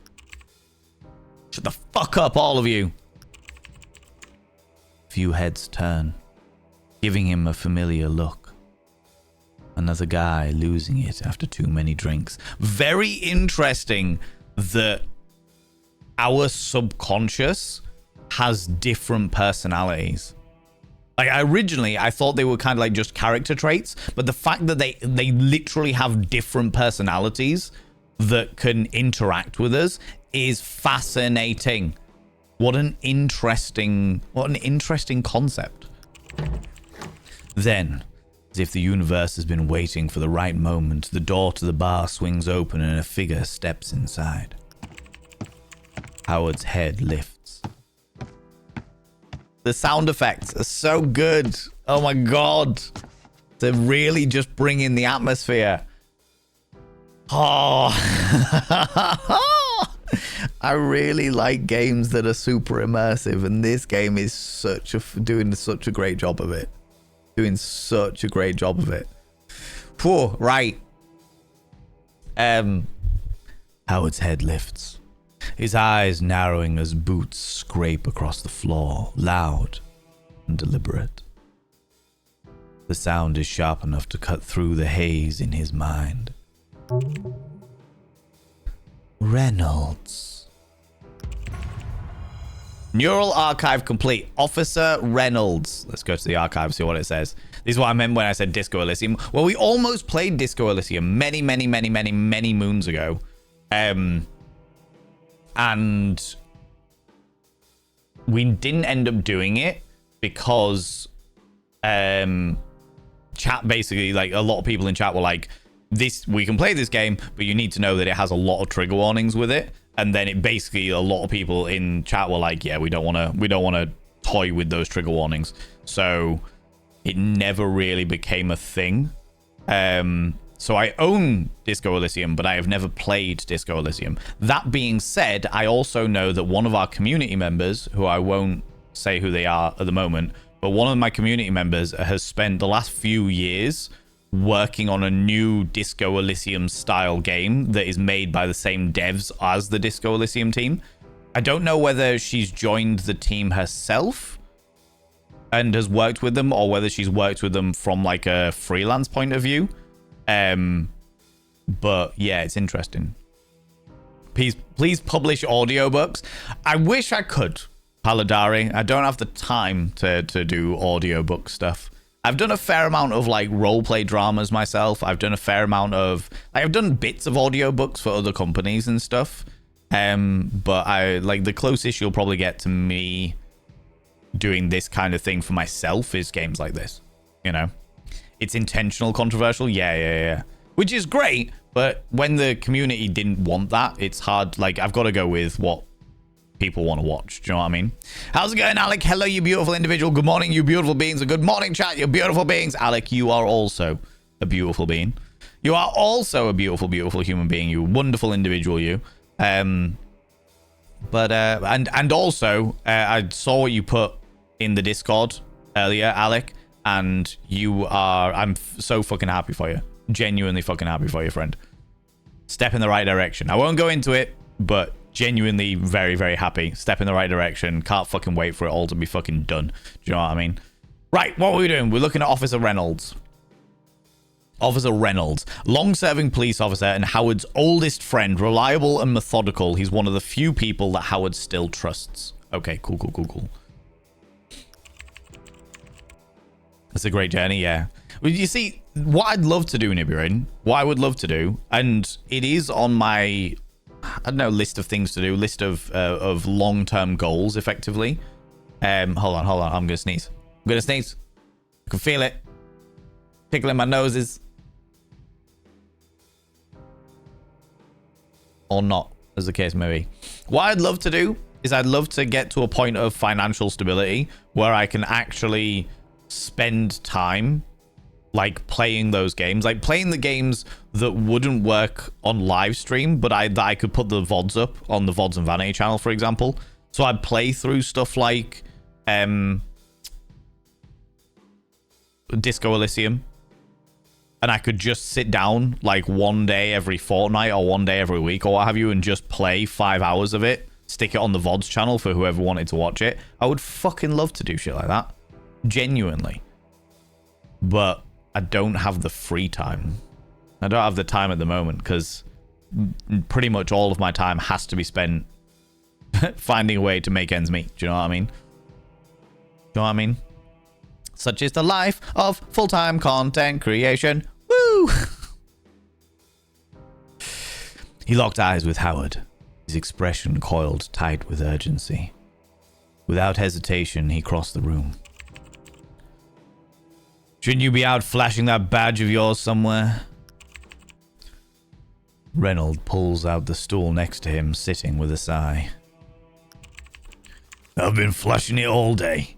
Shut the fuck up, all of you! Few heads turn, giving him a familiar look. Another guy losing it after too many drinks. Very interesting that our subconscious has different personalities. Like, originally, I thought they were kind of like just character traits, but the fact that they literally have different personalities that can interact with us is fascinating. What an interesting concept. Then, as if the universe has been waiting for the right moment, the door to the bar swings open and a figure steps inside. Howard's head lifts. The sound effects are so good. Oh my god. To really just bring in the atmosphere. Oh. I really like games that are super immersive, and this game is doing such a great job of it. Whew, right. Howard's head lifts. His eyes narrowing as boots scrape across the floor, loud and deliberate. The sound is sharp enough to cut through the haze in his mind. Reynolds. Neural archive complete. Officer Reynolds. Let's go to the archive, see what it says. This is what I meant when I said Disco Elysium. Well, we almost played Disco Elysium many moons ago. And we didn't end up doing it because chat basically, like, a lot of people in chat were like, we can play this game, but you need to know that it has a lot of trigger warnings with it. And then it basically, a lot of people in chat were like, yeah, we don't want to toy with those trigger warnings. So it never really became a thing. So I own Disco Elysium, but I have never played Disco Elysium. That being said, I also know that one of our community members, who I won't say who they are at the moment, but one of my community members has spent the last few years working on a new Disco Elysium style game that is made by the same devs as the Disco Elysium team. I don't know whether she's joined the team herself and has worked with them, or whether she's worked with them from like a freelance point of view. But yeah, it's interesting. Please publish audiobooks. I wish I could, Paladari. I don't have the time to do audiobook stuff. I've done a fair amount of like roleplay dramas myself. I've done a fair amount of I've done bits of audiobooks for other companies and stuff. But I like the closest you'll probably get to me doing this kind of thing for myself is games like this. You know, it's intentional controversial. Yeah. Which is great. But when the community didn't want that, it's hard. Like, I've got to go with what people want to watch. Do you know what I mean? How's it going, Alec? Hello, you beautiful individual. Good morning, you beautiful beings. And good morning, chat, you beautiful beings. Alec, you are also a beautiful being. You are also a beautiful, beautiful human being. You wonderful individual, you. And also, I saw what you put in the Discord earlier, Alec. And I'm so fucking happy for you. Genuinely fucking happy for you, friend. Step in the right direction. I won't go into it, but genuinely very, very happy. Step in the right direction. Can't fucking wait for it all to be fucking done. Do you know what I mean? Right, what are we doing? We're looking at Officer Reynolds. Officer Reynolds, long-serving police officer and Howard's oldest friend, reliable and methodical. He's one of the few people that Howard still trusts. Okay, cool. That's a great journey, yeah. Well, you see, what I'd love to do, Nibirin, what I would love to do, and it is on my, I don't know, list of things to do, list of long-term goals, effectively. Hold on, I'm gonna sneeze. I can feel it. Tickling my noses. Or not, as the case may be. What I'd love to do is I'd love to get to a point of financial stability where I can actually spend time like playing those games, like playing the games that wouldn't work on live stream, but I could put the VODs up on the VODs and Vanity channel, for example. So I'd play through stuff like Disco Elysium, and I could just sit down like one day every fortnight or one day every week or what have you, and just play 5 hours of it, stick it on the VODs channel for whoever wanted to watch it. I would fucking love to do shit like that. Genuinely. But I don't have the free time. I don't have the time at the moment because pretty much all of my time has to be spent finding a way to make ends meet. Do you know what I mean? Such is the life of full-time content creation. Woo! He locked eyes with Howard, his expression coiled tight with urgency. Without hesitation, he crossed the room. Shouldn't you be out flashing that badge of yours somewhere? Reynolds pulls out the stool next to him, sitting with a sigh. I've been flashing it all day.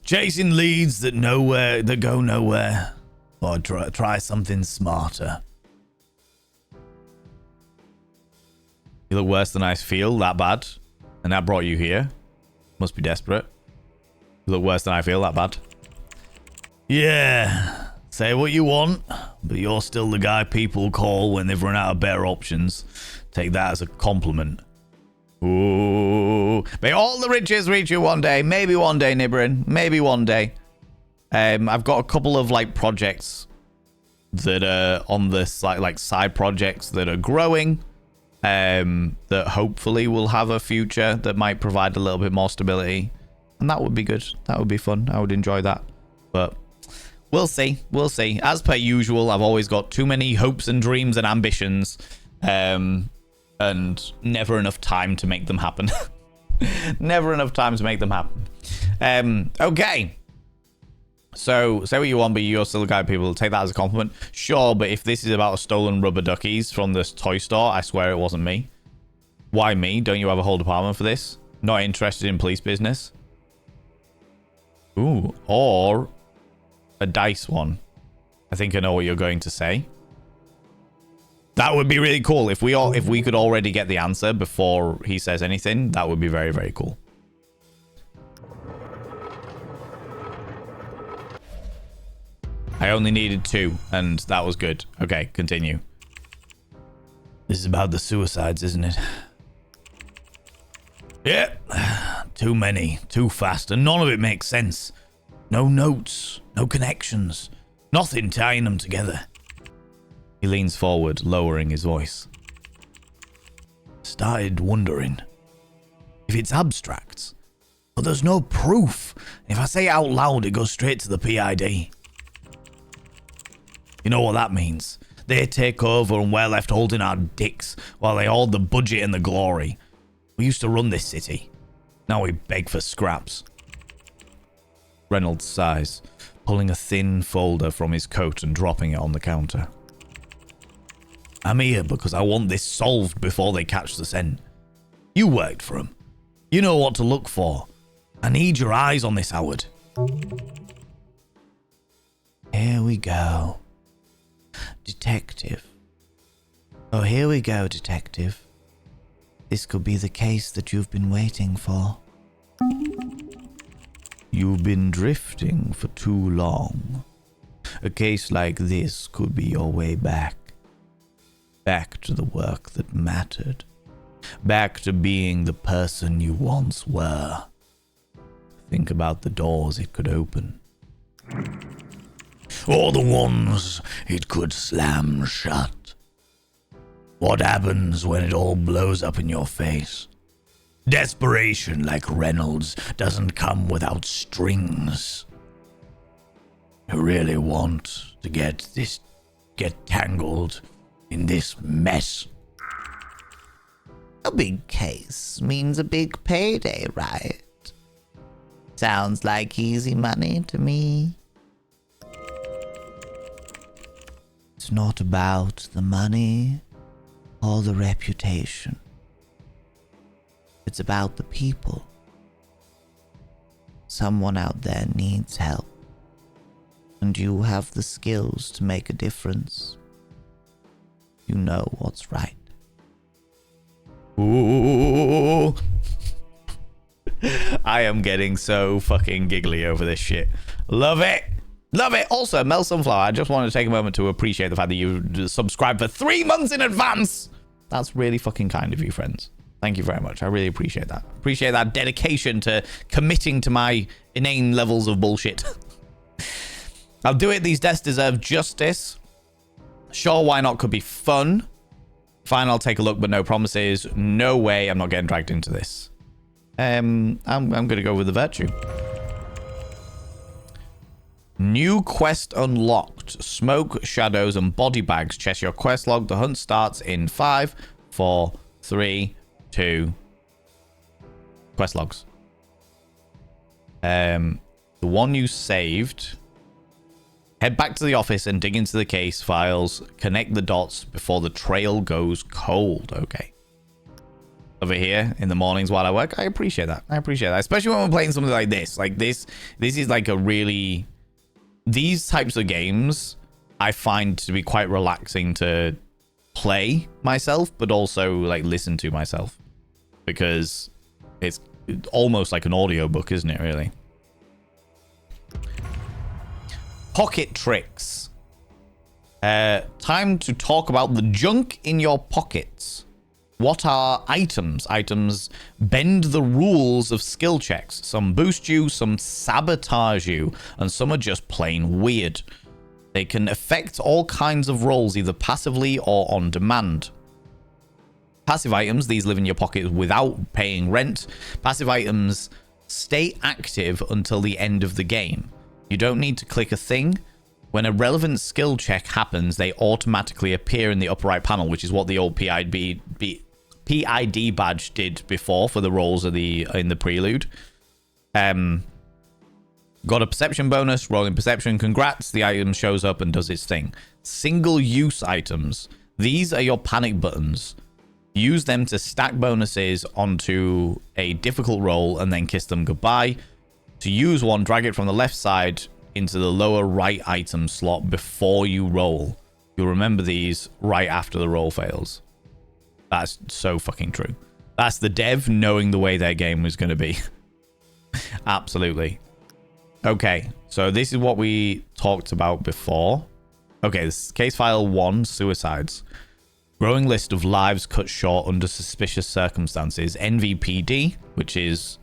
Chasing leads that go nowhere. Or try something smarter. You look worse than I feel, that bad. And that brought you here. Must be desperate. You look worse than I feel, that bad. Yeah, say what you want, but you're still the guy people call when they've run out of better options. Take that as a compliment. Ooh, may all the riches reach you one day. Maybe one day, Nibirin. Maybe one day. I've got a couple of like projects that are on this like side projects that are growing. That hopefully will have a future that might provide a little bit more stability, and that would be good. That would be fun. I would enjoy that, but. We'll see. As per usual, I've always got too many hopes and dreams and ambitions, and never enough time to make them happen. Okay. So, say what you want, but you're still a guy people take that as a compliment. Sure, but if this is about stolen rubber duckies from this toy store, I swear it wasn't me. Why me? Don't you have a whole department for this? Not interested in police business? Ooh, or... a dice one. I think I know what you're going to say. That would be really cool. If we could already get the answer before he says anything, that would be very, very cool. I only needed 2, and that was good. Okay, continue. This is about the suicides, isn't it? Yeah. Too many, too fast, and none of it makes sense. No notes, no connections, nothing tying them together. He leans forward, lowering his voice. Started wondering if it's abstract, but there's no proof. If I say it out loud, it goes straight to the PID. You know what that means? They take over and we're left holding our dicks while they hold the budget and the glory. We used to run this city. Now we beg for scraps. Reynolds sighs, pulling a thin folder from his coat and dropping it on the counter. I'm here because I want this solved before they catch the scent. You worked for them. You know what to look for. I need your eyes on this, Howard. Here we go. Detective. Oh, here we go, Detective. This could be the case that you've been waiting for. You've been drifting for too long. A case like this could be your way back. Back to the work that mattered. Back to being the person you once were. Think about the doors it could open. Or the ones it could slam shut. What happens when it all blows up in your face? Desperation like Reynolds doesn't come without strings. You really want to get tangled in this mess. A big case means a big payday, right? Sounds like easy money to me. It's not about the money or the reputation. It's about the people. Someone out there needs help, and you have the skills to make a difference. You know what's right. Ooh. I am getting so fucking giggly over this shit. Love it. Love it. Also, Mel Sunflower, I just wanted to take a moment to appreciate the fact that you subscribed for 3 months in advance. That's really fucking kind of you, friends. Thank you very much. I really appreciate that. Appreciate that dedication to committing to my inane levels of bullshit. I'll do it. These deaths deserve justice. Sure, why not? Could be fun. Fine, I'll take a look, but no promises. No way I'm not getting dragged into this. I'm going to go with the virtue. New quest unlocked. Smoke, shadows, and body bags. Check your quest log. The hunt starts in 5, 4, 3, 2. Quest logs. The one you saved. Head back to the office and dig into the case files. Connect the dots before the trail goes cold. Okay. Over here in the mornings while I work. I appreciate that. I appreciate that. Especially when we're playing something like this. Like this is like a really... These types of games I find to be quite relaxing to play myself, but also like listen to myself. Because it's almost like an audiobook, isn't it, really? Pocket tricks. Time to talk about the junk in your pockets. What are items? Items bend the rules of skill checks. Some boost you, some sabotage you, and some are just plain weird. They can affect all kinds of roles, either passively or on demand. Passive items, these live in your pocket without paying rent. Passive items stay active until the end of the game. You don't need to click a thing. When a relevant skill check happens, they automatically appear in the upper right panel, which is what the old PID badge did before for the roles of in the prelude. Got a perception bonus, rolling perception. Congrats, the item shows up and does its thing. Single-use items. These are your panic buttons. Use them to stack bonuses onto a difficult roll and then kiss them goodbye. To use one, drag it from the left side into the lower right item slot before you roll. You'll remember these right after the roll fails. That's so fucking true. That's the dev knowing the way their game was going to be. Absolutely. Okay, so this is what we talked about before. Okay, this is case file 1, suicides. Growing list of lives cut short under suspicious circumstances. NVPD, which is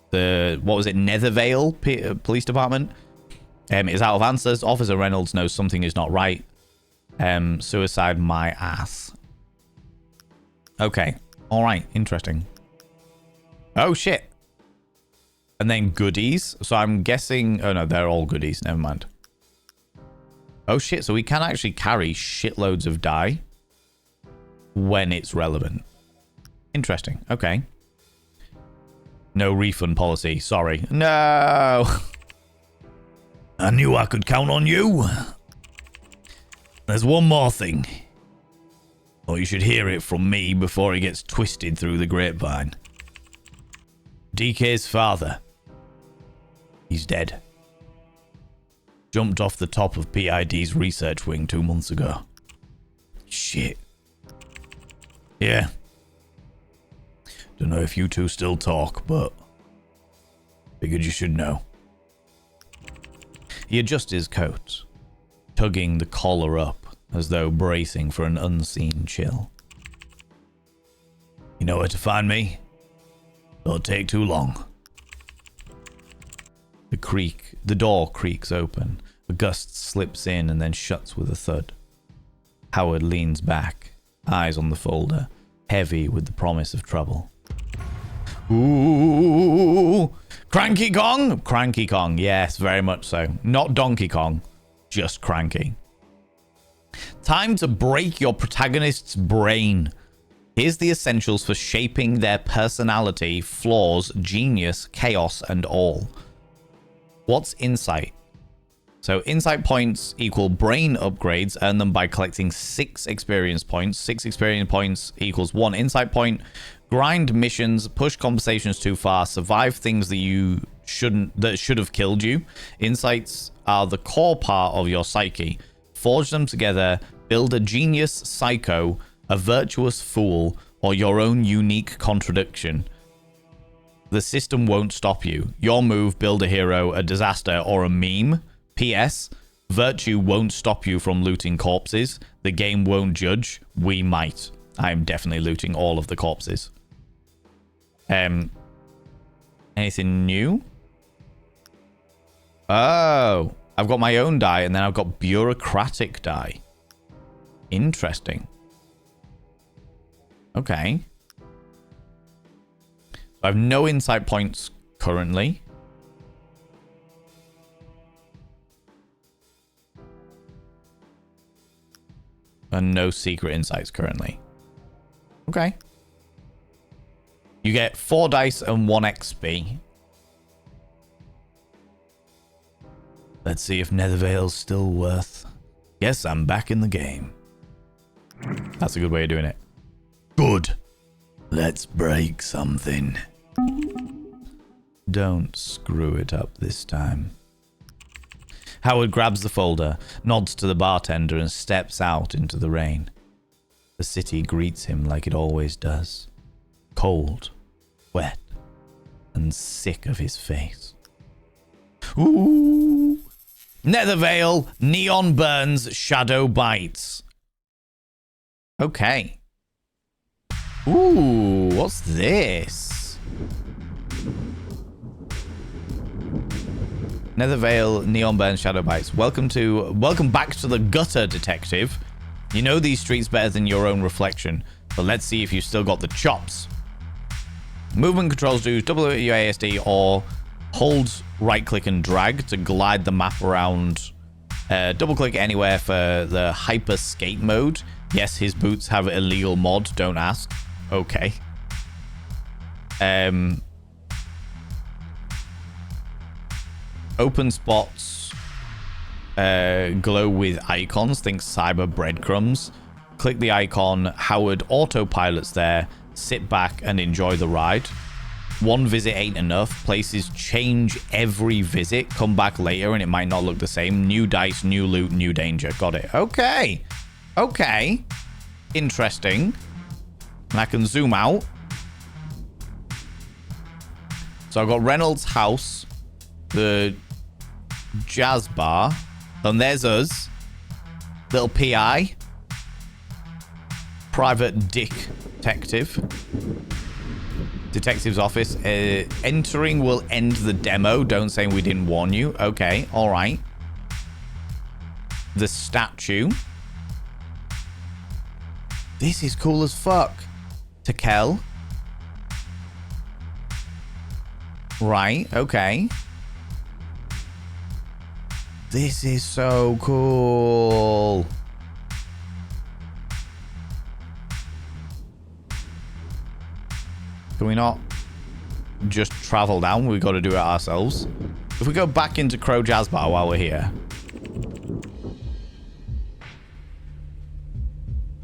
the, what was it, Nethervale Police Department, is out of answers. Officer Reynolds knows something is not right. Suicide my ass. Okay, all right, interesting. Oh, shit. And then goodies. So I'm guessing... Oh, no, they're all goodies. Never mind. Oh, shit. So we can actually carry shitloads of dye when it's relevant. Interesting. Okay. No refund policy. Sorry. No. I knew I could count on you. There's one more thing. Or you should hear it from me before it gets twisted through the grapevine. DK's father. He's dead. Jumped off the top of PID's research wing 2 months ago. Shit. Yeah. Don't know if you two still talk, but figured you should know. He adjusts his coat, tugging the collar up as though bracing for an unseen chill. You know where to find me? Don't take too long. The door creaks open. A gust slips in and then shuts with a thud. Howard leans back, eyes on the folder, heavy with the promise of trouble. Ooh! Cranky Kong? Cranky Kong, yes, very much so. Not Donkey Kong, just cranky. Time to break your protagonist's brain. Here's the essentials for shaping their personality, flaws, genius, chaos, and all. What's insight? So insight points equal brain upgrades. Earn them by collecting 6 experience points. 6 experience points equals 1 insight point. Grind missions, push conversations too far, survive things that should have killed you. Insights are the core part of your psyche. Forge them together, build a genius psycho, a virtuous fool, or your own unique contradiction. The system won't stop you. Your move, build a hero, a disaster, or a meme. P.S. Virtue won't stop you from looting corpses. The game won't judge. We might. I'm definitely looting all of the corpses. Anything new? Oh, I've got my own die, and then I've got bureaucratic die. Interesting. Okay. I have no insight points currently. And no secret insights currently. Okay. You get 4 dice and 1 XP. Let's see if Nethervale's still worth. Yes, I'm back in the game. That's a good way of doing it. Good. Let's break something. Don't screw it up this time. Howard grabs the folder, nods to the bartender, and steps out into the rain. The city greets him like it always does. Cold, wet, and sick of his face. Ooh! Nethervale, neon burns, shadow bites. Okay. Ooh, what's this? Nethervale, neon burn, shadow bites. Welcome back to the gutter, detective. You know these streets better than your own reflection, but let's see if you still got the chops. Movement controls do WASD or hold right click and drag to glide the map around. Double click anywhere for the hyper skate mode. Yes, his boots have illegal mod, don't ask. Okay. Open spots glow with icons. Think cyber breadcrumbs. Click the icon. Howard autopilots there. Sit back and enjoy the ride. One visit ain't enough. Places change every visit. Come back later and it might not look the same. New dice, new loot, new danger. Got it. Okay. Okay. Interesting. And I can zoom out. So I've got Reynolds' house. The Jazz Bar. And there's us. Little PI. Private detective. Detective's office. Entering will end the demo. Don't say we didn't warn you. Okay, all right. The statue. This is cool as fuck. Tekel. Right, okay. This is so cool. Can we not just travel down? We've got to do it ourselves. If we go back into Crow Jazz Bar while we're here.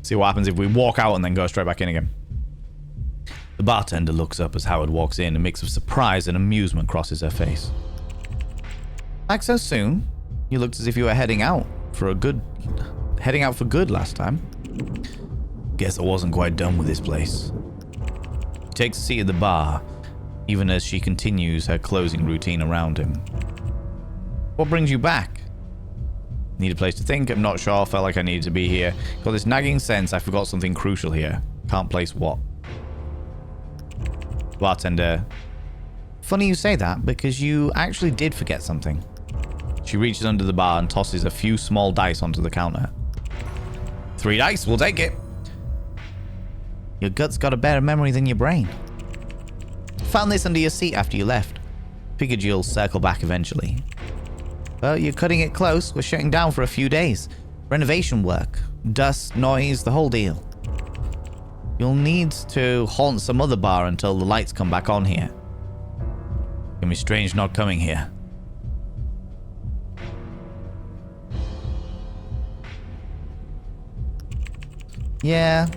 See what happens if we walk out and then go straight back in again. The bartender looks up as Howard walks in. A mix of surprise and amusement crosses her face. Back so soon? You looked as if you were heading out for good last time. Guess I wasn't quite done with this place. He takes a seat at the bar, even as she continues her closing routine around him. What brings you back? Need a place to think. I'm not sure. Felt like I needed to be here. Got this nagging sense I forgot something crucial here. Can't place what. Bartender. Funny you say that, because you actually did forget something. She reaches under the bar and tosses a few small dice onto the counter. 3 dice, we'll take it. Your gut's got a better memory than your brain. Found this under your seat after you left. Figured you'll circle back eventually. Well, you're cutting it close. We're shutting down for a few days. Renovation work. Dust, noise, the whole deal. You'll need to haunt some other bar until the lights come back on here. It's gonna be strange not coming here. Yeah,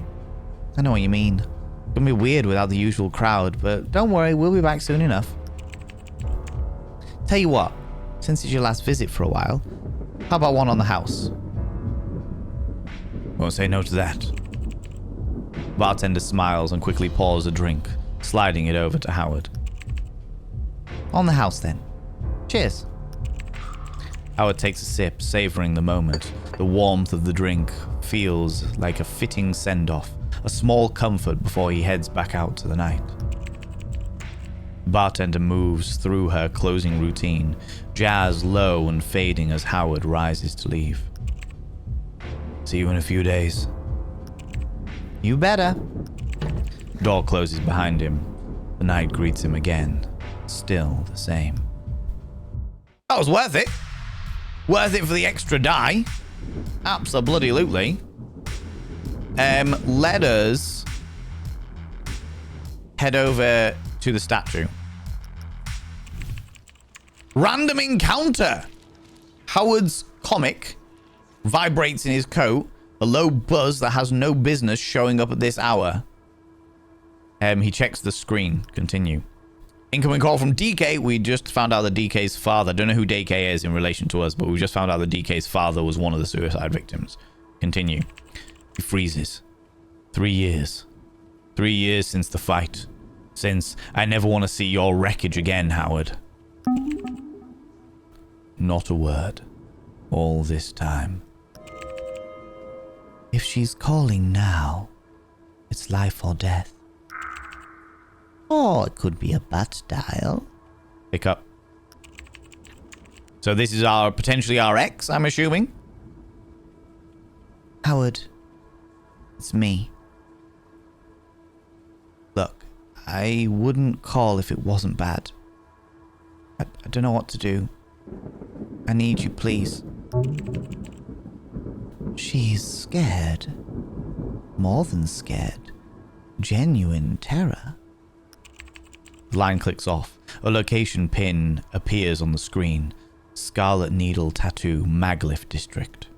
I know what you mean. It's gonna be weird without the usual crowd, but don't worry, we'll be back soon enough. Tell you what, since it's your last visit for a while, how about one on the house? Won't say no to that. Bartender smiles and quickly pours a drink, sliding it over to Howard. On the house then. Cheers. Howard takes a sip, savoring the moment. The warmth of the drink feels like a fitting send-off, a small comfort before he heads back out to the night. The bartender moves through her closing routine, jazz low and fading as Howard rises to leave. See you in a few days. You better. Door closes behind him. The night greets him again, still the same. That was worth it. Worth it for the extra die. Abso-bloody-lutely. Let us head over to the statue. Random encounter. Howard's comic vibrates in his coat. A low buzz that has no business showing up at this hour. He checks the screen. Continue. Incoming call from DK. We just found out that DK's father, don't know who DK is in relation to us, but we just found out that DK's father was one of the suicide victims. Continue. He freezes. 3 years. 3 years since the fight. Since I never want to see your wreckage again, Howard. Not a word. All this time. If she's calling now, it's life or death. Or it could be a butt dial. Pick up. So this is potentially our ex, I'm assuming? Howard, it's me. Look, I wouldn't call if it wasn't bad. I don't know what to do. I need you, please. She's scared. More than scared. Genuine terror. The line clicks off. A location pin appears on the screen. Scarlet Needle Tattoo, Maglyph District.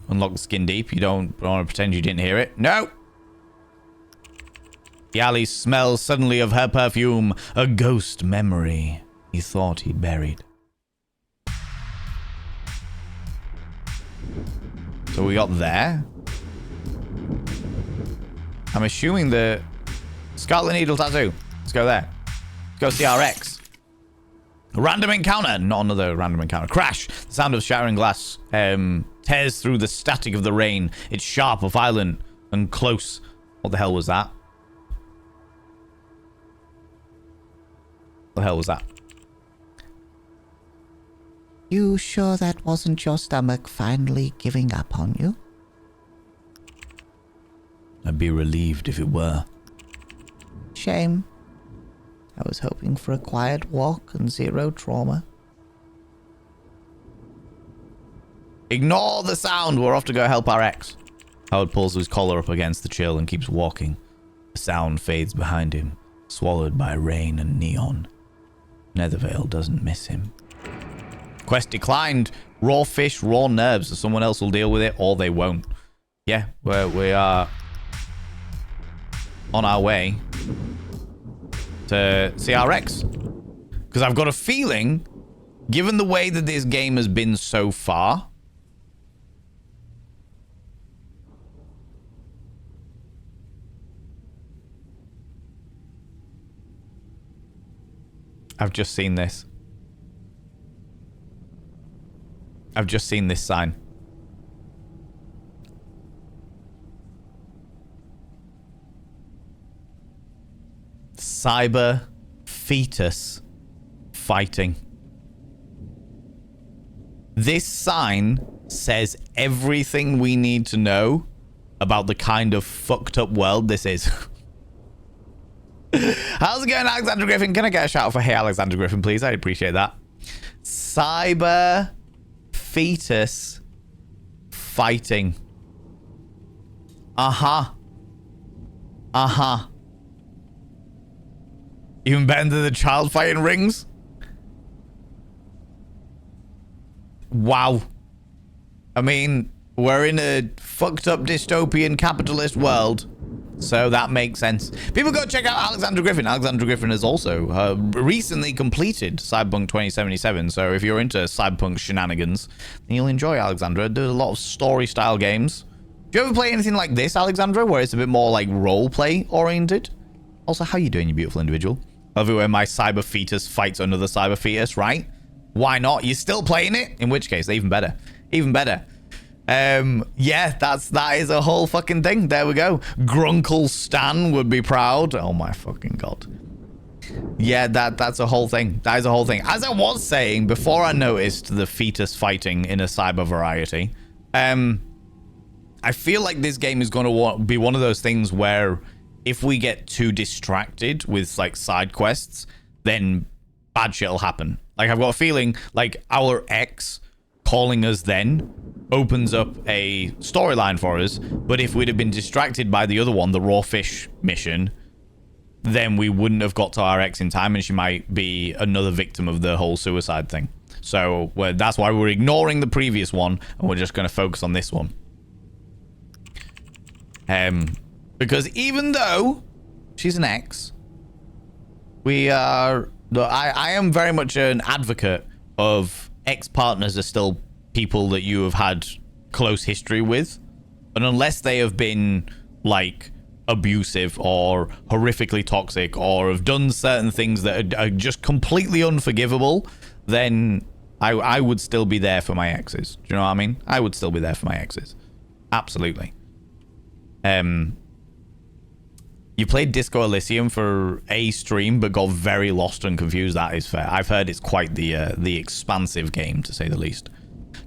Unlock the skin deep. You don't want to pretend you didn't hear it. No! The alley smells suddenly of her perfume. A ghost memory he thought he'd buried. So we got there. I'm assuming the Scarlet Needle Tattoo. Let's go there. Let's go see our ex. Random encounter. Not another random encounter. Crash. The sound of shattering glass tears through the static of the rain. It's sharp, violent, and close. What the hell was that? What the hell was that? You sure that wasn't your stomach finally giving up on you? I'd be relieved if it were. Shame. I was hoping for a quiet walk and zero trauma. Ignore the sound. We're off to go help our ex. Howard pulls his collar up against the chill and keeps walking. The sound fades behind him, swallowed by rain and neon. Nethervale doesn't miss him. Quest declined. Raw fish, raw nerves. So someone else will deal with it, or they won't. Yeah, we are on our way to see our ex. Because I've got a feeling, given the way that this game has been so far, I've just seen this. I've just seen this sign. Cyber fetus fighting. This sign says everything we need to know about the kind of fucked up world this is. How's it going, Alexander Griffin? Can I get a shout out for hey Alexander Griffin, please? I'd appreciate that. Cyber fetus fighting. Uh-huh. Uh-huh. Even better than the child fighting rings? Wow. I mean, we're in a fucked up dystopian capitalist world, so that makes sense. People go check out Alexander Griffin. Alexander Griffin has also recently completed Cyberpunk 2077, so if you're into cyberpunk shenanigans, then you'll enjoy Alexandra. Does a lot of story-style games. Do you ever play anything like this, Alexandra, where it's a bit more like role-play oriented? Also, how you doing, you beautiful individual? Love it when my cyber fetus fights another cyber fetus, right? Why not? You're still playing it? In which case, even better. Even better. Yeah, that is a whole fucking thing. There we go. Grunkle Stan would be proud. Oh my fucking god. Yeah, that's a whole thing. That is a whole thing. As I was saying before, I noticed the fetus fighting in a cyber variety. I feel like this game is going to be one of those things where if we get too distracted with like side quests, then bad shit will happen. Like, I've got a feeling like our ex calling us then opens up a storyline for us, but if we'd have been distracted by the other one, the raw fish mission, then we wouldn't have got to our ex in time, and she might be another victim of the whole suicide thing. So that's why we're ignoring the previous one, and we're just going to focus on this one. Because even though she's an ex, I am very much an advocate of ex-partners are still people that you have had close history with. And unless they have been, like, abusive or horrifically toxic or have done certain things that are just completely unforgivable, then I would still be there for my exes. Do you know what I mean? I would still be there for my exes. Absolutely. You played Disco Elysium for a stream, but got very lost and confused. That is fair. I've heard it's quite the expansive game, to say the least.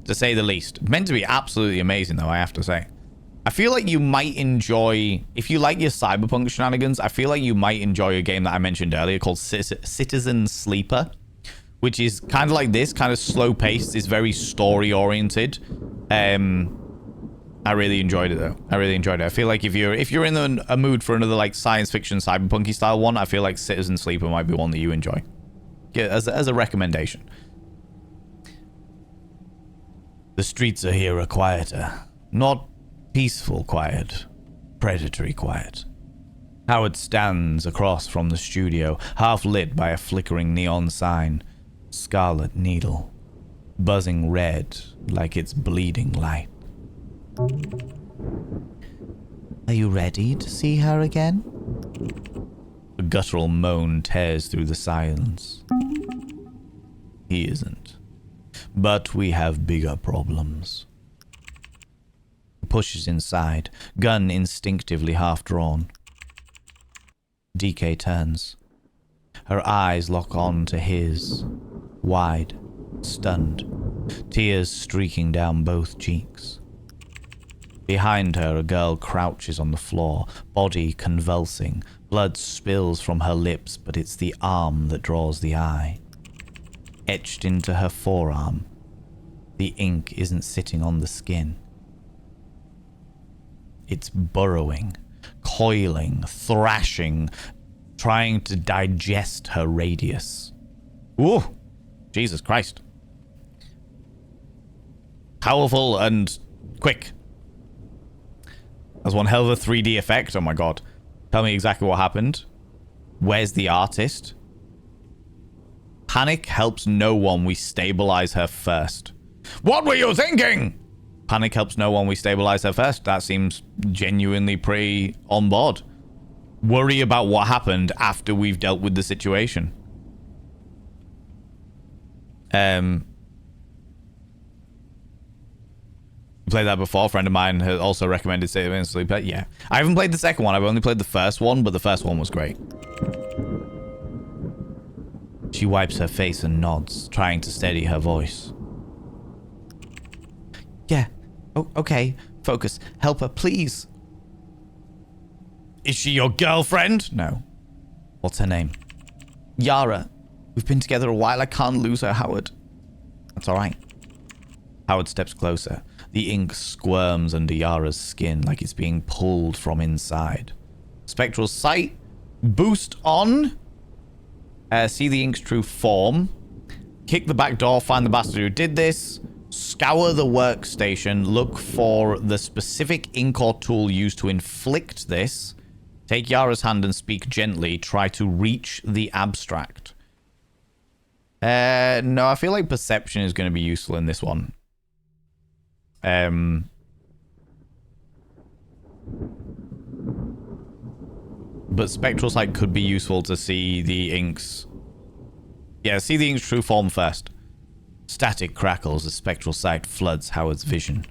To say the least. Meant to be absolutely amazing, though, I have to say. I feel like you might enjoy... If you like your cyberpunk shenanigans, I feel like you might enjoy a game that I mentioned earlier called Citizen Sleeper, which is kind of like this, kind of slow-paced. It's very story-oriented. I really enjoyed it, though. I really enjoyed it. I feel like if you're in a mood for another like science fiction cyberpunky style one, I feel like Citizen Sleeper might be one that you enjoy. Yeah, as a recommendation. The streets are here are quieter. Not peaceful quiet. Predatory quiet. Howard stands across from the studio, half lit by a flickering neon sign. Scarlet needle. Buzzing red like it's bleeding light. Are you ready to see her again? A guttural moan tears through the silence. he isn't. But we have bigger problems. He pushes inside, gun instinctively half drawn. DK turns. Her eyes lock on to his, wide, stunned, tears streaking down both cheeks. Behind her, a girl crouches on the floor, body convulsing. Blood spills from her lips, but it's the arm that draws the eye. Etched into her forearm, the ink isn't sitting on the skin. It's burrowing, coiling, thrashing, trying to digest her radius. Ooh, Jesus Christ. Powerful and quick. That's one hell of a 3D effect. Oh my god. Tell me exactly what happened. Where's the artist? Panic helps no one. We stabilize her first. What were you thinking? Panic helps no one. We stabilize her first. That seems genuinely pretty on board. Worry about what happened after we've dealt with the situation. Played that before. A friend of mine has also recommended Save and Sleep. Yeah. I haven't played the second one. I've only played the first one, but the first one was great. She wipes her face and nods, trying to steady her voice. Yeah. Oh, okay. Focus. Help her, please. Is she your girlfriend? No. What's her name? Yara. We've been together a while. I can't lose her, Howard. That's all right. Howard steps closer. The ink squirms under Yara's skin like it's being pulled from inside. Spectral sight. Boost on. See the ink's true form. Kick the back door. Find the bastard who did this. Scour the workstation. Look for the specific ink or tool used to inflict this. Take Yara's hand and speak gently. Try to reach the abstract. No, I feel like perception is going to be useful in this one. But spectral sight could be useful to see the inks. Yeah, see the ink's true form first. Static crackles as spectral sight floods Howard's vision.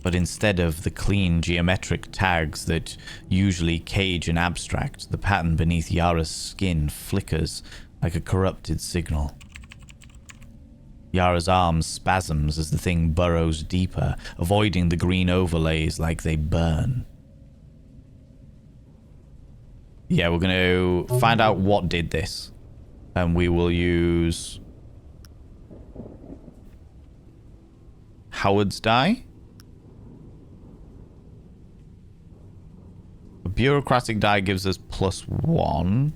But instead of the clean geometric tags that usually cage an abstract, the pattern beneath Yara's skin flickers like a corrupted signal. Yara's arm spasms as the thing burrows deeper, avoiding the green overlays like they burn. Yeah, we're going to find out what did this. And we will use Howard's die. A bureaucratic die gives us +1.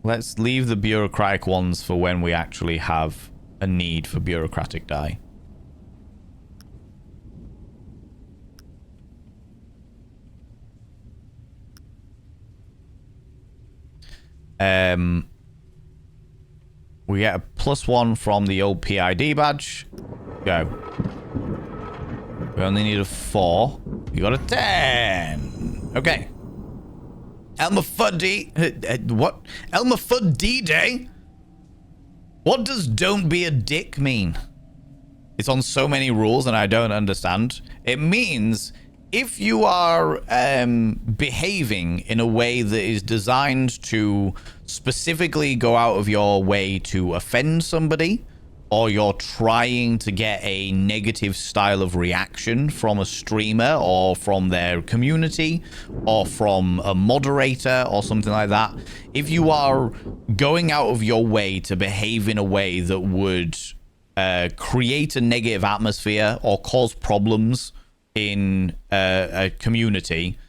Let's leave the bureaucratic ones for when we actually have a need for bureaucratic die. We get a +1 from the old PID badge. Go. We only need a 4. You got a 10. Okay. Elmer Fudd D... what? Elmer Fudd D-Day? What does don't be a dick mean? It's on so many rules and I don't understand. It means if you are behaving in a way that is designed to specifically go out of your way to offend somebody, or you're trying to get a negative style of reaction from a streamer or from their community or from a moderator or something like that, if you are going out of your way to behave in a way that would create a negative atmosphere or cause problems in a community,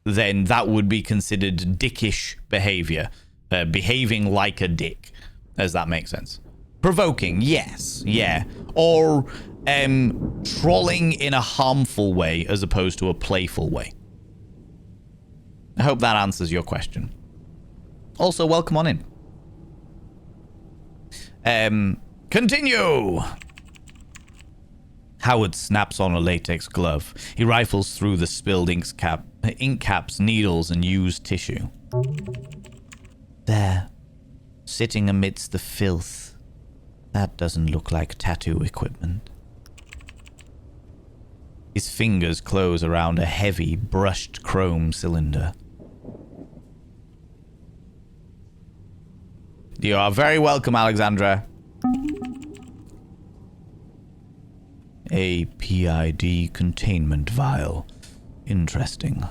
then that would be considered dickish behavior. Behaving like a dick, as that makes sense. Provoking, yes, yeah. Or trolling in a harmful way as opposed to a playful way. I hope that answers your question. Also, welcome on in. Continue! Howard snaps on a latex glove. He rifles through the spilled ink caps, needles, and used tissue. There. sitting amidst the filth. That doesn't look like tattoo equipment. His fingers close around a heavy, brushed chrome cylinder. You are very welcome, Alexandra. A PID containment vial. Interesting.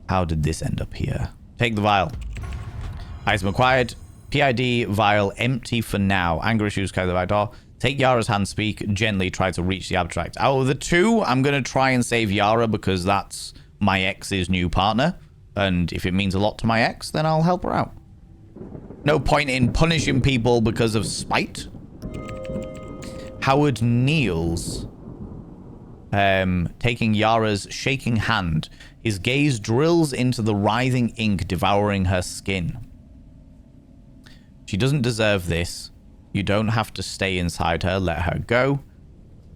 How did this end up here? Take the vial. Item acquired. PID vial empty for now. Anger issues carry the right door. Take Yara's hand, speak gently, try to reach the abstract. Out of the two, I'm going to try and save Yara because that's my ex's new partner. And if it means a lot to my ex, then I'll help her out. No point in punishing people because of spite. Howard kneels, taking Yara's shaking hand. His gaze drills into the writhing ink devouring her skin. She doesn't deserve this. You don't have to stay inside her. Let her go.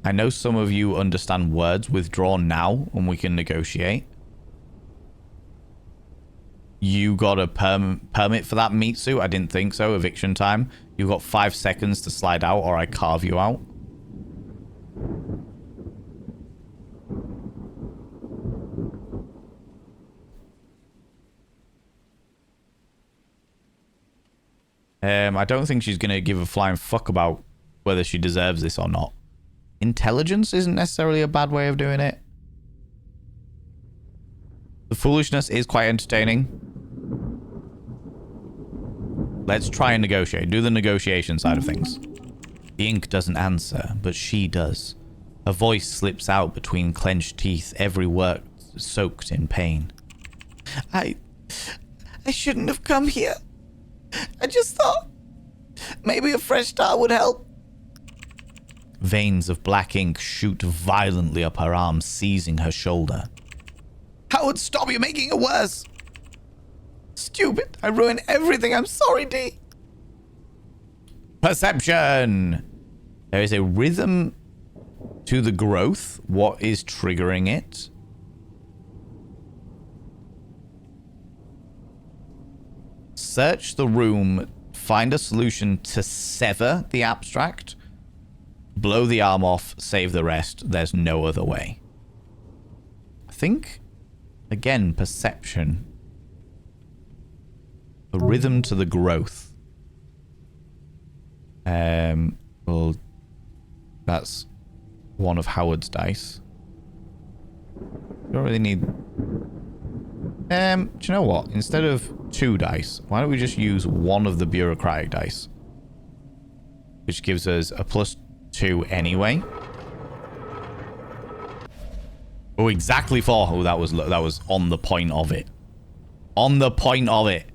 I know some of you understand words. Withdraw now and we can negotiate. You got a permit for that meat suit? I didn't think so. Eviction time. You've got 5 seconds to slide out or I carve you out. I don't think she's going to give a flying fuck about whether she deserves this or not. Intelligence isn't necessarily a bad way of doing it. The foolishness is quite entertaining. Let's try and negotiate. Do the negotiation side of things. The ink doesn't answer, but she does. Her voice slips out between clenched teeth, every word soaked in pain. I shouldn't have come here. I just thought maybe a fresh start would help. Veins of black ink shoot violently up her arm, seizing her shoulder. Howard, stop! You're making it worse! Stupid! I ruined everything! I'm sorry, D! Perception! There is a rhythm to the growth. What is triggering it? Search the room. Find a solution to sever the abstract. Blow the arm off. Save the rest. There's no other way. I think... Again, perception. A rhythm to the growth. Well, that's one of Howard's dice. Don't really need... do you know what? Instead of 2 dice, why don't we just use one of the bureaucratic dice? Which gives us a +2 anyway. Oh, exactly 4. Oh, that was on the point of it. On the point of it.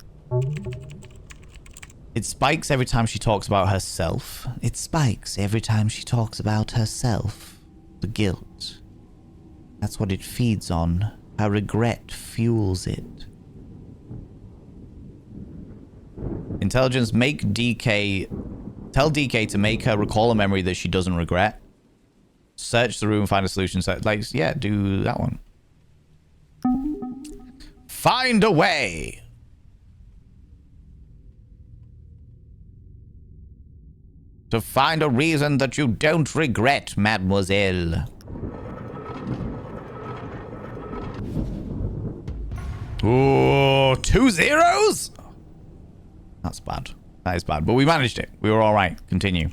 It spikes every time she talks about herself. It spikes every time she talks about herself. The guilt. That's what it feeds on. Her regret fuels it. Intelligence, make DK... Tell DK to make her recall a memory that she doesn't regret. Search the room, find a solution. So, like, yeah, do that one. Find a way. To find a reason that you don't regret, mademoiselle. Ooh, 2 zeros? That's bad. That is bad. But we managed it. We were all right. Continue.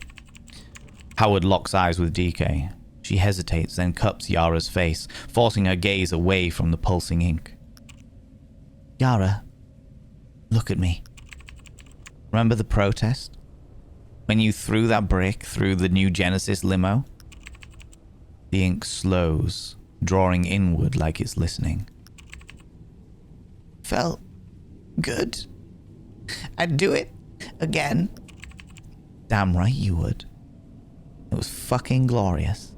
Howard locks eyes with DK. She hesitates, then cups Yara's face, forcing her gaze away from the pulsing ink. Yara, look at me. Remember the protest? When you threw that brick through the new Genesis limo? The ink slows, drawing inward like it's listening. Felt good. I'd do it again. Damn right you would. It was fucking glorious.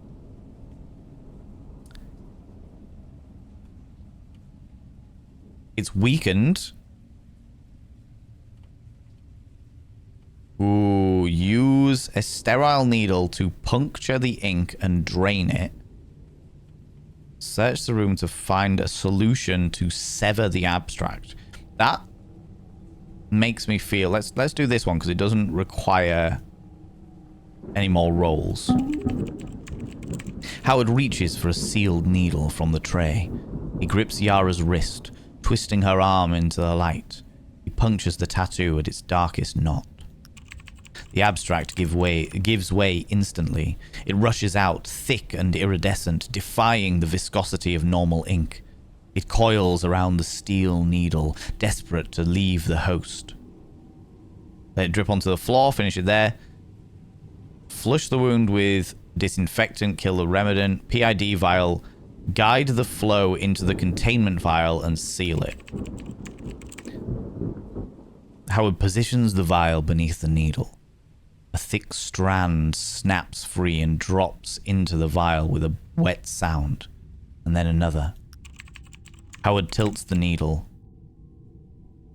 It's weakened. Ooh, use a sterile needle to puncture the ink and drain it. Search the room to find a solution to sever the abstract. That makes me feel... Let's do this one because it doesn't require any more rolls. Howard reaches for a sealed needle from the tray. He grips Yara's wrist, twisting her arm into the light. He punctures the tattoo at its darkest knot. The abstract gives way instantly. It rushes out, thick and iridescent, defying the viscosity of normal ink. It coils around the steel needle, desperate to leave the host. Let it drip onto the floor, finish it there. Flush the wound with disinfectant, kill the remnant, PID vial, guide the flow into the containment vial and seal it. Howard positions the vial beneath the needle. A thick strand snaps free and drops into the vial with a wet sound, and then another. Howard tilts the needle,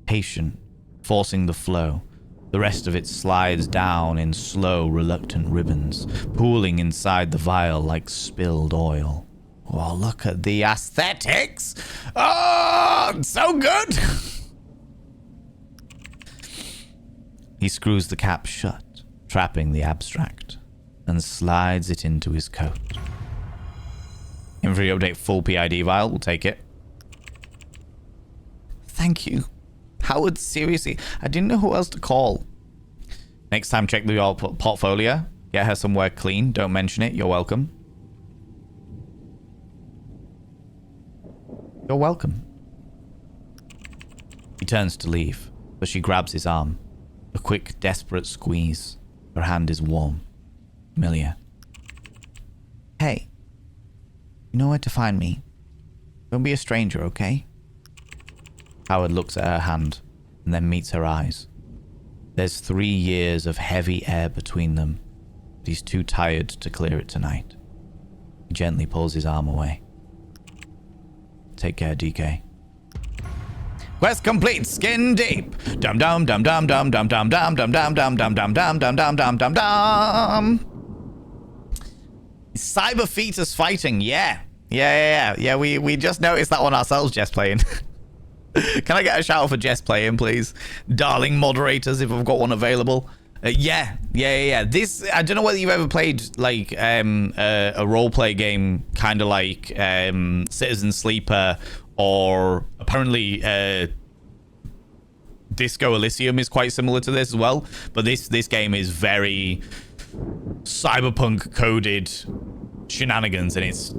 patient, forcing the flow. The rest of it slides down in slow, reluctant ribbons, pooling inside the vial like spilled oil. Oh, look at the aesthetics! Oh, so good! He screws the cap shut, trapping the abstract, and slides it into his coat. Inventory update full PID vial. We'll take it. Thank you. Howard, seriously, I didn't know who else to call. Next time, check the portfolio. Get her somewhere clean. Don't mention it. You're welcome. You're welcome. He turns to leave, but she grabs his arm. A quick, desperate squeeze. Her hand is warm. Familiar. Hey. You know where to find me. Don't be a stranger, okay? Howard looks at her hand, and then meets her eyes. There's 3 years of heavy air between them, but he's too tired to clear it tonight. He gently pulls his arm away. Take care, DK. Quest complete. Skin deep. Dum dum dum dum dum dum dum dum dum dum dum dum dum dum dum dum dum dum dum. Cyber fetus fighting. Yeah. We just noticed that one ourselves. Jess playing. Can I get a shout out for Jess playing, please? Darling moderators, if I've got one available. Yeah. This, I don't know whether you've ever played like a roleplay game, kind of like Citizen Sleeper, or apparently Disco Elysium is quite similar to this as well. But this game is very cyberpunk coded shenanigans, and it's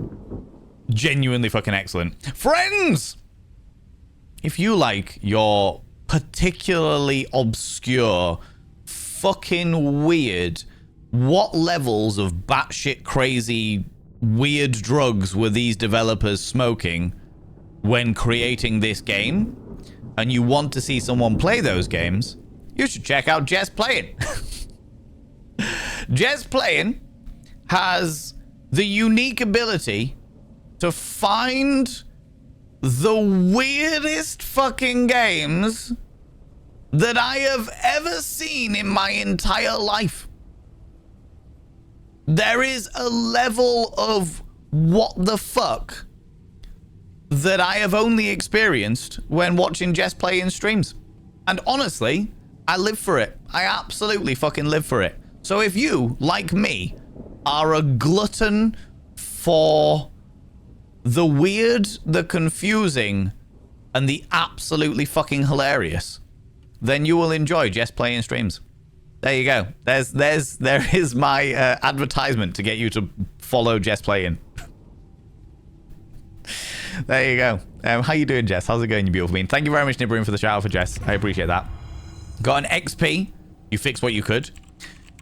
genuinely fucking excellent. Friends! If you like your particularly obscure, fucking weird, what levels of batshit crazy, weird drugs were these developers smoking when creating this game, and you want to see someone play those games, you should check out Jess Playing. Jess Playing has the unique ability to find the weirdest fucking games that I have ever seen in my entire life. There is a level of what the fuck that I have only experienced when watching Jess play in streams. And honestly, I live for it. I absolutely fucking live for it. So if you, like me, are a glutton for the weird, the confusing, and the absolutely fucking hilarious, then you will enjoy Jess playing streams. There you go. There is my advertisement to get you to follow Jess playing. There you go. How you doing, Jess? How's it going, you beautiful bean? Thank you very much, Nibberin, for the shout out for Jess. I appreciate that. Got an XP. You fixed what you could.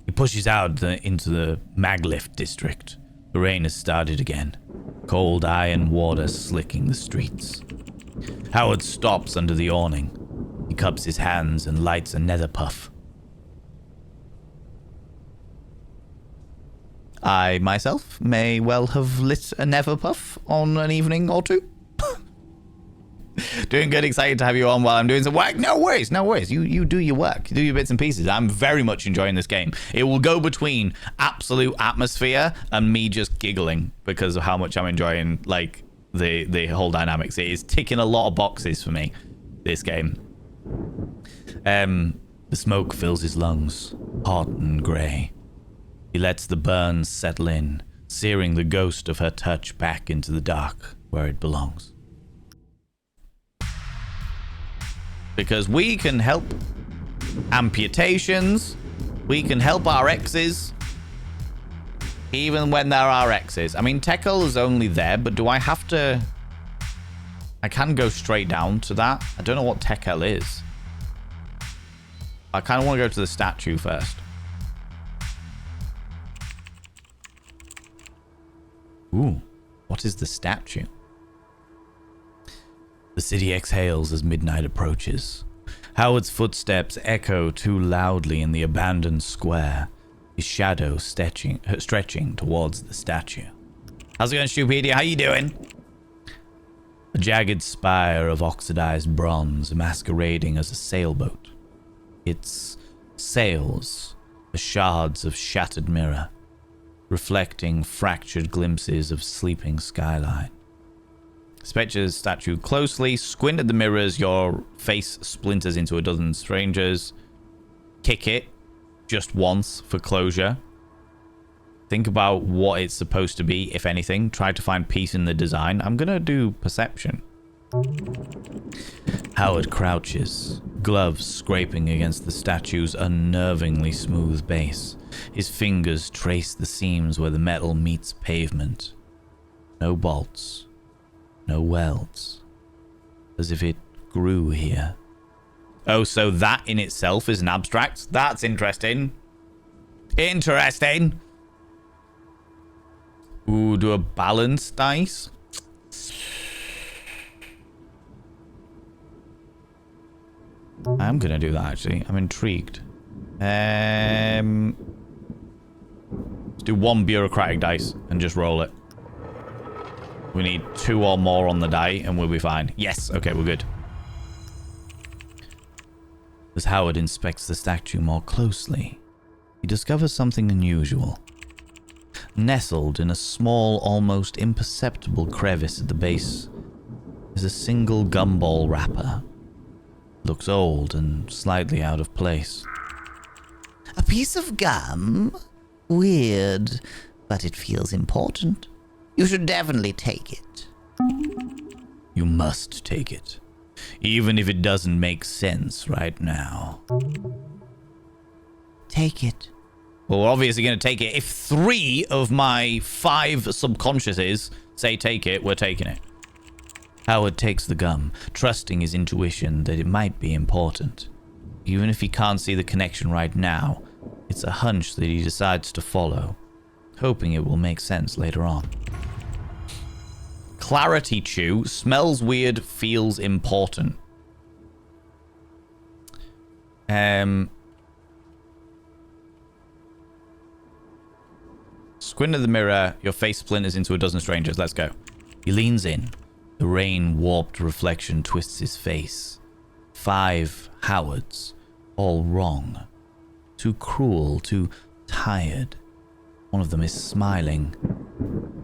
He pushes out into the Maglift district. The rain has started again. Cold iron water slicking the streets. Howard stops under the awning. He cups his hands and lights a nether puff. I myself may well have lit a nether puff on an evening or two. Doing good, excited to have you on while I'm doing some work. No worries. You do your work. Do your bits and pieces. I'm very much enjoying this game. It will go between absolute atmosphere and me just giggling because of how much I'm enjoying like the whole dynamics. It is ticking a lot of boxes for me, this game. The smoke fills his lungs, hot and grey. He lets the burns settle in, searing the ghost of her touch back into the dark where it belongs. Because we can help amputations, we can help our exes, even when there are exes. I mean, Tekel is only there, but do I have to... I can go straight down to that. I don't know what Tekel is. I kind of want to go to the statue first. Ooh, what is the statue? The city exhales as midnight approaches. Howard's footsteps echo too loudly in the abandoned square, his shadow stretching towards the statue. How's it going, Stupedia? How you doing? A jagged spire of oxidized bronze masquerading as a sailboat. Its sails are shards of shattered mirror, reflecting fractured glimpses of sleeping skyline. Inspect statue closely, squint at the mirrors, your face splinters into a dozen strangers. Kick it just once for closure. Think about what it's supposed to be, if anything. Try to find peace in the design. I'm gonna do perception. Howard crouches, gloves scraping against the statue's unnervingly smooth base. His fingers trace the seams where the metal meets pavement. No bolts, no welds. As if it grew here. Oh, so that in itself is an abstract? That's interesting. Interesting. Ooh, do a balance dice. I'm gonna do that, actually. I'm intrigued. Let's do one bureaucratic dice and just roll it. We need 2 or more on the die and we'll be fine. Yes, okay, we're good. As Howard inspects the statue more closely, he discovers something unusual. Nestled in a small, almost imperceptible crevice at the base is a single gumball wrapper. Looks old and slightly out of place. A piece of gum? Weird, but it feels important. You should definitely take it. You must take it, even if it doesn't make sense right now. Take it. Well, we're obviously going to take it. If 3 of my 5 subconsciouses say take it, we're taking it. Howard takes the gum, trusting his intuition that it might be important. Even if he can't see the connection right now, it's a hunch that he decides to follow, hoping it will make sense later on. Clarity Chew, smells weird, feels important. Squint at the mirror, your face splinters into a dozen strangers. Let's go. He leans in. The rain-warped reflection twists his face. 5 Howards, all wrong. Too cruel, too tired. One of them is smiling.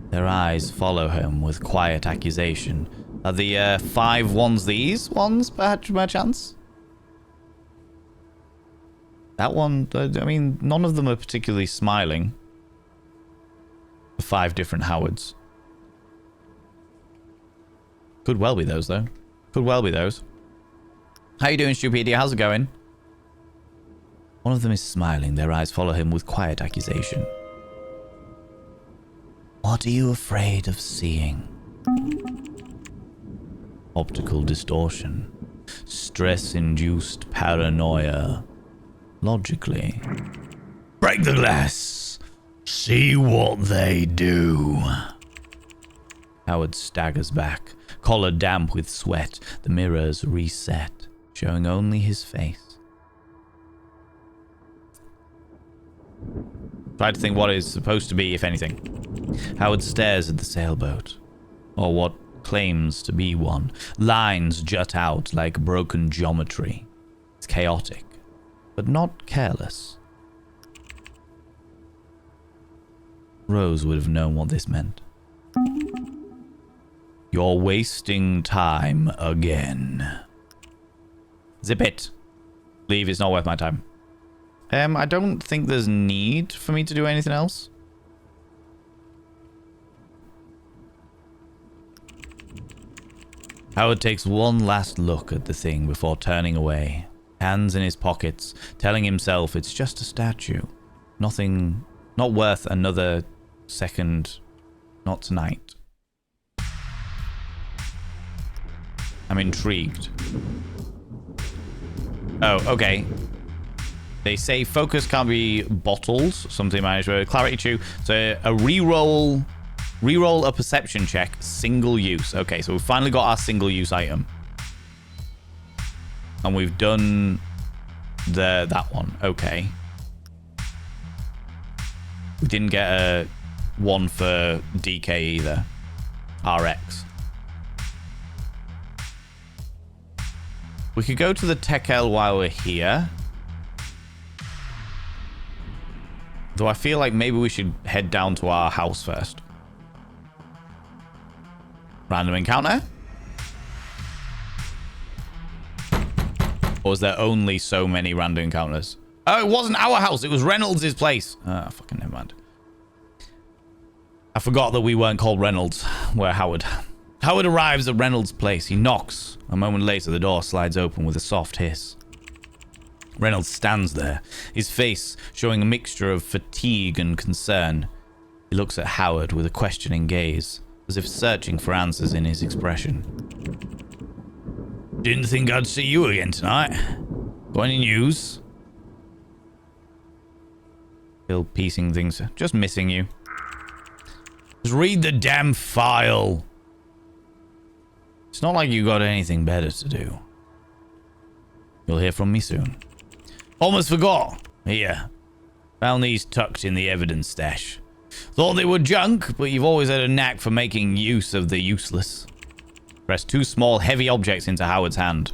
Their eyes follow him with quiet accusation. Are the 5 ones these ones, by chance? That one, I mean, none of them are particularly smiling. 5 different Howards. Could well be those, though. Could well be those. How you doing, Stupedia? How's it going? One of them is smiling. Their eyes follow him with quiet accusation. What are you afraid of seeing? Optical distortion. Stress-induced paranoia. Logically. Break the glass. See what they do. Howard staggers back, collar damp with sweat. The mirrors reset, showing only his face. Try to think what it's supposed to be, if anything. Howard stares at the sailboat, or what claims to be one. Lines jut out like broken geometry. It's chaotic, but not careless. Rose would have known what this meant. You're wasting time again. Zip it. Leave, it's not worth my time. I don't think there's need for me to do anything else. Howard takes one last look at the thing before turning away, hands in his pockets, telling himself it's just a statue. Nothing, not worth another second, not tonight. I'm intrigued. Oh, okay. They say focus can't be bottles. Something managed with clarity chew. So a reroll a perception check, single use. Okay, so we've finally got our single use item. And we've done that one. Okay. We didn't get a one for DK either. RX. We could go to the Tekel while we're here. Though I feel like maybe we should head down to our house first. Random encounter? Or is there only so many random encounters? Oh, it wasn't our house. It was Reynolds' place. Ah, fucking never mind. I forgot that we weren't called Reynolds. We're Howard. Howard arrives at Reynolds' place. He knocks. A moment later, the door slides open with a soft hiss. Reynolds stands there, his face showing a mixture of fatigue and concern. He looks at Howard with a questioning gaze, as if searching for answers in his expression. Didn't think I'd see you again tonight. Got any news? Still piecing things. Just missing you. Just read the damn file. It's not like you got anything better to do. You'll hear from me soon. Almost forgot. Here. Found these tucked in the evidence stash. Thought they were junk, but you've always had a knack for making use of the useless. Press 2 small, heavy objects into Howard's hand.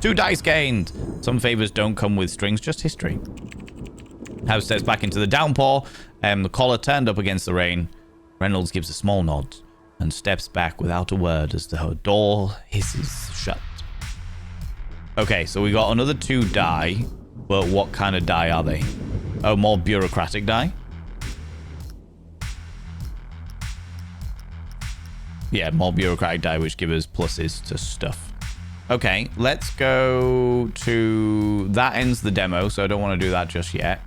2 dice gained. Some favors don't come with strings, just history. Howard steps back into the downpour, the collar turned up against the rain. Reynolds gives a small nod and steps back without a word as the door hisses shut. Okay, so we got another 2 die, but what kind of die are they? Oh, more bureaucratic die? Yeah, more bureaucratic die, which give us pluses to stuff. Okay, let's go to... That ends the demo, so I don't want to do that just yet.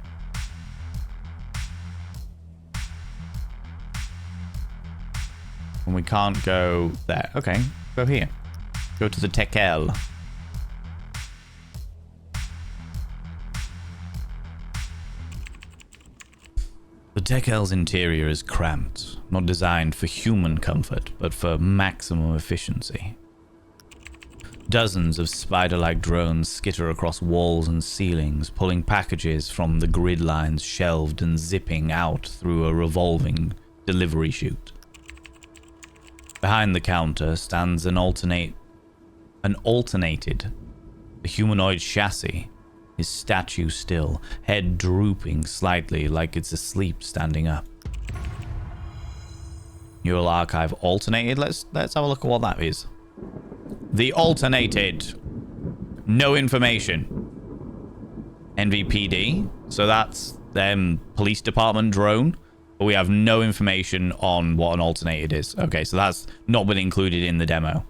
And we can't go there. Okay, go here. Go to the Tekel. The Tekel's interior is cramped, not designed for human comfort, but for maximum efficiency. Dozens of spider-like drones skitter across walls and ceilings, pulling packages from the grid lines shelved and zipping out through a revolving delivery chute. Behind the counter stands an alternated humanoid chassis, his statue still, head drooping slightly like it's asleep standing up. Neural archive alternated. Let's have a look at what that is. The alternated. No information. NVPD. So that's police department drone. But we have no information on what an alternated is. Okay, so that's not been included in the demo.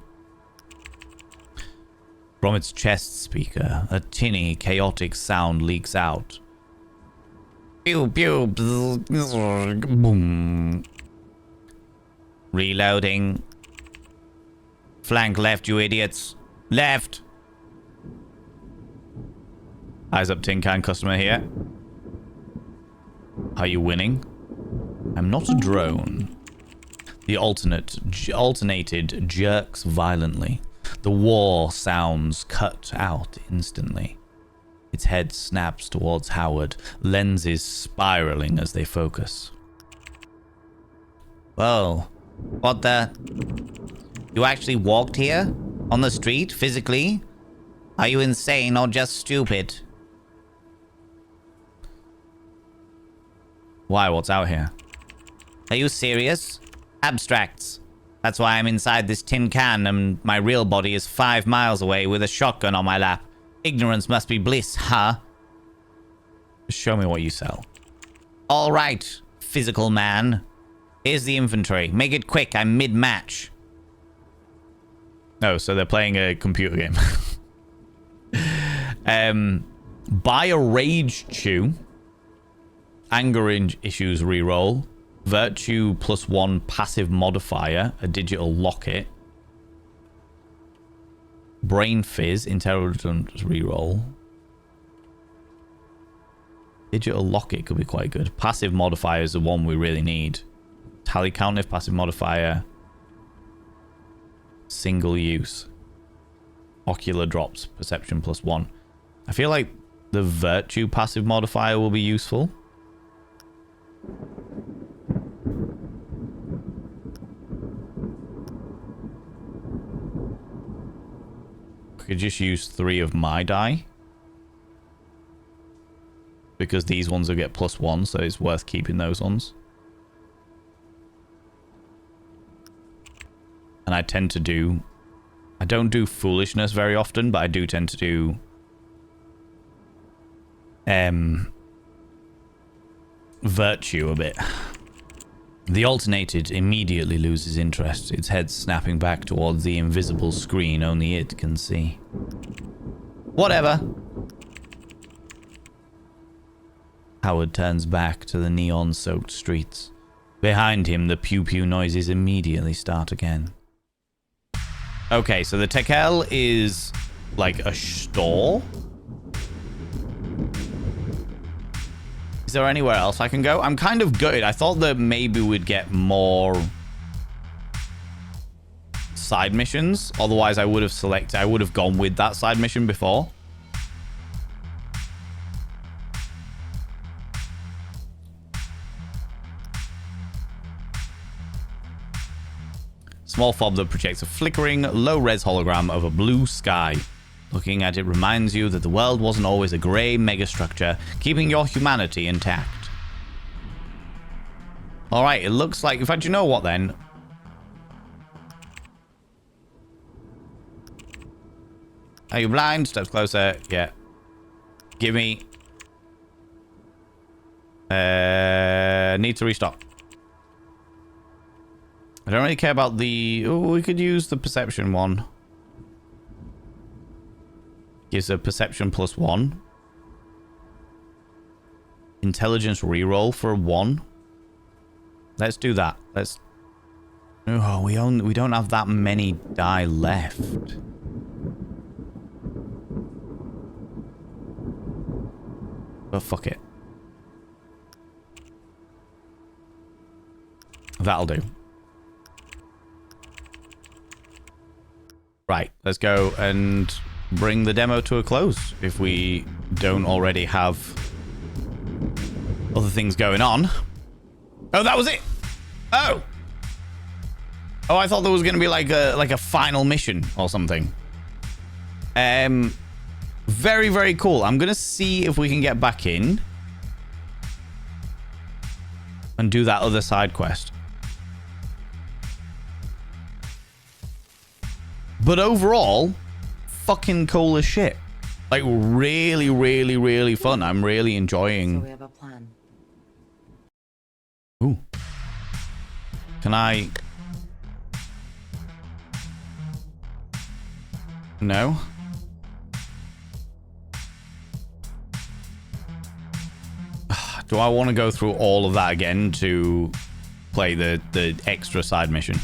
From its chest speaker, a tinny, chaotic sound leaks out. Pew, pew, boom. Reloading. Flank left, you idiots. Left. Eyes up, tin can customer here. Are you winning? I'm not a drone. The alternated jerks violently. The war sounds cut out instantly. Its head snaps towards Howard, lenses spiraling as they focus. Whoa. What the? You actually walked here? On the street? Physically? Are you insane or just stupid? Why? What's out here? Are you serious? Abstracts. That's why I'm inside this tin can and my real body is 5 miles away with a shotgun on my lap. Ignorance must be bliss, huh? Just show me what you sell. All right, physical man. Here's the inventory. Make it quick. I'm mid-match. Oh, so they're playing a computer game. Buy a rage chew. Anger issues reroll. Virtue +1 passive modifier. A digital locket. Brain fizz. Intelligence reroll. Digital locket could be quite good. Passive modifier is the one we really need. Tally count if passive modifier. Single use. Ocular drops. Perception +1. I feel like the virtue passive modifier will be useful. I could just use 3 of my die. Because these ones will get +1, so it's worth keeping those ones. And I tend to do... I don't do foolishness very often, but I do tend to do... virtue a bit. The alternated immediately loses interest, its head snapping back towards the invisible screen only it can see. Whatever. Howard turns back to the neon-soaked streets. Behind him, the pew-pew noises immediately start again. Okay, so the Tekel is like a store. Is there anywhere else I can go? I'm kind of gutted. I thought that maybe we'd get more side missions. Otherwise, I would have gone with that side mission before. Small fob that projects a flickering, low-res hologram of a blue sky. Looking at it reminds you that the world wasn't always a grey megastructure, keeping your humanity intact. Alright, it looks like... In fact, you know what then? Are you blind? Steps closer. Yeah. Give me... need to restock. I don't really care about the... Oh, we could use the perception one. Gives a perception +1. Intelligence reroll for 1. Let's do that. Let's... Oh, we don't have that many die left. But fuck it. That'll do. Right, let's go and bring the demo to a close if we don't already have other things going on. Oh, that was it. Oh, I thought there was going to be like a final mission or something. Very, very cool. I'm going to see if we can get back in and do that other side quest. But overall, fucking cool as shit. Like, really, really, really fun. I'm really enjoying... So we have a plan. Ooh. Can I... No? Do I want to go through all of that again to play the extra side mission?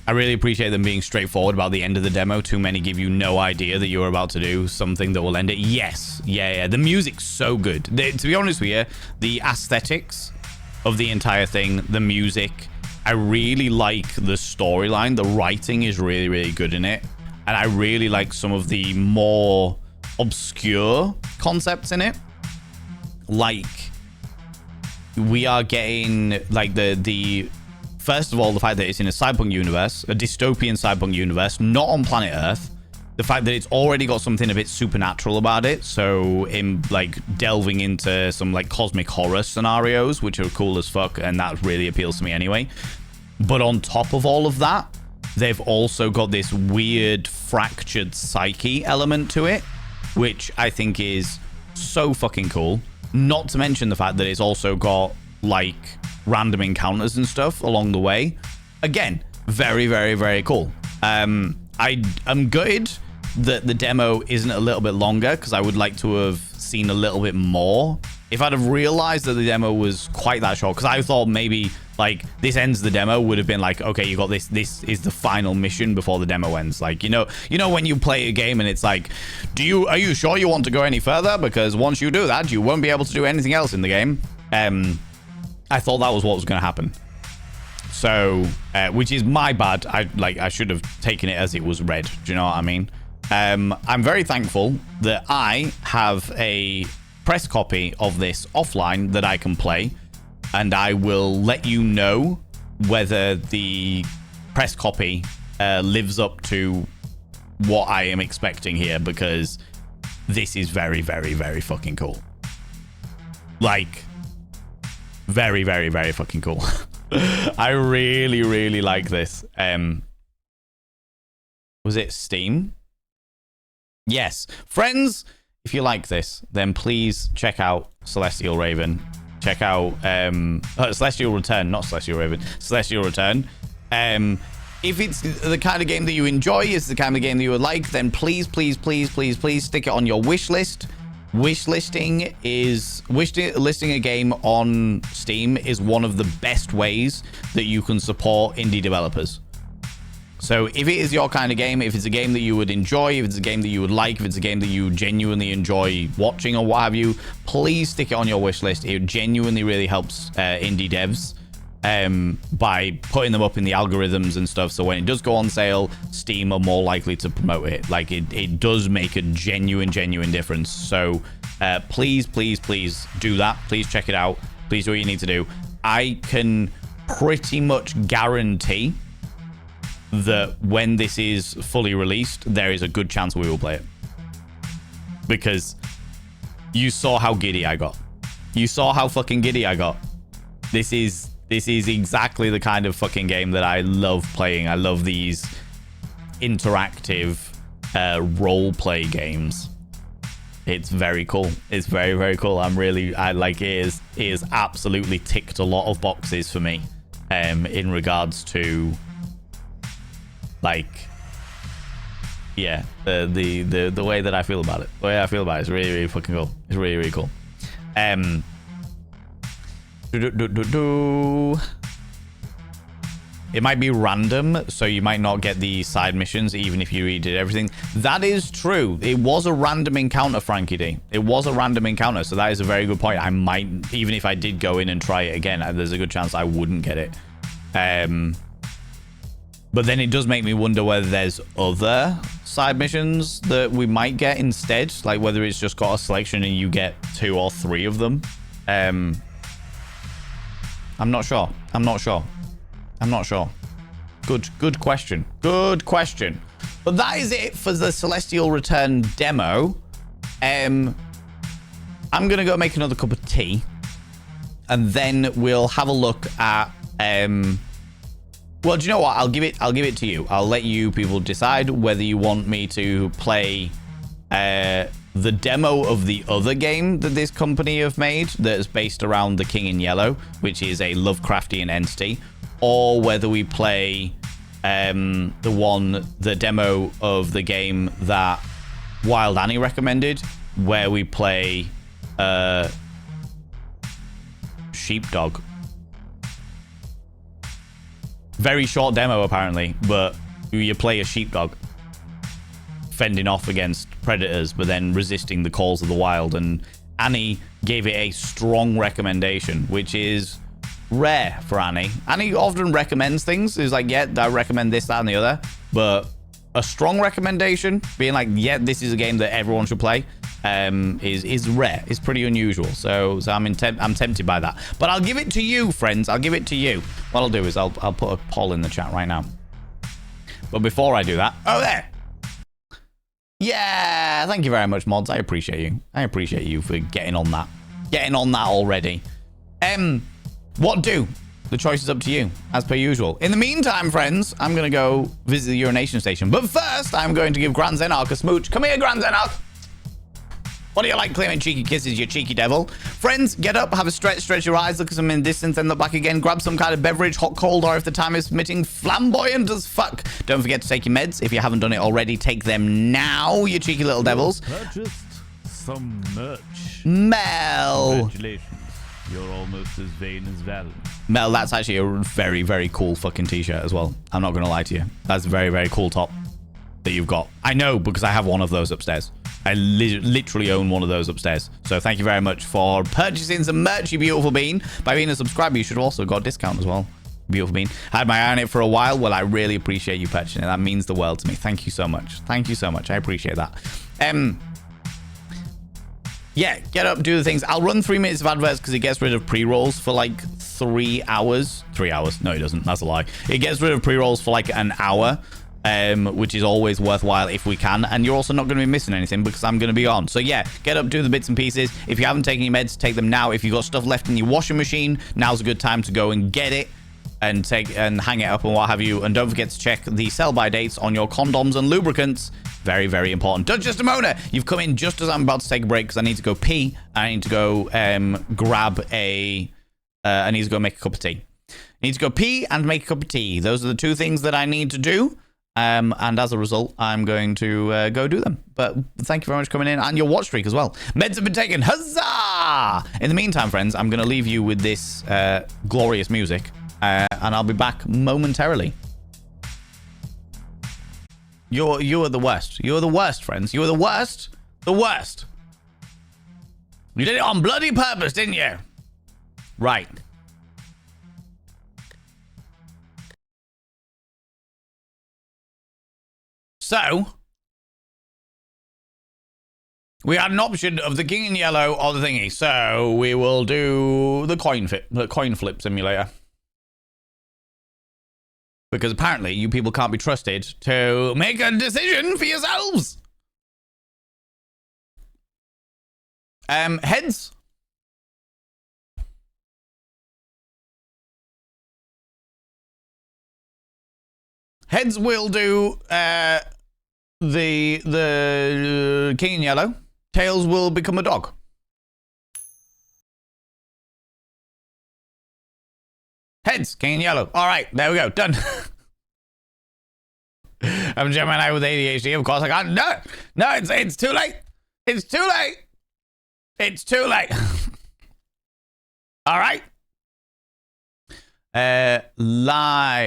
I really appreciate them being straightforward about the end of the demo. Too many give you no idea that you're about to do something that will end it. Yes. Yeah. The music's so good. To be honest with you, the aesthetics of the entire thing, the music, I really like the storyline. The writing is really, really good in it. And I really like some of the more obscure concepts in it. Like, we are getting, like, the first of all, the fact that it's in a cyberpunk universe, a dystopian cyberpunk universe, not on planet Earth, the fact that it's already got something a bit supernatural about it. So in like delving into some like cosmic horror scenarios, which are cool as fuck. And that really appeals to me anyway. But on top of all of that, they've also got this weird fractured psyche element to it, which I think is so fucking cool. Not to mention the fact that it's also got like random encounters and stuff along the way. Again, very, very, very cool. I'm gutted that the demo isn't a little bit longer because I would like to have seen a little bit more. If I'd have realized that the demo was quite that short, because I thought maybe like this ends the demo would have been like, okay, you got this is the final mission before the demo ends. Like, you know when you play a game and it's like, are you sure you want to go any further? Because once you do that, you won't be able to do anything else in the game. I thought that was what was going to happen. So, which is my bad. I should have taken it as it was read. Do you know what I mean? I'm very thankful that I have a press copy of this offline that I can play, and I will let you know whether the press copy lives up to what I am expecting here, because this is very, very, very fucking cool. Like, very, very, very fucking cool. I really, really like this. Was it Steam? Yes. Friends, if you like this, then please check out Celestial Raven. Check out Celestial Return, not Celestial Raven. Celestial Return. If it's the kind of game that you enjoy, is the kind of game that you would like, then please, please, please, please, please stick it on your wish list. Listing a game on Steam is one of the best ways that you can support indie developers. So if it is your kind of game, if it's a game that you would enjoy, if it's a game that you would like, if it's a game that you genuinely enjoy watching or what have you, please stick it on your wish list. It genuinely really helps indie devs by putting them up in the algorithms and stuff. So when it does go on sale, Steam are more likely to promote it. Like it does make a genuine difference. So please, please, please do that. Please check it out. Please do what you need to do. I can pretty much guarantee that when this is fully released, there is a good chance we will play it. Because you saw how giddy I got. You saw how fucking giddy I got. This is exactly the kind of fucking game that I love playing. I love these interactive role play games. It's very cool. It's very, very cool. I like it. It is absolutely ticked a lot of boxes for me in regards to like, yeah, the way that I feel about it. The way I feel about it is really, really fucking cool. It's really, really cool. It might be random, so you might not get the side missions even if you redid everything. That is true. It was a random encounter, Frankie D. It was a random encounter, so that is a very good point. I might, even if I did go in and try it again, there's a good chance I wouldn't get it. But then it does make me wonder whether there's other side missions that we might get instead, like whether it's just got a selection and you get 2 or 3 of them. I'm not sure. Good question. Good question. But that is it for the Celestial Return demo. I'm gonna go make another cup of tea, and then we'll have a look at well, do you know what? I'll give it to you. I'll let you people decide whether you want me to play the demo of the other game that this company have made that is based around the King in Yellow, which is a Lovecraftian entity, or whether we play the demo of the game that Wild Annie recommended, where we play Sheepdog. Very short demo, apparently, but you play a sheepdog fending off against predators, but then resisting the calls of the wild. And Annie gave it a strong recommendation, which is rare for Annie. Annie often recommends things. It's like, yeah, I recommend this, that, and the other. But a strong recommendation, being like, yeah, this is a game that everyone should play, is rare. It's pretty unusual. So I'm tempted by that. But I'll give it to you, friends. I'll give it to you. What I'll do is I'll put a poll in the chat right now. But before I do that, oh, there. Yeah, thank you very much, mods. I appreciate you. I appreciate you for getting on that. Getting on that already. What do? The choice is up to you, as per usual. In the meantime, friends, I'm going to go visit the urination station. But first, I'm going to give Grand Zenarch a smooch. Come here, Grand Zenarch. What do you like claiming cheeky kisses, you cheeky devil? Friends, get up, have a stretch your eyes, look at some in the distance, then look back again, grab some kind of beverage, hot, cold, or if the time is permitting, flamboyant as fuck. Don't forget to take your meds. If you haven't done it already, take them now, you cheeky little devils. Purchased some merch. Mel. Congratulations. You're almost as vain as Val. Mel, that's actually a very, very cool fucking t-shirt as well. I'm not going to lie to you. That's a very, very cool top that you've got. I know because I have one of those upstairs. I literally own one of those upstairs. So thank you very much for purchasing some merch, you beautiful bean. By being a subscriber, you should have also got a discount as well. Beautiful bean. I had my eye on it for a while. Well, I really appreciate you purchasing it. That means the world to me. Thank you so much. Thank you so much. I appreciate that. Yeah, get up, do the things. I'll run 3 minutes of adverts because it gets rid of pre-rolls for like 3 hours. 3 hours. No, it doesn't. That's a lie. It gets rid of pre-rolls for like an hour. Which is always worthwhile if we can. And you're also not going to be missing anything because I'm going to be on. So yeah, get up, do the bits and pieces. If you haven't taken your meds, take them now. If you've got stuff left in your washing machine, now's a good time to go and get it and hang it up and what have you. And don't forget to check the sell-by dates on your condoms and lubricants. Very, very important. Just a moment. You've come in just as I'm about to take a break because I need to go pee. I need to go grab a... I need to go make a cup of tea. I need to go pee and make a cup of tea. Those are the 2 things that I need to do. And as a result, I'm going to go do them. But thank you very much for coming in. And your watch streak as well. Meds have been taken. Huzzah! In the meantime, friends, I'm going to leave you with this glorious music. And I'll be back momentarily. You are the worst. You are the worst, friends. You are the worst. The worst. You did it on bloody purpose, didn't you? Right. So, we had an option of the king in yellow or the thingy. So, we will do the coin flip simulator. Because apparently, you people can't be trusted to make a decision for yourselves. Heads. Heads will do the king in yellow. Tails will become a dog. Heads, king in yellow. All right, there we go. Done. I'm a Gemini with ADHD. Of course I can't. No, it's too late. It's too late. It's too late. All right. Library.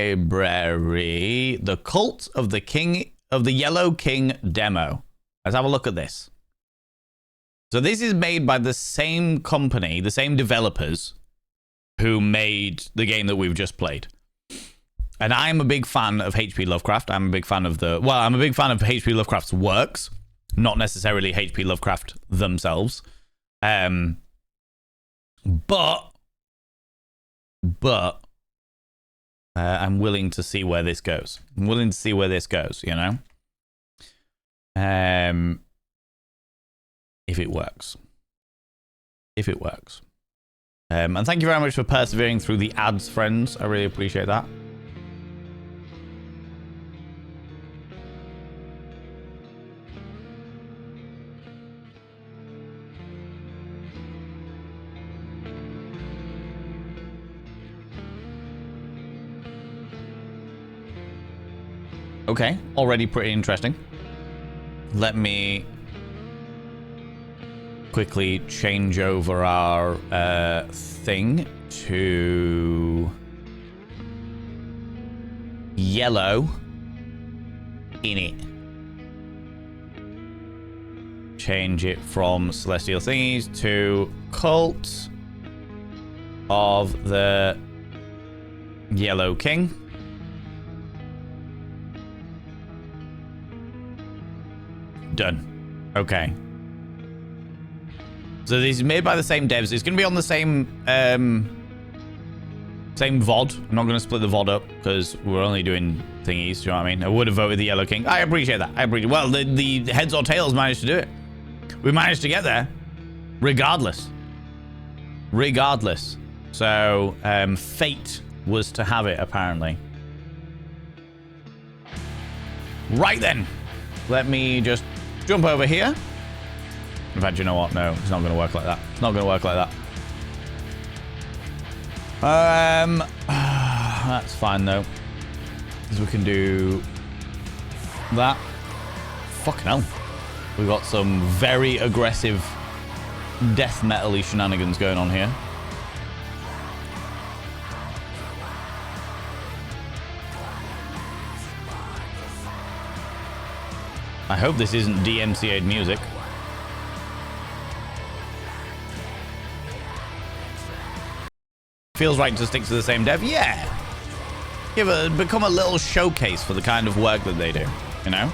The Cult of the Yellow King demo. Let's have a look at this. So this is made by the same company, the same developers who made the game that we've just played. And I'm a big fan of H.P. Lovecraft. I'm a big fan of H.P. Lovecraft's works, not necessarily H.P. Lovecraft themselves. But I'm willing to see where this goes. I'm willing to see where this goes, you know? If it works. If it works. And thank you very much for persevering through the ads, friends. I really appreciate that. Okay, already pretty interesting. Let me quickly change over our thing to yellow in it. Change it from Celestial Thingies to Cult of the Yellow King. Done. Okay. So this is made by the same devs. It's going to be on the same Same VOD. I'm not going to split the VOD up because we're only doing thingies. Do you know what I mean? I would have voted the Yellow King. I appreciate that. I appreciate. Well, the heads or tails managed to do it. We managed to get there, regardless. Regardless. So fate was to have it, apparently. Right then. Let me just jump over here. In fact, you know what? No, it's not going to work like that. It's not going to work like that. That's fine though, because we can do that. Fucking hell, we got some very aggressive death metal-y shenanigans going on here. I hope this isn't DMCA'd music. Feels right to stick to the same dev. Yeah. Become a little showcase for the kind of work that they do, you know?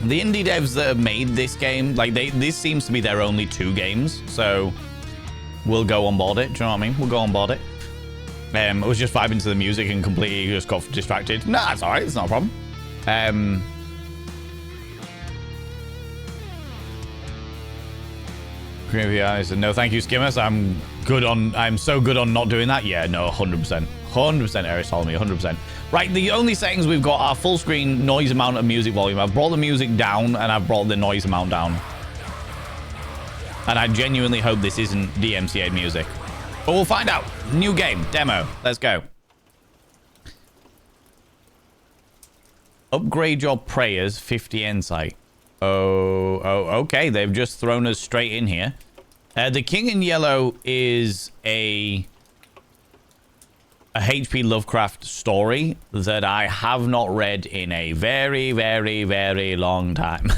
The indie devs that have made this game, like this seems to be their only 2 games, so we'll go on board it. Do you know what I mean? We'll go on board it. I was just vibing to the music and completely just got distracted. Nah, it's alright. It's not a problem. I said, no, thank you, Skimmers. I'm so good on not doing that. Yeah, no, 100%. 100%, Eris told me, 100%. Right, the only settings we've got are full screen, noise amount, and music volume. I've brought the music down, and I've brought the noise amount down. And I genuinely hope this isn't DMCA music. But we'll find out. New game, demo. Let's go. Upgrade your prayers, 50 insight. Oh, okay. They've just thrown us straight in here. The King in Yellow is a H.P. Lovecraft story that I have not read in a very, very, very long time.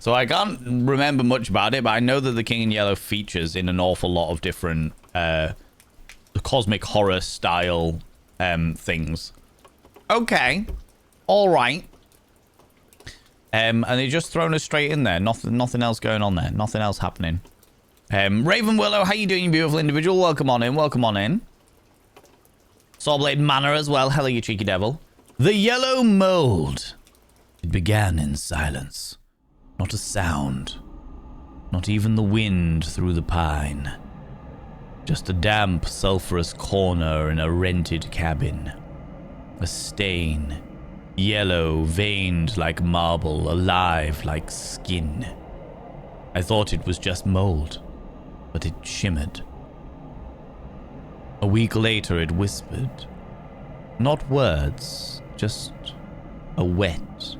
So I can't remember much about it, but I know that the King in Yellow features in an awful lot of different cosmic horror style things. Okay. All right. And they just thrown us straight in there. Nothing else going on there. Nothing else happening. Raven Willow, how you doing, you beautiful individual? Welcome on in. Welcome on in. Sawblade Manor as well. Hello, you cheeky devil. The Yellow Mold. It began in silence. Not a sound. Not even the wind through the pine. Just a damp, sulphurous corner in a rented cabin. A stain. Yellow, veined like marble, alive like skin. I thought it was just mold, but it shimmered. A week later it whispered. Not words, just a wet,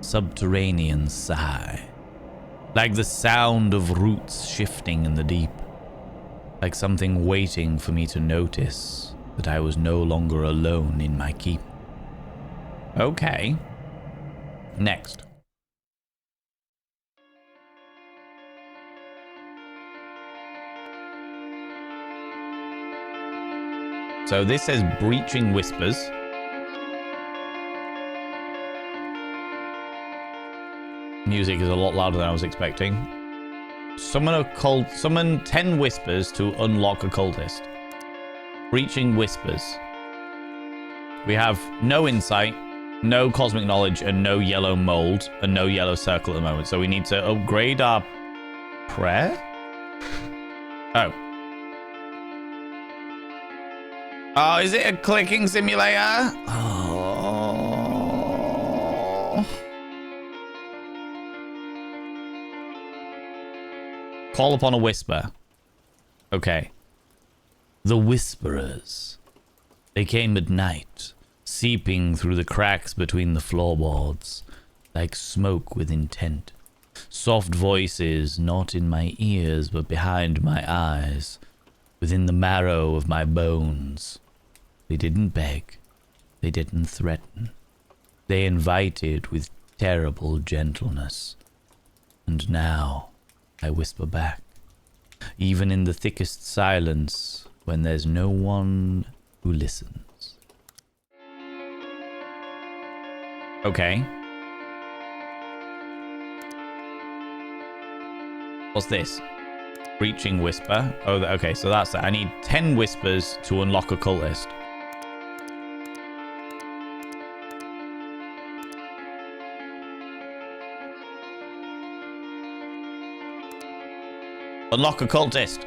subterranean sigh. Like the sound of roots shifting in the deep. Like something waiting for me to notice that I was no longer alone in my keep. Okay. Next. So this says Breaching Whispers. Music is a lot louder than I was expecting. Summon 10 whispers to unlock a cultist. Breaching Whispers. We have no insight, no cosmic knowledge, and no yellow mold, and no yellow circle at the moment. So we need to upgrade our prayer? Oh. Oh, is it a clicking simulator? Oh. Call upon a whisper. Okay. The Whisperers. They came at night, seeping through the cracks between the floorboards, like smoke with intent. Soft voices, not in my ears, but behind my eyes, within the marrow of my bones. They didn't beg. They didn't threaten. They invited with terrible gentleness. And now I whisper back, even in the thickest silence, when there's no one who listens. Okay. What's this? Reaching Whisper. Oh, okay, so that's that. I need 10 Whispers to unlock a cultist. Unlock a cultist.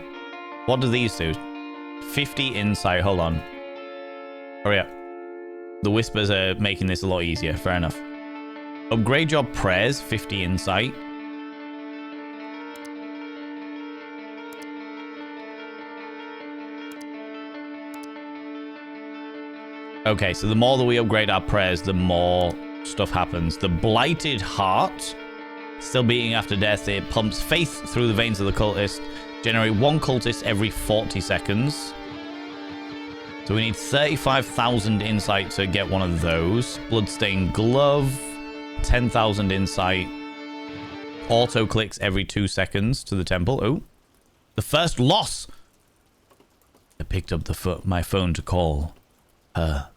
What do these do? 50 insight. Hold on. Hurry up. The Whispers are making this a lot easier. Fair enough. Upgrade your prayers. 50 insight. Okay, so the more that we upgrade our prayers, the more stuff happens. The Blighted Heart. Still beating after death. It pumps faith through the veins of the cultist. Generate one cultist every 40 seconds. So we need 35,000 insight to get one of those. Bloodstained Glove. 10,000 insight. Auto clicks every 2 seconds to the temple. Oh. The first loss. I picked up my phone to call her.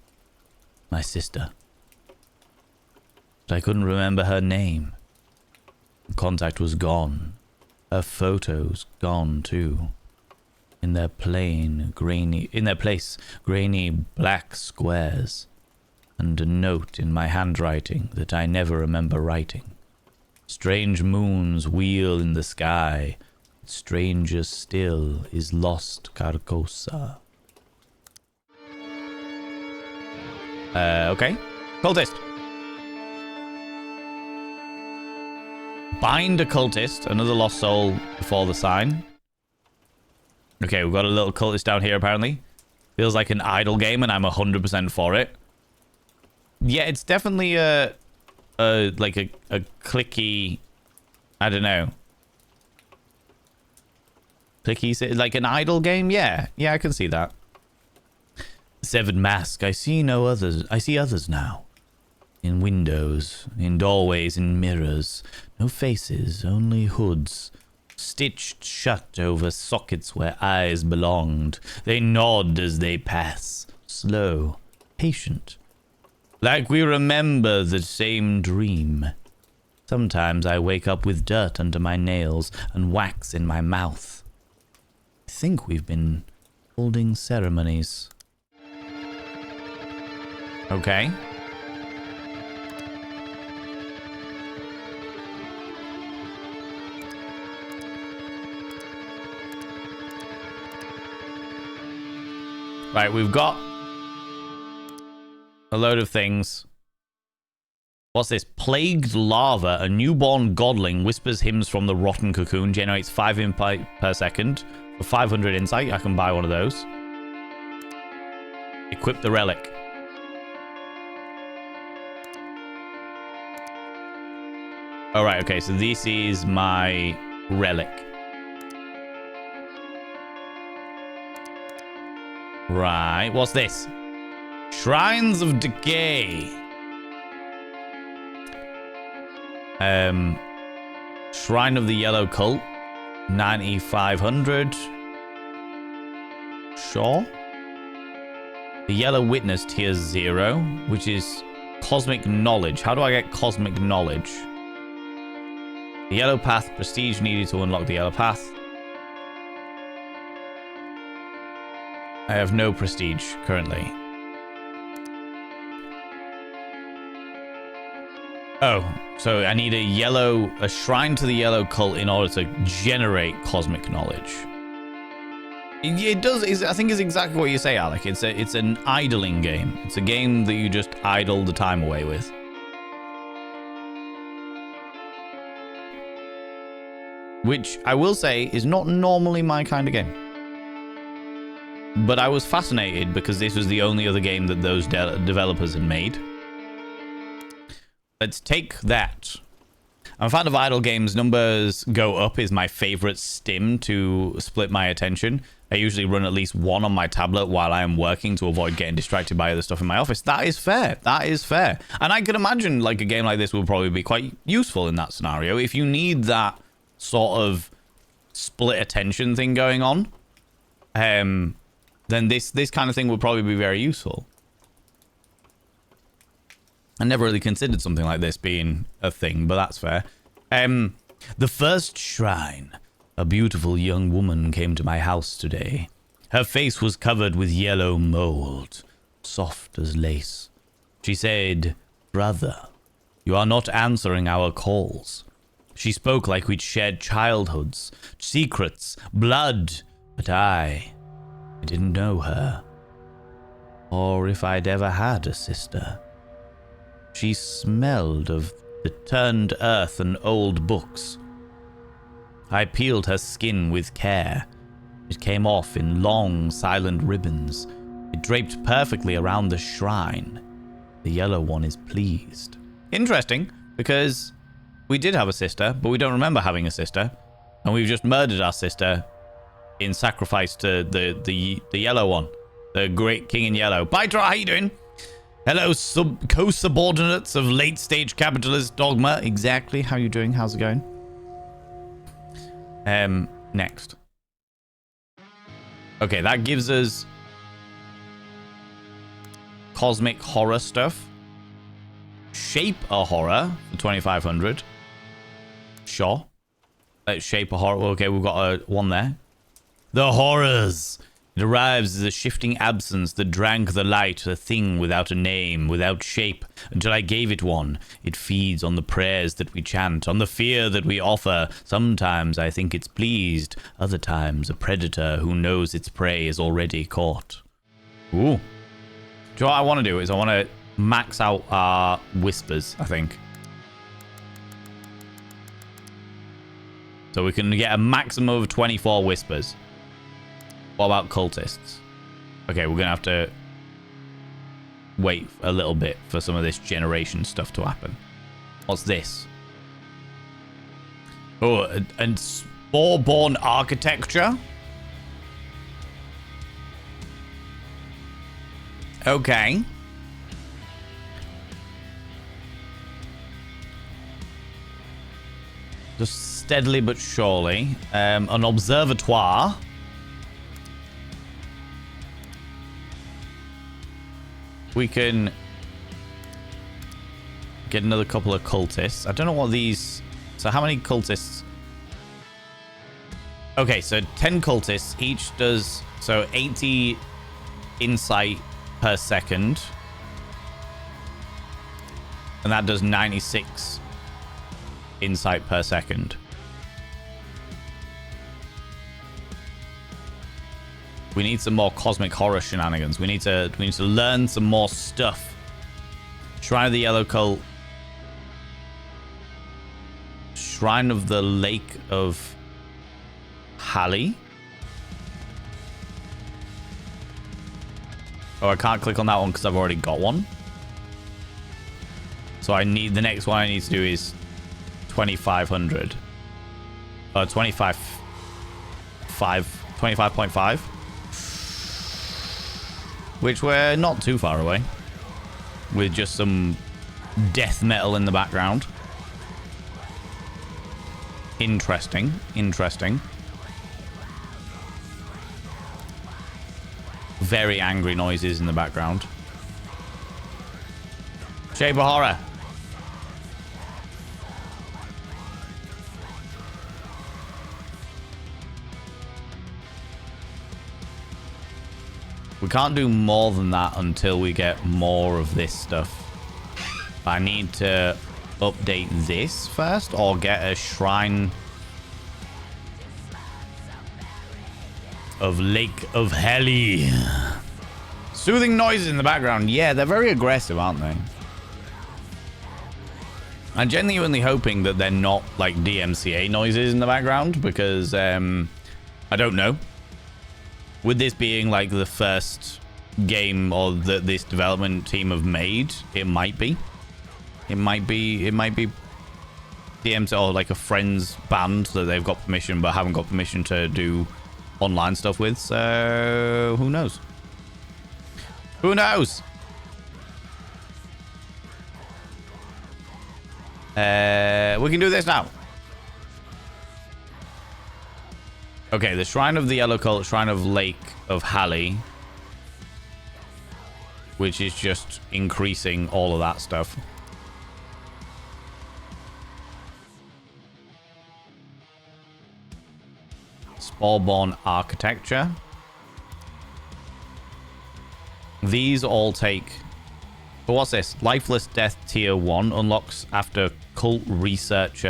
My sister. But I couldn't remember her name. Contact was gone. Her photos gone too. In their place, grainy black squares. And a note in my handwriting that I never remember writing. Strange moons wheel in the sky. Stranger still is lost Carcosa. Okay. Cultist. Bind a cultist. Another lost soul before the sign. Okay, we've got a little cultist down here apparently. Feels like an idle game and I'm 100% for it. Yeah, it's definitely a clicky, I don't know. Clicky, like an idle game? Yeah, I can see that. Severed mask. I see no others. I see others now. In windows, in doorways, in mirrors. No faces, only hoods. Stitched shut over sockets where eyes belonged. They nod as they pass. Slow, patient. Like we remember the same dream. Sometimes I wake up with dirt under my nails and wax in my mouth. I think we've been holding ceremonies. Okay. Right, we've got a load of things. What's this? Plagued Larva. A newborn godling whispers hymns from the rotten cocoon. Generates 5 insight per second. For 500 insight, I can buy one of those. Equip the relic. Alright, okay, so this is my relic. Right, what's this? Shrines of Decay. Shrine of the Yellow Cult. 9,500. Sure. The Yellow Witness tier 0, which is Cosmic Knowledge. How do I get Cosmic Knowledge? The Yellow Path. Prestige needed to unlock the Yellow Path. I have no prestige currently. Oh, so I need a shrine to the Yellow Cult in order to generate cosmic knowledge. It does. I think it's exactly what you say, Alec. It's an idling game. It's a game that you just idle the time away with. Which I will say is not normally my kind of game. But I was fascinated because this was the only other game that those developers had made. Let's take that. I'm a fan of idle games. Numbers go up is my favorite stim to split my attention. I usually run at least one on my tablet while I am working to avoid getting distracted by other stuff in my office. That is fair. That is fair. And I can imagine like a game like this will probably be quite useful in that scenario. If you need that sort of split attention thing going on, then this kind of thing would probably be very useful. I never really considered something like this being a thing, but that's fair. The first shrine A beautiful young woman came to my house today. Her face was covered with yellow mold, soft as lace. She said, "Brother, you are not answering our calls." She spoke like we'd shared childhoods, secrets, blood, but I didn't know her. Or if I'd ever had a sister. She smelled of the turned earth and old books. I peeled her skin with care. It came off in long, silent ribbons. It draped perfectly around the shrine. The yellow one is pleased. Interesting, because we did have a sister, but we don't remember having a sister. And we've just murdered our sister in sacrifice to the yellow one. The great king in yellow. Bye, Tra, how you doing? Hello, co-subordinates of late-stage capitalist dogma. Exactly, how you doing? How's it going? Next. Okay, that gives us cosmic horror stuff. Shape a horror for 2,500. Sure. Let's shape a horror. Okay, we've got one there. The horrors. It arrives as a shifting absence that drank the light, a thing without a name, without shape, until I gave it one. It feeds on the prayers that we chant, on the fear that we offer. Sometimes I think it's pleased, other times a predator who knows its prey is already caught. Ooh. Do you know what I want to do is I want to max out our whispers, I think. So we can get a maximum of 24 whispers. What about cultists? Okay, we're going to have to wait a little bit for some of this generation stuff to happen. What's this? Oh, and spore-born architecture? Okay. Just steadily but surely. An observatoire. We can get another couple of cultists. I don't know what these... So how many cultists? Okay, so 10 cultists. Each does... So 80 insight per second. And that does 96 insight per second. We need some more cosmic horror shenanigans. We need to learn some more stuff. Shrine of the Yellow Cult. Shrine of the Lake of Halley. Oh, I can't click on that one because I've already got one. So I need the next one I need to do is 2,500. 25.5. Which we're not too far away. With just some death metal in the background. Interesting. Interesting. Very angry noises in the background. Shape of horror. We can't do more than that until we get more of this stuff. I need to update this first or get a shrine of Lake of Heli. Soothing noises in the background. Yeah, they're very aggressive, aren't they? I'm genuinely hoping that they're not like DMCA noises in the background because I don't know. With this being like the first game or that this development team have made, it might be. It might be DMC or like a friends band that they've got permission but haven't got permission to do online stuff with. So who knows? Who knows? We can do this now. Okay, the Shrine of the Yellow Cult, Shrine of Lake of Halley. Which is just increasing all of that stuff. Spawnborn architecture. These all take... But what's this? Lifeless Death Tier 1 unlocks after Cult Research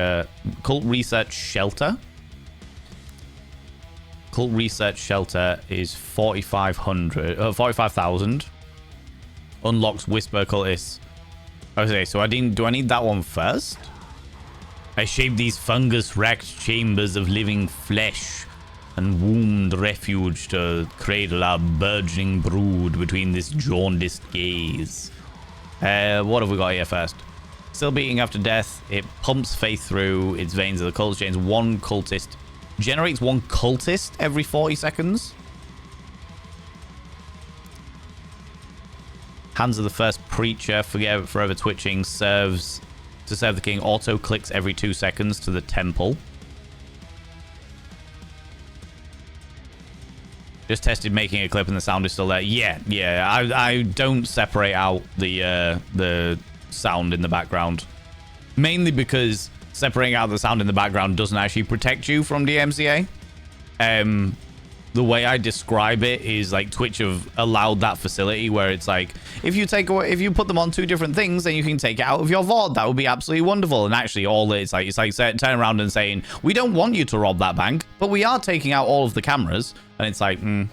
Shelter. Cult Research Shelter is 45,000. Unlocks Whisper Cultists. Okay, so do I need that one first? I shape these fungus-racked chambers of living flesh and wombed refuge to cradle our burgeoning brood between this jaundiced gaze. What have we got here first? Still beating after death. It pumps faith through its veins of the cult chains. One cultist generates one cultist every 40 seconds. Hands of the First Preacher, forever twitching, serves to serve the king. Auto clicks every 2 seconds to the temple. Just tested making a clip and the sound is still there. Yeah. I don't separate out the sound in the background. Mainly because separating out the sound in the background doesn't actually protect you from DMCA. The way I describe it is like Twitch have allowed that facility where it's like, if you put them on 2 different things, then you can take it out of your VOD. That would be absolutely wonderful. And actually it's like turning around and saying, we don't want you to rob that bank, but we are taking out all of the cameras. And it's like, if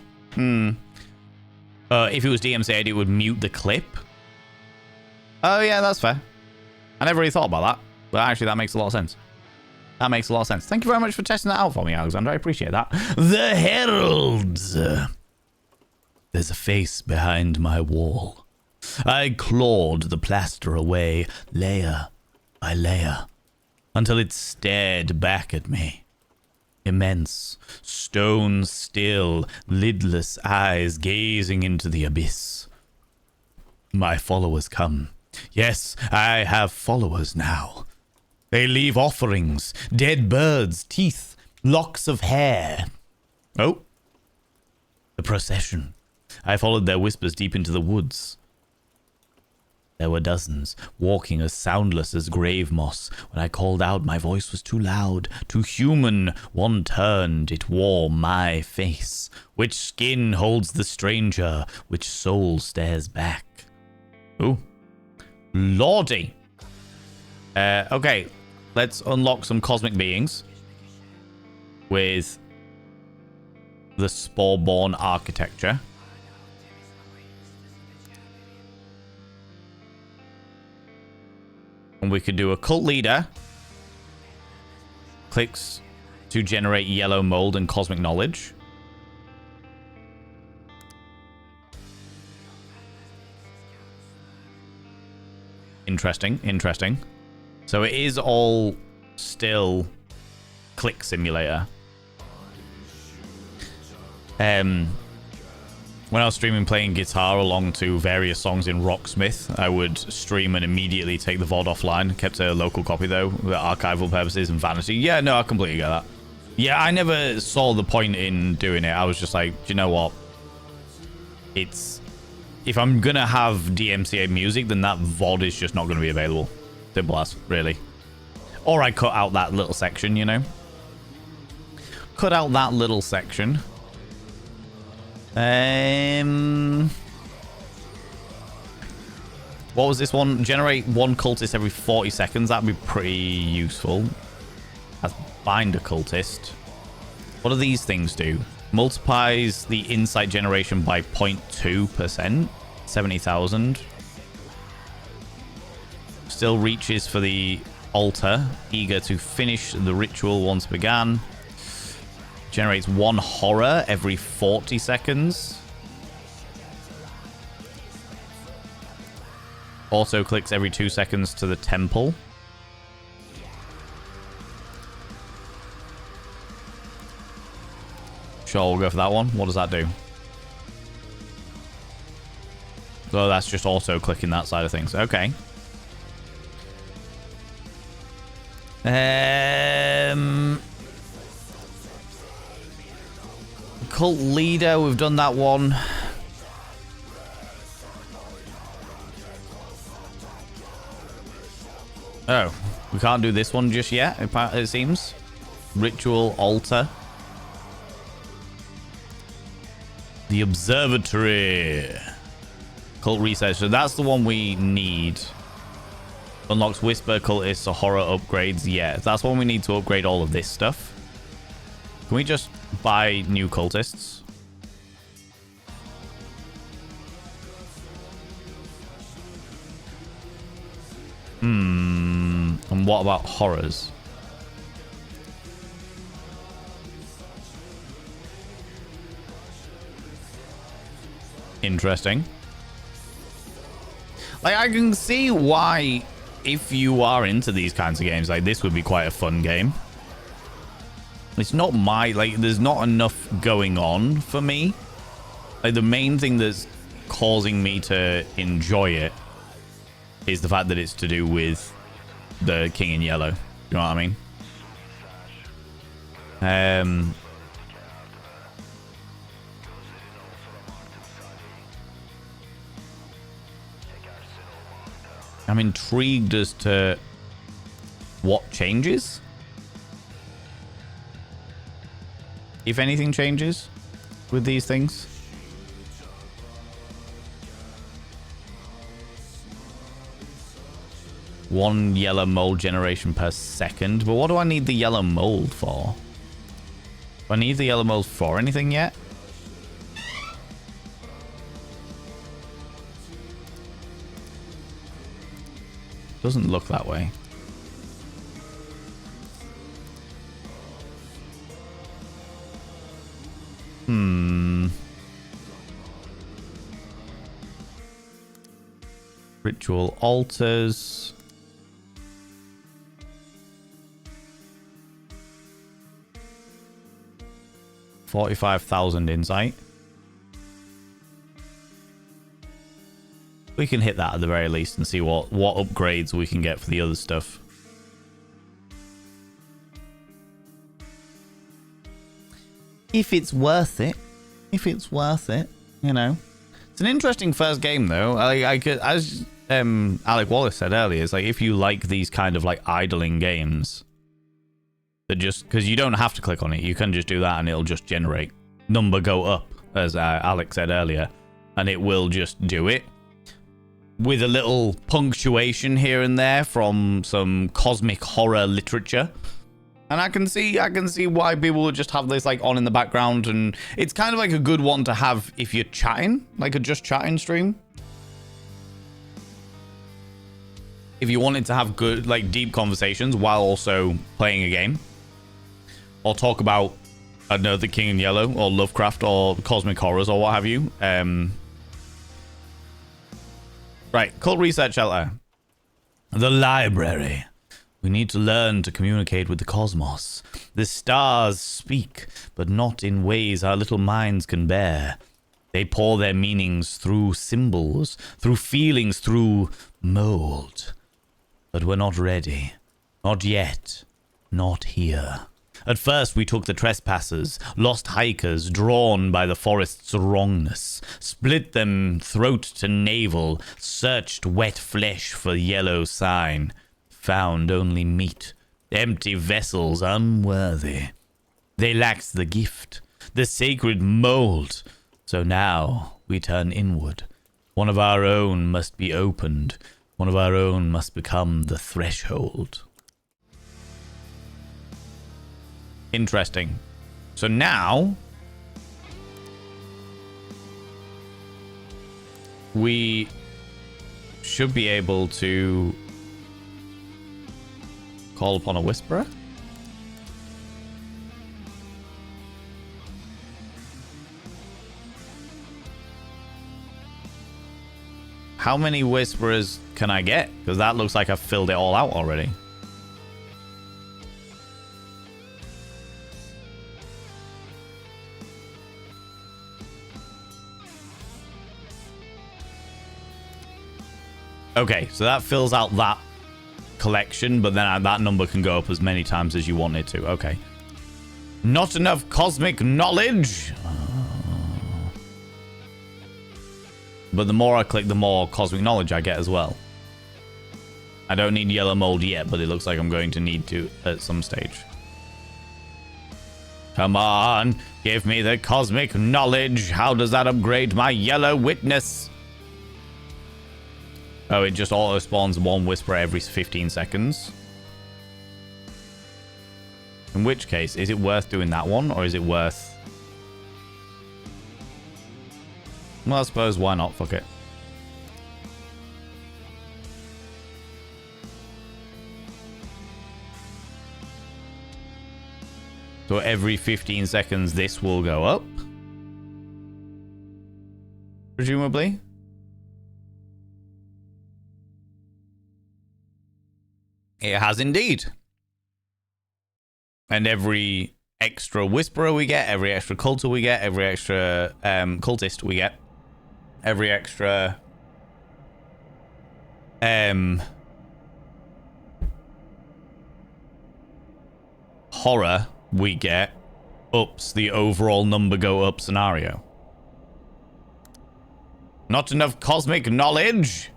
it was DMCA'd, it would mute the clip. Oh yeah, that's fair. I never really thought about that, but actually that makes a lot of sense. That makes a lot of sense. Thank you very much for testing that out for me, Alexander. I appreciate that. The Heralds. There's a face behind my wall. I clawed the plaster away, layer by layer, until it stared back at me. Immense, stone still, lidless eyes gazing into the abyss. My followers come. Yes, I have followers now. They leave offerings, dead birds, teeth, locks of hair. Oh. The procession. I followed their whispers deep into the woods. There were dozens, walking as soundless as grave moss. When I called out, my voice was too loud, too human. One turned, it wore my face. Which skin holds the stranger? Which soul stares back? Ooh. Lordy. Okay. Let's unlock some cosmic beings with the Spawnborn architecture. And we could do a cult leader. Clicks to generate yellow mold and cosmic knowledge. Interesting. So it is all still click simulator. When I was streaming playing guitar along to various songs in Rocksmith, I would stream and immediately take the VOD offline. Kept a local copy though, for archival purposes and vanity. Yeah, no, I completely get that. Yeah, I never saw the point in doing it. I was just like, do you know what? If I'm gonna have DMCA music, then that VOD is just not gonna be available. Simple as, really. Or I cut out that little section, you know? Cut out that little section. What was this one? Generate one cultist every 40 seconds. That'd be pretty useful. That's bind a cultist. What do these things do? Multiplies the insight generation by 0.2%. 70,000. Still reaches for the altar. Eager to finish the ritual once began. Generates one horror every 40 seconds. Auto clicks every 2 seconds to the temple. Sure, we'll go for that one. What does that do? Oh, that's just auto clicking that side of things. Okay. Cult leader, we've done that one. Oh, we can't do this one just yet, it seems. Ritual altar. The observatory. Cult research. So that's the one we need. Unlocks whisper, cultists, or horror upgrades. Yeah, that's one we need to upgrade all of this stuff. Can we just buy new cultists? And what about horrors? Interesting. Like, I can see why, if you are into these kinds of games, like, this would be quite a fun game. It's not my, like, there's not enough going on for me. Like, the main thing that's causing me to enjoy it is the fact that it's to do with the King in Yellow. You know what I mean? I'm intrigued as to what changes. If anything changes with these things. One yellow mold generation per second. But what do I need the yellow mold for? Do I need the yellow mold for anything yet? Doesn't look that way. Ritual altars. $45,000 insight. We can hit that at the very least and see what upgrades we can get for the other stuff. If it's worth it. If it's worth it, you know. It's an interesting first game, though. I could, as Alec Wallace said earlier, it's like if you like these kind of like idling games, that just because you don't have to click on it, you can just do that and it'll just generate number go up, as Alec said earlier, and it will just do it with a little punctuation here and there from some cosmic horror literature. And I can see why people would just have this like on in the background, and it's kind of like a good one to have if you're chatting, like a just chatting stream. If you wanted to have good, like deep conversations while also playing a game, or talk about, I don't know, the King in Yellow or Lovecraft or cosmic horrors or what have you. Right, cult research shelter. The library. We need to learn to communicate with the cosmos. The stars speak, but not in ways our little minds can bear. They pour their meanings through symbols, through feelings, through mold. But we're not ready. Not yet. Not here. At first we took the trespassers, lost hikers drawn by the forest's wrongness, split them throat to navel, searched wet flesh for yellow sign. Found only meat, empty vessels unworthy. They lacked the gift, the sacred mold. So now we turn inward. One of our own must be opened. One of our own must become the threshold. Interesting. So now we should be able to call upon a whisperer. How many whisperers can I get? Because that looks like I've filled it all out already. Okay, so that fills out that collection, but then that number can go up as many times as you want it to. Okay. Not enough cosmic knowledge. But the more I click, the more cosmic knowledge I get as well. I don't need yellow mold yet, but it looks like I'm going to need to at some stage. Come on, give me the cosmic knowledge. How does that upgrade my yellow witness? Oh, it just auto spawns one whisper every 15 seconds. In which case, is it worth doing that one, or is it worth... Well, I suppose, why not? Fuck it. So every 15 seconds, this will go up. Presumably. It has indeed. And every extra whisperer we get, every extra culter we get, every extra cultist we get, every extra horror we get ups the overall number go up scenario. Not enough cosmic knowledge.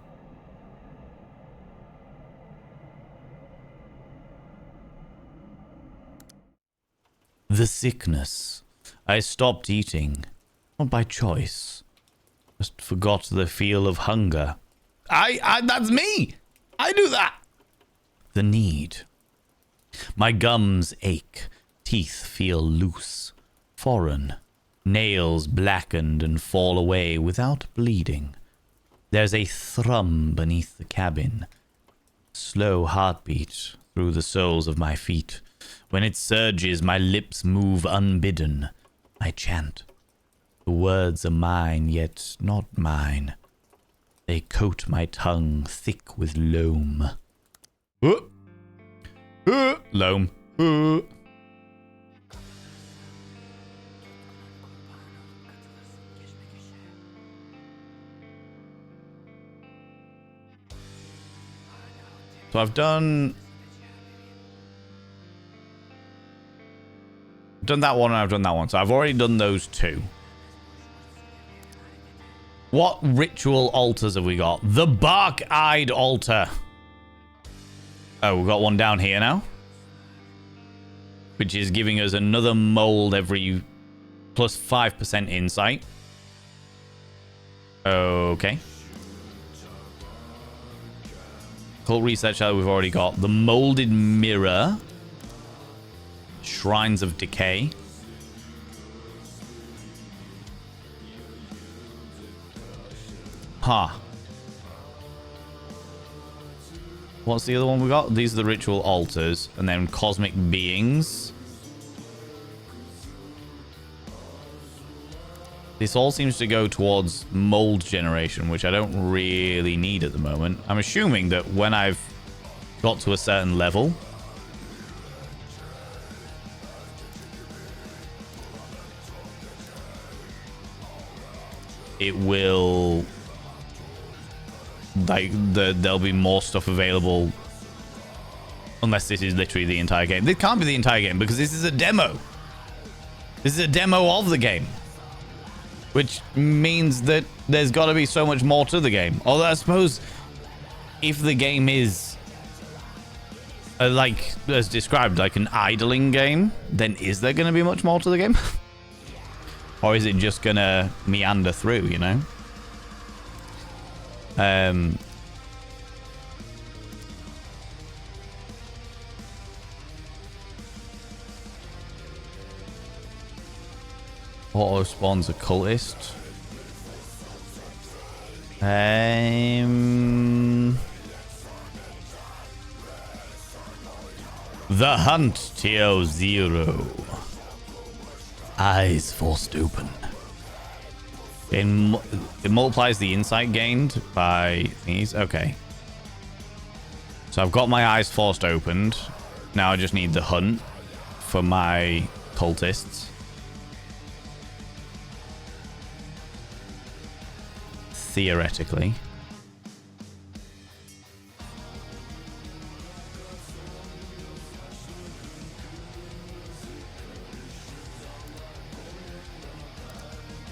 The sickness. I stopped eating, not by choice. Just forgot the feel of hunger. That's me. I do that. The need. My gums ache. Teeth feel loose, foreign. Nails blackened and fall away without bleeding. There's a thrum beneath the cabin. Slow heartbeat through the soles of my feet. When it surges, my lips move unbidden. I chant. The words are mine, yet not mine. They coat my tongue thick with loam. Loam. So I've done that one and I've done that one. So I've already done those two. What ritual altars have we got? The bark-eyed altar. Oh, we've got one down here now. Which is giving us another mold every plus 5% insight. Okay. Cult research that we've already got. The molded mirror. Shrines of decay. Huh. What's the other one we got? These are the ritual altars. And then cosmic beings. This all seems to go towards mold generation, which I don't really need at the moment. I'm assuming that when I've got to a certain level, it will, like, there'll be more stuff available. Unless this is literally the entire game. This can't be the entire game because this is a demo. This is a demo of the game. Which means that there's got to be so much more to the game. Although I suppose if the game is, like, as described, like an idling game, then is there going to be much more to the game? Or is it just going to meander through, you know? Auto spawns a cultist. The Hunt TO0. Eyes forced open. It multiplies the insight gained by these. Okay. So I've got my eyes forced opened. Now I just need the hunt for my cultists. Theoretically.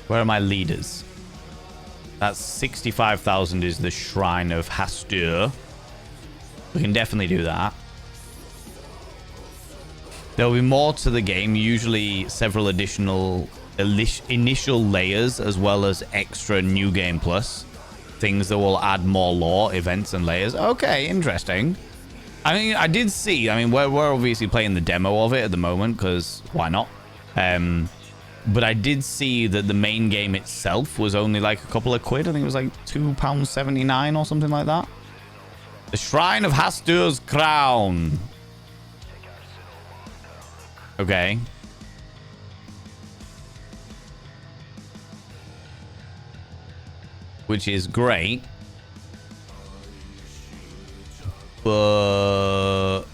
Where are my leaders? That's 65,000 is the Shrine of Hastur. We can definitely do that. There'll be more to the game, usually several additional initial layers, as well as extra New Game Plus. Things that will add more lore, events, and layers. Okay, interesting. I mean, I did see, I mean, we're obviously playing the demo of it at the moment, because why not? But I did see that the main game itself was only like a couple of quid. I think it was like £2.79 or something like that. The Shrine of Hastur's Crown. Okay. Which is great. But...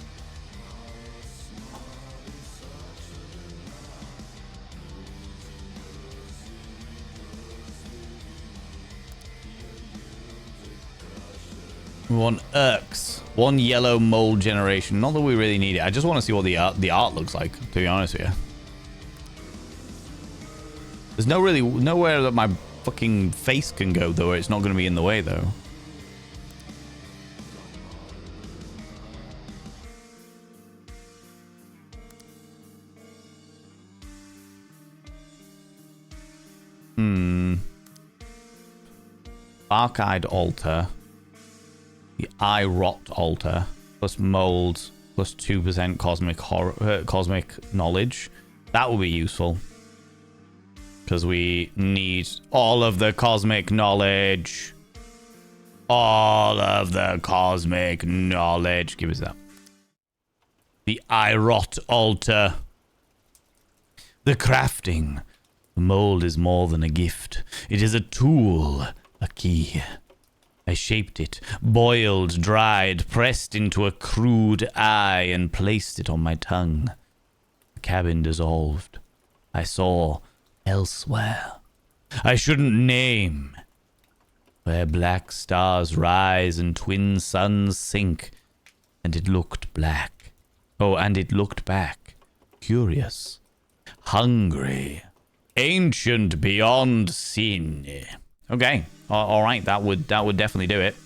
we want Urks. One yellow mold generation. Not that we really need it. I just want to see what the art looks like, to be honest with you. There's nowhere that my fucking face can go, though. It's not going to be in the way, though. Archive altar. The eye rot altar. Plus mold. Plus 2% cosmic horror, cosmic knowledge. That will be useful. Because we need all of the cosmic knowledge. All of the cosmic knowledge. Give us that. The eye rot altar. The crafting. The mold is more than a gift. It is a tool. A key. I shaped it, boiled, dried, pressed into a crude eye, and placed it on my tongue. The cabin dissolved. I saw elsewhere. I shouldn't name. Where black stars rise and twin suns sink. And it looked black. Oh, and it looked back. Curious. Hungry. Ancient beyond sin. Okay. All right, that would definitely do it.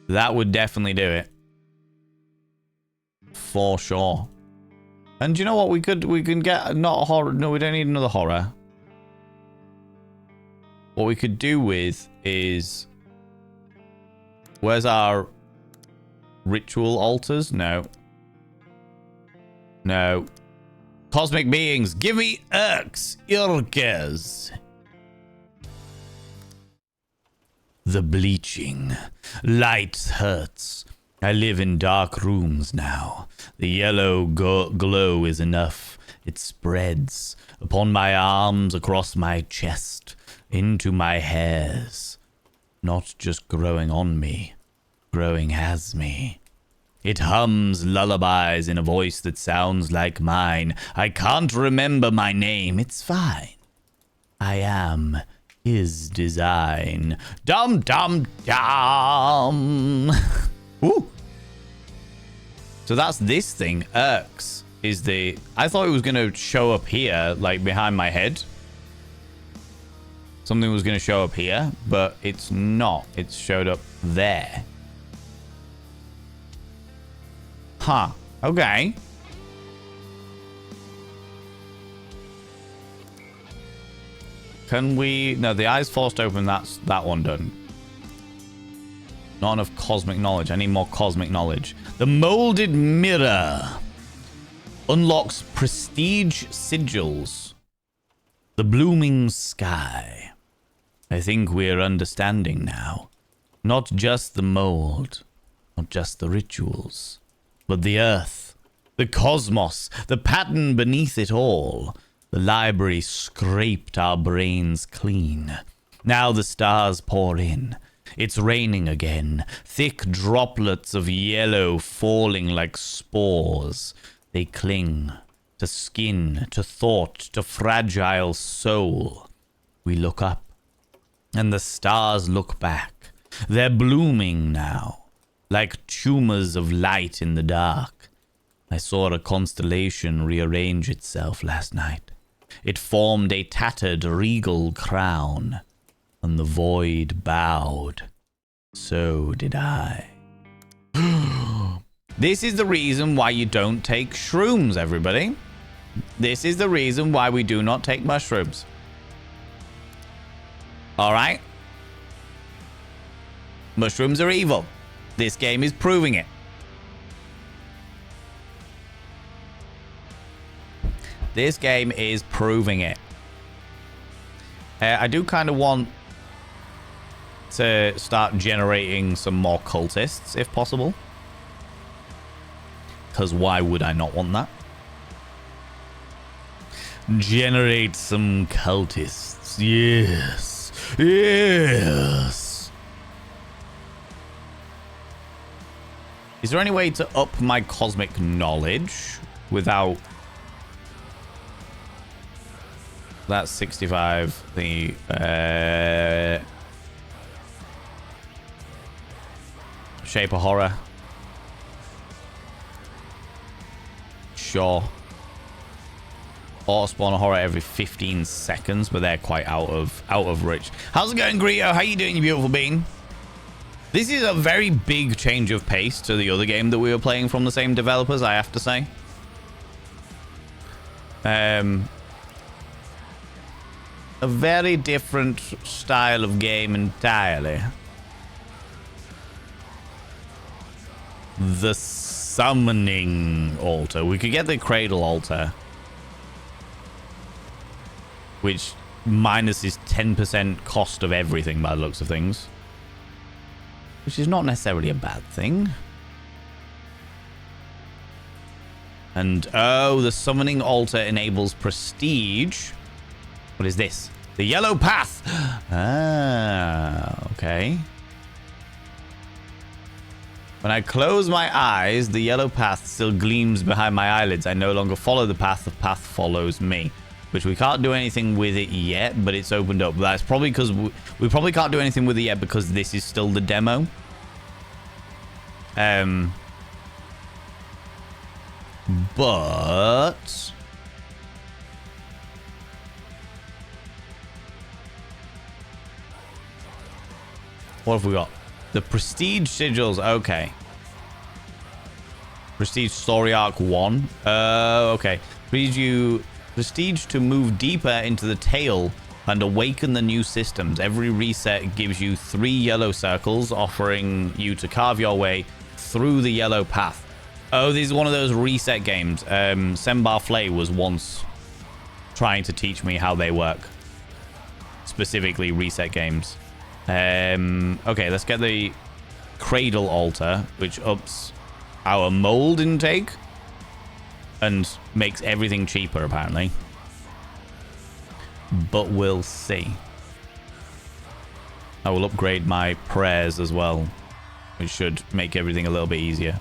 That would definitely do it. For sure. And you know what? We can get not a horror. No, we don't need another horror. What we could do with is, where's our ritual altars? No. No. Cosmic beings, give me Urks, Urkers. The bleaching. Light hurts. I live in dark rooms now. The yellow glow is enough. It spreads upon my arms, across my chest, into my hairs. Not just growing on me, growing as me. It hums lullabies in a voice that sounds like mine. I can't remember my name. It's fine. I am his design. Dum dum dum. Ooh. So that's this thing. Urks is the... I thought it was going to show up here, like behind my head. Something was going to show up here, but it's not. It's showed up there. Huh. Okay. Can we... No, the eye's forced open. That's that one done. Not enough cosmic knowledge. I need more cosmic knowledge. The molded mirror unlocks prestige sigils. The blooming sky. I think we're understanding now. Not just the mold. Not just the rituals. But the earth. The cosmos. The pattern beneath it all. The library scraped our brains clean. Now the stars pour in. It's raining again. Thick droplets of yellow falling like spores. They cling to skin, to thought, to fragile soul. We look up, and the stars look back. They're blooming now, like tumors of light in the dark. I saw a constellation rearrange itself last night. It formed a tattered regal crown, and the void bowed. So did I. This is the reason why you don't take shrooms, everybody. This is the reason why we do not take mushrooms. All right? Mushrooms are evil. This game is proving it. This game is proving it. I do kind of want to start generating some more cultists, if possible. Because why would I not want that? Generate some cultists. Yes. Yes. Is there any way to up my cosmic knowledge without... That's 65. The Shape of Horror. Sure. Auto spawn a horror every 15 seconds, but they're quite out of reach. How's it going, Grio? How you doing, you beautiful being? This is a very big change of pace to the other game that we were playing from the same developers, I have to say. A very different style of game entirely. The summoning altar. We could get the cradle altar, which minuses 10% cost of everything by the looks of things, which is not necessarily a bad thing. And oh, the summoning altar enables prestige. What is this? The yellow path. Ah, okay. When I close my eyes, the yellow path still gleams behind my eyelids. I no longer follow the path follows me. Which we can't do anything with it yet, but it's opened up. That's probably because we probably can't do anything with it yet because this is still the demo. But... what have we got? The Prestige Sigils. Okay. Prestige Story Arc 1. Okay. Prestige to move deeper into the tail and awaken the new systems. Every reset gives you 3 yellow circles, offering you to carve your way through the yellow path. Oh, this is one of those reset games. Sembar Flay was once trying to teach me how they work. Specifically reset games. Okay, let's get the Cradle Altar, which ups our mold intake and makes everything cheaper, apparently. But we'll see. I will upgrade my prayers as well, which should make everything a little bit easier.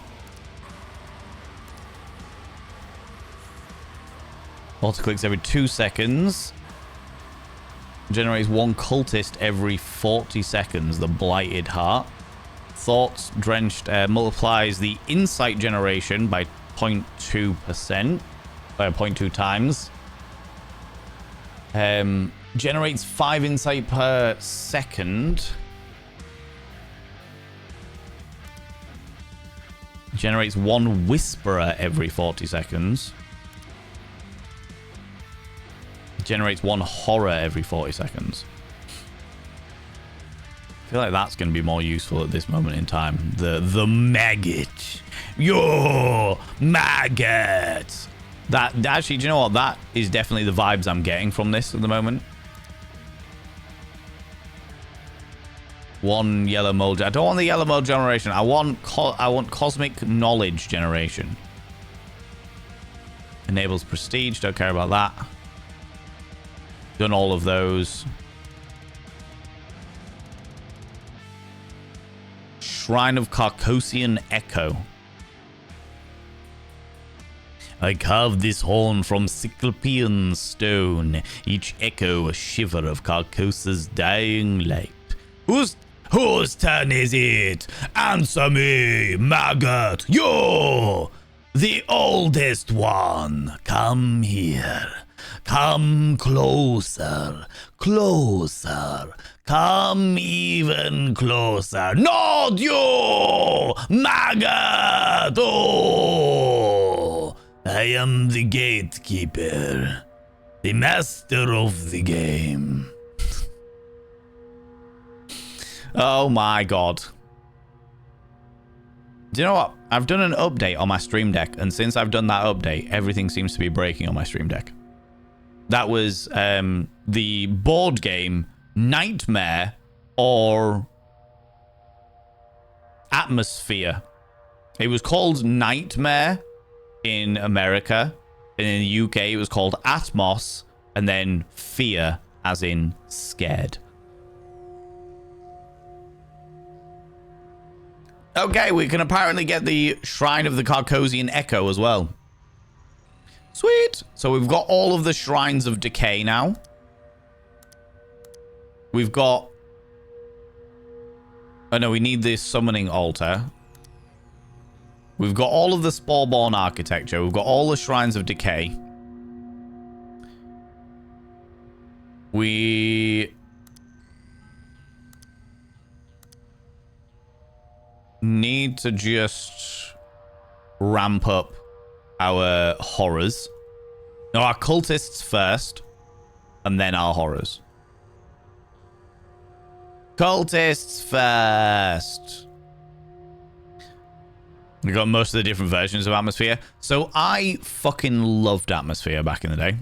Auto clicks every 2 seconds. Generates 1 cultist every 40 seconds. The Blighted Heart. Thoughts Drenched multiplies the insight generation by 0.2%. By 0.2 times. Generates 5 insight per second. Generates 1 Whisperer every 40 seconds. Generates 1 horror every 40 seconds. I feel like that's going to be more useful at this moment in time. The maggot. Your maggot. That actually, do you know what? That is definitely the vibes I'm getting from this at the moment. 1 yellow mold. I don't want the yellow mold generation. I want cosmic knowledge generation. Enables prestige. Don't care about that. Done all of those. Shrine of Carcossian Echo. I carved this horn from Cyclopean stone, each echo a shiver of Carcossa's dying light. Whose turn is it? Answer me, maggot! You! The oldest one! Come here. Come closer, closer, come even closer. Not you, maggot! Oh, I am the gatekeeper, the master of the game. Oh my god. Do you know what? I've done an update on my Stream Deck, and since I've done that update, everything seems to be breaking on my Stream Deck. That was the board game Nightmare or Atmosphere. It was called Nightmare in America, and in the UK it was called Atmos, and then Fear, as in scared. Okay, we can apparently get the Shrine of the Carcosian Echo as well. Sweet. So we've got all of the Shrines of Decay now. We've got... Oh no, we need this Summoning Altar. We've got all of the Spareborn Architecture. We've got all the Shrines of Decay. We... need to just ramp up our horrors. No, our cultists first, and then our horrors. Cultists first. We got most of the different versions of Atmosphere. So I fucking loved Atmosphere back in the day.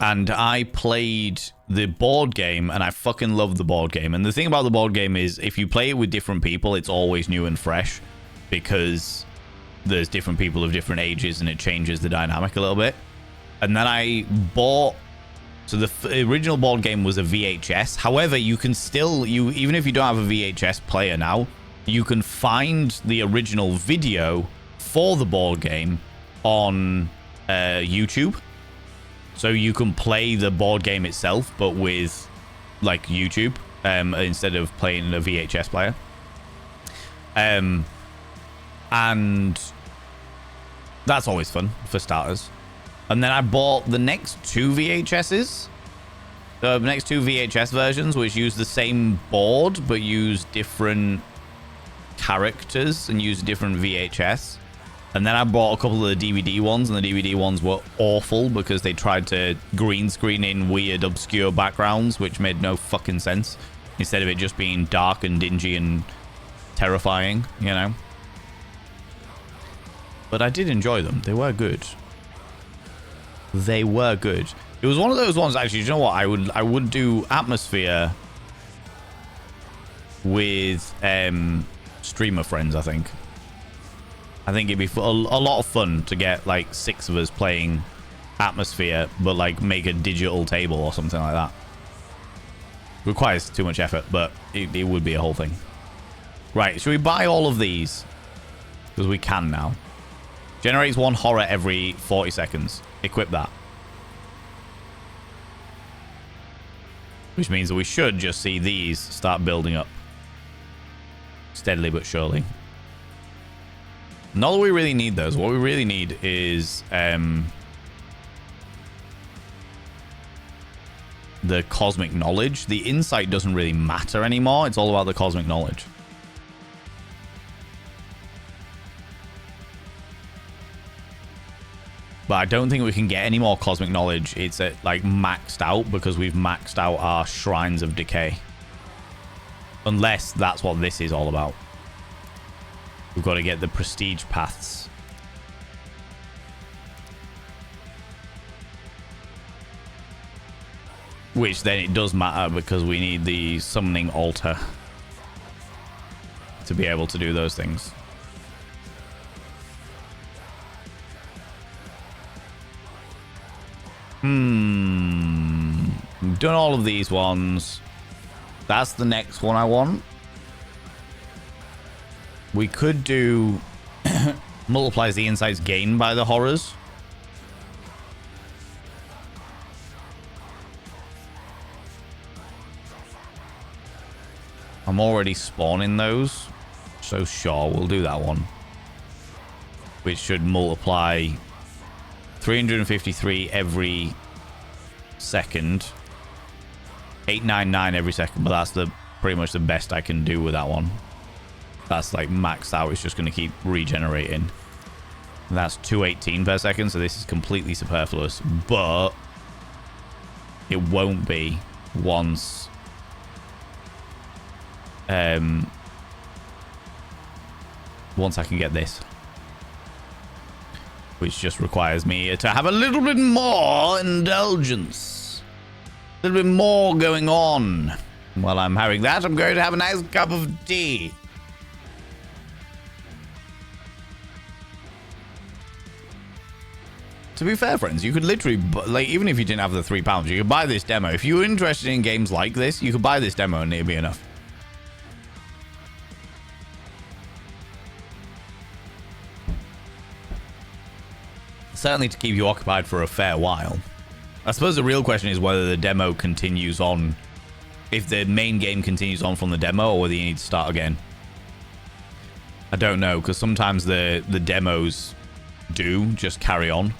And I played the board game, and I fucking loved the board game. And the thing about the board game is, if you play it with different people, it's always new and fresh, because there's different people of different ages, and it changes the dynamic a little bit. And then I bought... So the original board game was a VHS. However, you can still... even if you don't have a VHS player now, you can find the original video for the board game on YouTube. So you can play the board game itself, but with, like, YouTube, instead of playing a VHS player. And that's always fun, for starters. And then I bought the next two VHSs. The next two VHS versions, which use the same board, but use different characters and use a different VHS. And then I bought a couple of the DVD ones, and the DVD ones were awful because they tried to green screen in weird, obscure backgrounds, which made no fucking sense, instead of it just being dark and dingy and terrifying, you know? But I did enjoy them. They were good. They were good. It was one of those ones, actually, you know what? I would do Atmosphere with streamer friends, I think. I think it'd be a lot of fun to get, like, 6 of us playing Atmosphere, but, like, make a digital table or something like that. Requires too much effort, but it would be a whole thing. Right, should we buy all of these? Because we can now. Generates 1 horror every 40 seconds. Equip that. Which means that we should just see these start building up. Steadily but surely. Not that we really need those. What we really need is the cosmic knowledge. The insight doesn't really matter anymore. It's all about the cosmic knowledge. But I don't think we can get any more cosmic knowledge. It's at, like, maxed out, because we've maxed out our Shrines of Decay. Unless that's what this is all about. We've got to get the prestige paths. Which then it does matter, because we need the summoning altar to be able to do those things. We've done all of these ones. That's the next one I want. We could do multiplies the insights gained by the horrors. I'm already spawning those, so sure, we'll do that one. Which should multiply 353 every second. 899 every second, but that's pretty much the best I can do with that one. That's like maxed out. It's just going to keep regenerating. That's 218 per second, so this is completely superfluous, but it won't be once once I can get this, which just requires me to have a little bit more indulgence, a little bit more going on. While I'm having that, I'm going to have a nice cup of tea. To be fair, friends, you could literally, like, even if you didn't have the £3, you could buy this demo. If you were interested in games like this, you could buy this demo and it'd be enough. Certainly to keep you occupied for a fair while. I suppose the real question is whether the demo continues on, if the main game continues on from the demo, or whether you need to start again. I don't know, because sometimes the demos do just carry on.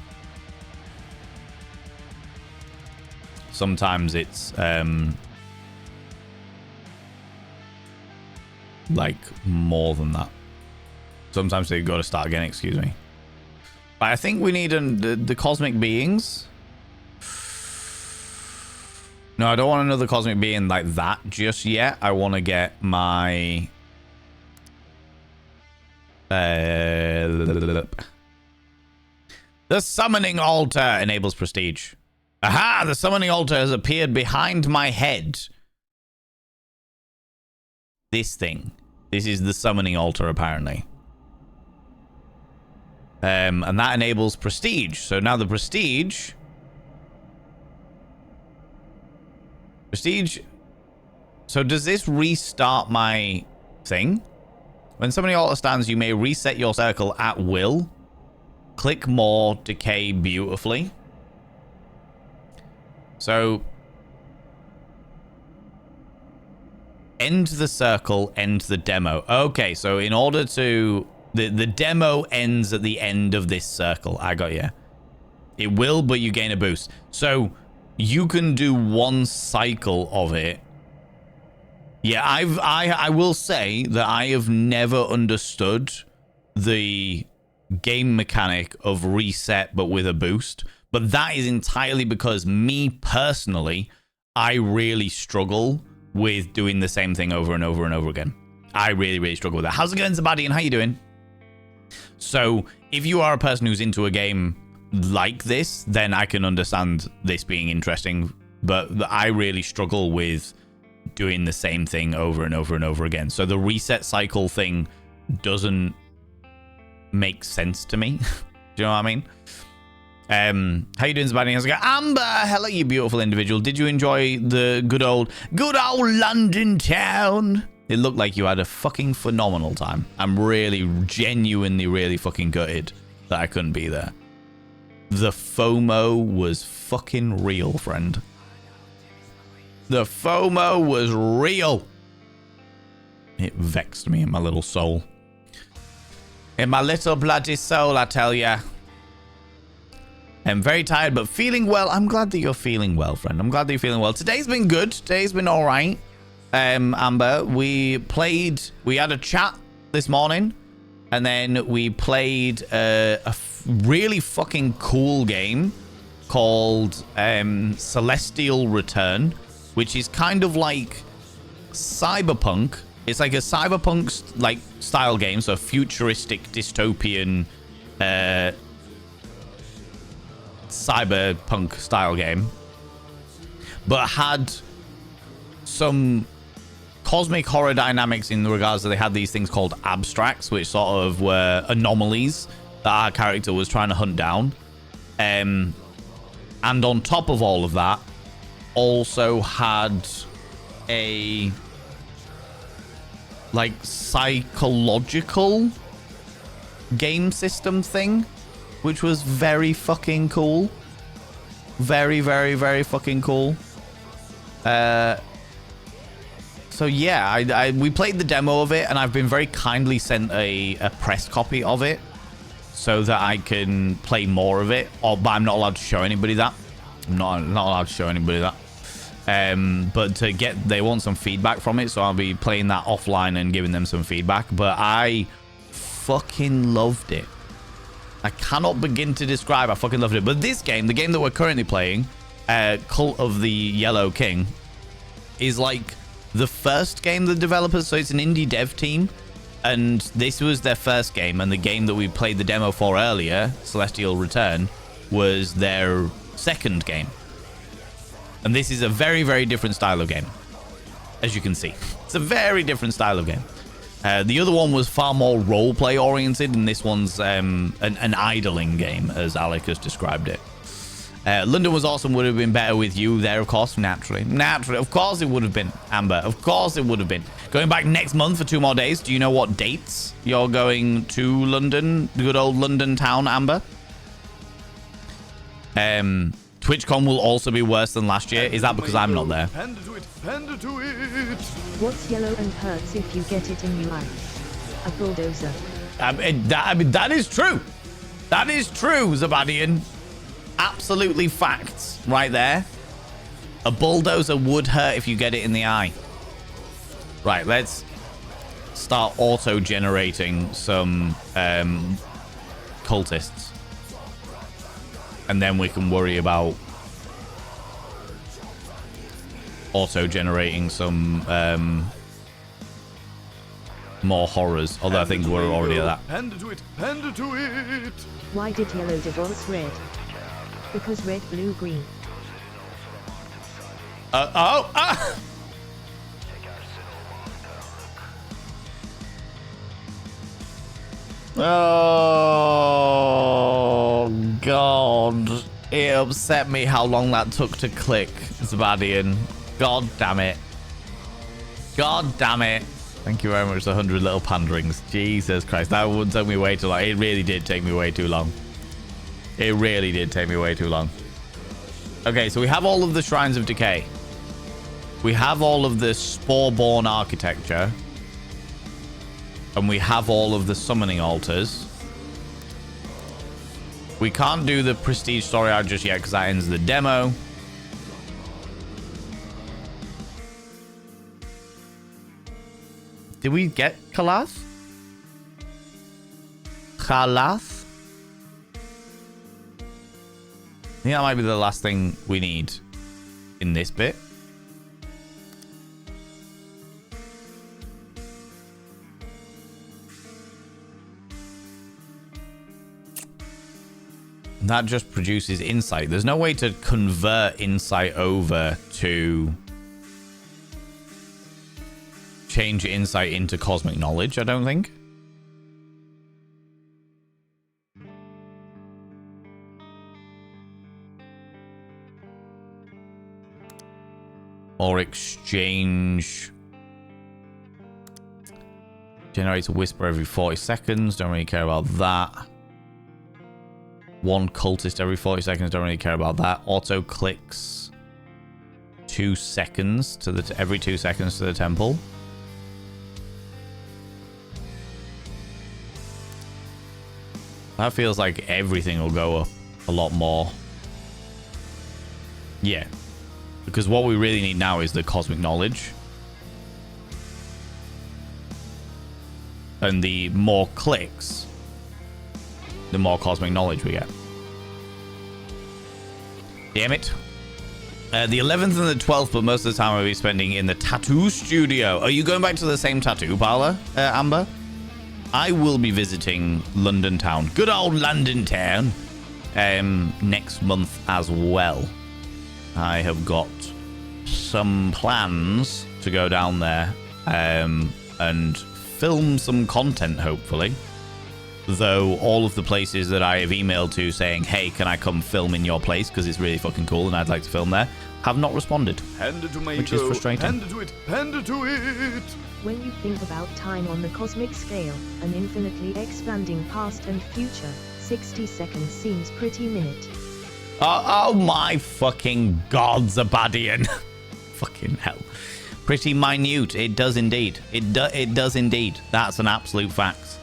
Sometimes it's like more than that. Sometimes they've got to start again, excuse me. But I think we need the cosmic beings. No, I don't want another cosmic being like that just yet. I want to get my the summoning altar enables prestige. Aha! The summoning altar has appeared behind my head. This thing. This is the summoning altar, apparently. And that enables prestige. So now the prestige... Prestige... So does this restart my thing? When summoning altar stands, you may reset your circle at will. Click more, decay beautifully. So, end the circle, end the demo. Okay, so in order to... The demo ends at the end of this circle. I got you. It will, but you gain a boost. So, you can do one cycle of it. Yeah, I will say that I have never understood the game mechanic of reset, but with a boost. But that is entirely because me personally, I really struggle with doing the same thing over and over and over again. I really, really struggle with that. How's it going, Zabadi, and how you doing? So if you are a person who's into a game like this, then I can understand this being interesting. But I really struggle with doing the same thing over and over and over again. So the reset cycle thing doesn't make sense to me. Do you know what I mean? How you doing, Zabadi? How's it going? Amber, hello, you beautiful individual. Did you enjoy the good old London town? It looked like you had a fucking phenomenal time. I'm really, genuinely, really fucking gutted that I couldn't be there. The FOMO was fucking real, friend. The FOMO was real. It vexed me in my little soul. In my little bloody soul, I tell ya. I'm very tired, but feeling well. I'm glad that you're feeling well, friend. I'm glad that you're feeling well. Today's been good. Today's been all right. Amber, we had a chat this morning, and then we played a really fucking cool game called Celestial Return, which is kind of like Cyberpunk. It's like a Cyberpunk like style game, so futuristic dystopian Cyberpunk style game, but had some cosmic horror dynamics in regards to they had these things called abstracts, which sort of were anomalies that our character was trying to hunt down. And on top of all of that, also had a like psychological game system thing, which was very fucking cool. Very, very, very fucking cool. So yeah, we played the demo of it, and I've been very kindly sent a press copy of it. so that I can play more of it. But I'm not allowed to show anybody that. I'm not allowed to show anybody that. But they want some feedback from it, so I'll be playing that offline and giving them some feedback. But I fucking loved it. I cannot begin to describe. I fucking loved it. But this game, the game that we're currently playing, Cult of the Yellow King, is like the first game the developers. So it's an indie dev team, and this was their first game. And the game that we played the demo for earlier, Celestial Return, was their second game. And this is a very, very different style of game, as you can see. It's a very different style of game. The other one was far more role-play oriented, and this one's an idling game, as Alec has described it. London was awesome. Would have been better with you there, of course, naturally. Of course it would have been, Amber. Of course it would have been. Going back next month for 2 more days. Do you know what dates you're going to London? The good old London town, Amber? TwitchCon will also be worse than last year. Is that because I'm not there? What's yellow and hurts if you get it in your eye? A bulldozer. I mean, that is true. That is true, Zabadian. Absolutely facts right there. A bulldozer would hurt if you get it in the eye. Right, let's start auto-generating some cultists. And then we can worry about auto-generating some more horrors. Although I think we're already at that. Why did yellow divorce red? Because red, blue, green. Oh, God. It upset me how long that took to click, Zabadian. God damn it. God damn it. Thank you very much for 100 little panderings. Jesus Christ. That one took me way too long. It really did take me way too long. It really did take me way too long. Okay, so we have all of the Shrines of Decay. We have all of the Spore-born architecture. And we have all of the summoning altars. We can't do the prestige story arc just yet because that ends the demo. Did we get Kalath? Kalath? I think that might be the last thing we need in this bit. That just produces insight. There's no way to convert insight over to change insight into cosmic knowledge, I don't think. Or exchange. Generates a whisper every 40 seconds. Don't really care about that. One cultist every 40 seconds. Don't really care about that. Auto clicks 2 seconds to the every 2 seconds to the temple. That feels like everything will go up a lot more. Yeah. Because what we really need now is the cosmic knowledge. And the more clicks, the more cosmic knowledge we get. Damn it. The 11th and the 12th, but most of the time I'll be spending in the tattoo studio. Are you going back to the same tattoo parlor, Amber? I will be visiting London town. Good old London town. Next month as well. I have got some plans to go down there and film some content, hopefully. Though all of the places that I have emailed to saying, hey, can I come film in your place because it's really fucking cool and I'd like to film there, have not responded, which is frustrating. Hand it to it, hand it to it. When you think about time on the cosmic scale, an infinitely expanding past and future, 60 seconds seems pretty minute. Oh my fucking god, Zabadian. Fucking hell. Pretty minute. It does indeed. It does indeed. That's an absolute fact.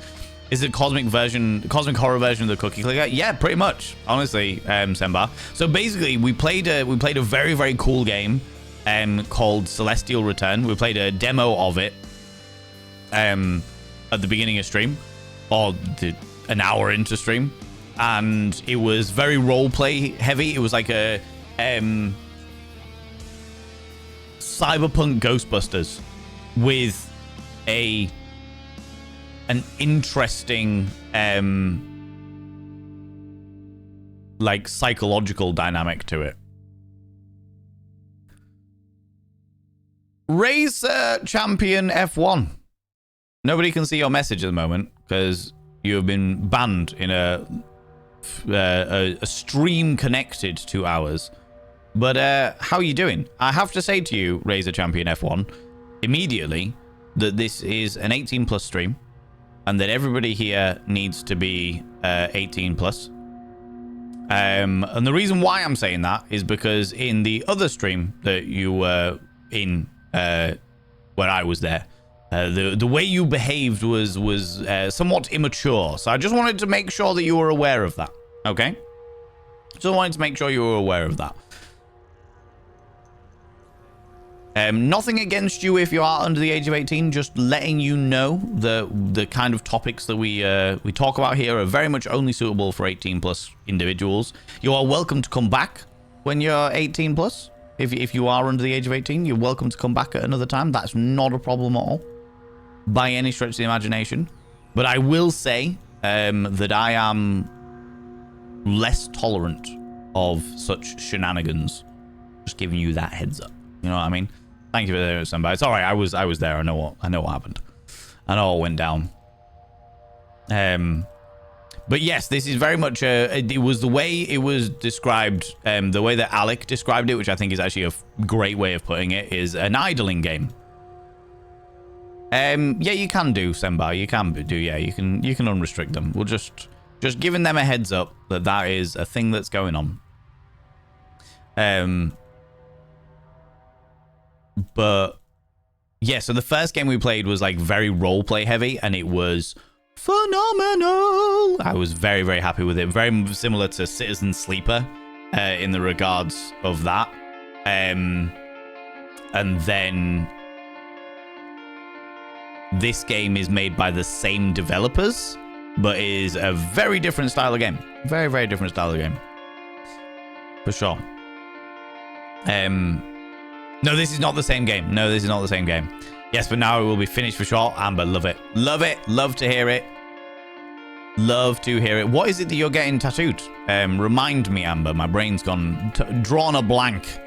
Is it cosmic horror version of the cookie clicker? Yeah, pretty much. Honestly, Sembar. So basically, we played a very, very cool game called Celestial Return. We played a demo of it at the beginning of stream, or an hour into stream, and it was very roleplay heavy. It was like a cyberpunk Ghostbusters with an interesting like psychological dynamic to it. Racer Champion F1. Nobody can see your message at the moment because you have been banned in a stream connected to ours. But how are you doing? I have to say to you, Razer Champion F1, immediately that this is an 18 plus stream and that everybody here needs to be 18 plus. And the reason why I'm saying that is because in the other stream that you were in, where I was there, the way you behaved was somewhat immature. So I just wanted to make sure that you were aware of that. Okay? So I wanted to make sure you were aware of that. Nothing against you if you are under the age of 18, just letting you know the kind of topics that we talk about here are very much only suitable for 18 plus individuals. You are welcome to come back when you're 18 plus. If you are under the age of 18, you're welcome to come back at another time. That's not a problem at all, by any stretch of the imagination. But I will say that I am less tolerant of such shenanigans. Just giving you that heads up. You know what I mean? Thank you for that, somebody. It's all right. I was there. I know what happened. I know what went down. But yes, this is very much it was the way it was described, the way that Alec described it, which I think is actually a great way of putting it, is an idling game. Yeah, you can do, Sembar. You can do, yeah. You can unrestrict them. We'll just giving them a heads up that is a thing that's going on. But yeah, so the first game we played was like very roleplay heavy, and it was phenomenal. I was very, very happy with it. Very similar to Citizen Sleeper in the regards of that. And then this game is made by the same developers, but is a very different style of game. Very, very different style of game. For sure. No, this is not the same game. No, this is not the same game. Yes, but now it will be finished for sure. Amber, love it. Love it. Love to hear it. Love to hear it. What is it that you're getting tattooed? Remind me, Amber. My brain's gone... drawn a blank.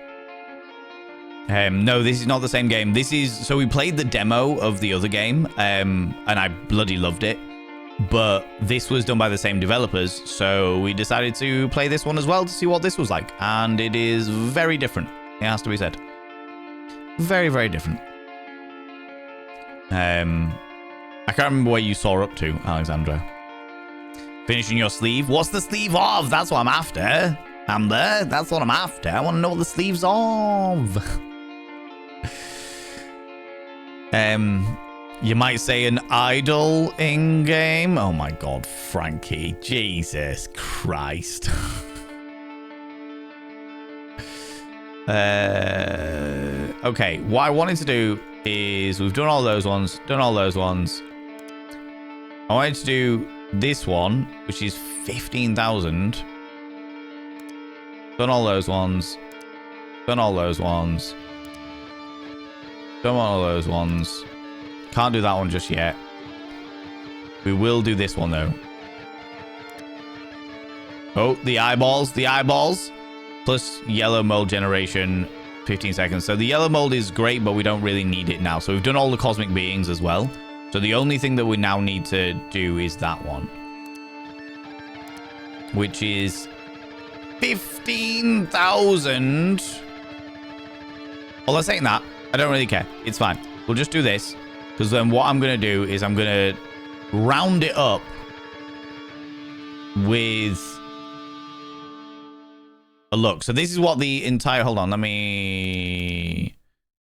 No, this is not the same game. This is... So we played the demo of the other game, and I bloody loved it. But this was done by the same developers, so we decided to play this one as well to see what this was like. And it is very different. It has to be said. Very, very different. I can't remember where you saw up to, Alexandra. Finishing your sleeve? What's the sleeve of? That's what I'm after. Amber, that's what I'm after. I want to know what the sleeve's of. You might say an idol in-game. Oh my god, Frankie. Jesus Christ. Okay, what I wanted to do is we've done all those ones. I wanted to do this one, which is 15,000. Done all those ones. Can't do that one just yet. We will do this one though. Oh, the eyeballs. Plus yellow mold generation, 15 seconds. So the yellow mold is great, but we don't really need it now. So we've done all the cosmic beings as well. So the only thing that we now need to do is that one, which is 15,000. Well, I'm saying that. I don't really care. It's fine. We'll just do this, because then what I'm going to do is I'm going to round it up with a look. So this is what the entire... Hold on. Let me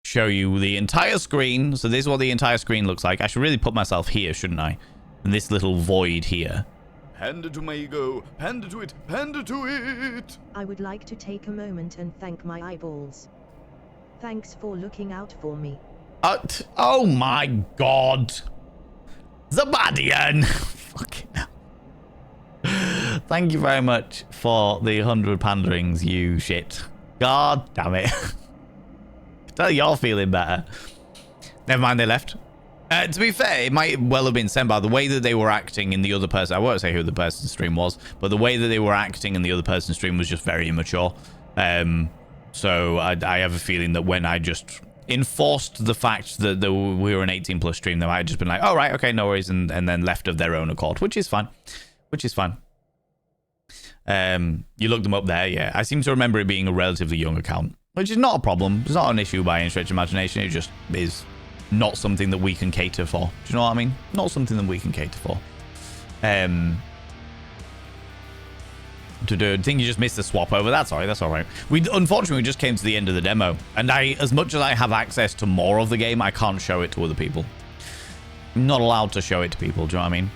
show you the entire screen. So this is what the entire screen looks like. I should really put myself here, shouldn't I? this little void here. Panda to Mago, panda to it, panda to it! I would like to take a moment and thank my eyeballs. Thanks for looking out for me. Oh my god. Zabadian! Fucking hell. Thank you very much for the 100 panderings, you shit. God damn it. Tell you're feeling better. Never mind, they left. To be fair, it might well have been sent by the way that they were acting in the other person. I won't say who the person's stream was, but the way that they were acting in the other person's stream was just very immature. So I have a feeling that when I just enforced the fact that we were an 18 plus stream, they might have just been like, oh, right, okay, no worries, and then left of their own accord, which is fine. Which is fine. You looked them up there, yeah. I seem to remember it being a relatively young account, which is not a problem. It's not an issue by any stretch of imagination. It just is not something that we can cater for. Do you know what I mean? Not something that we can cater for. I think you just missed the swap over. That's all right. That's all right. We unfortunately just came to the end of the demo, and as much as I have access to more of the game, I can't show it to other people. I'm not allowed to show it to people. Do you know what I mean?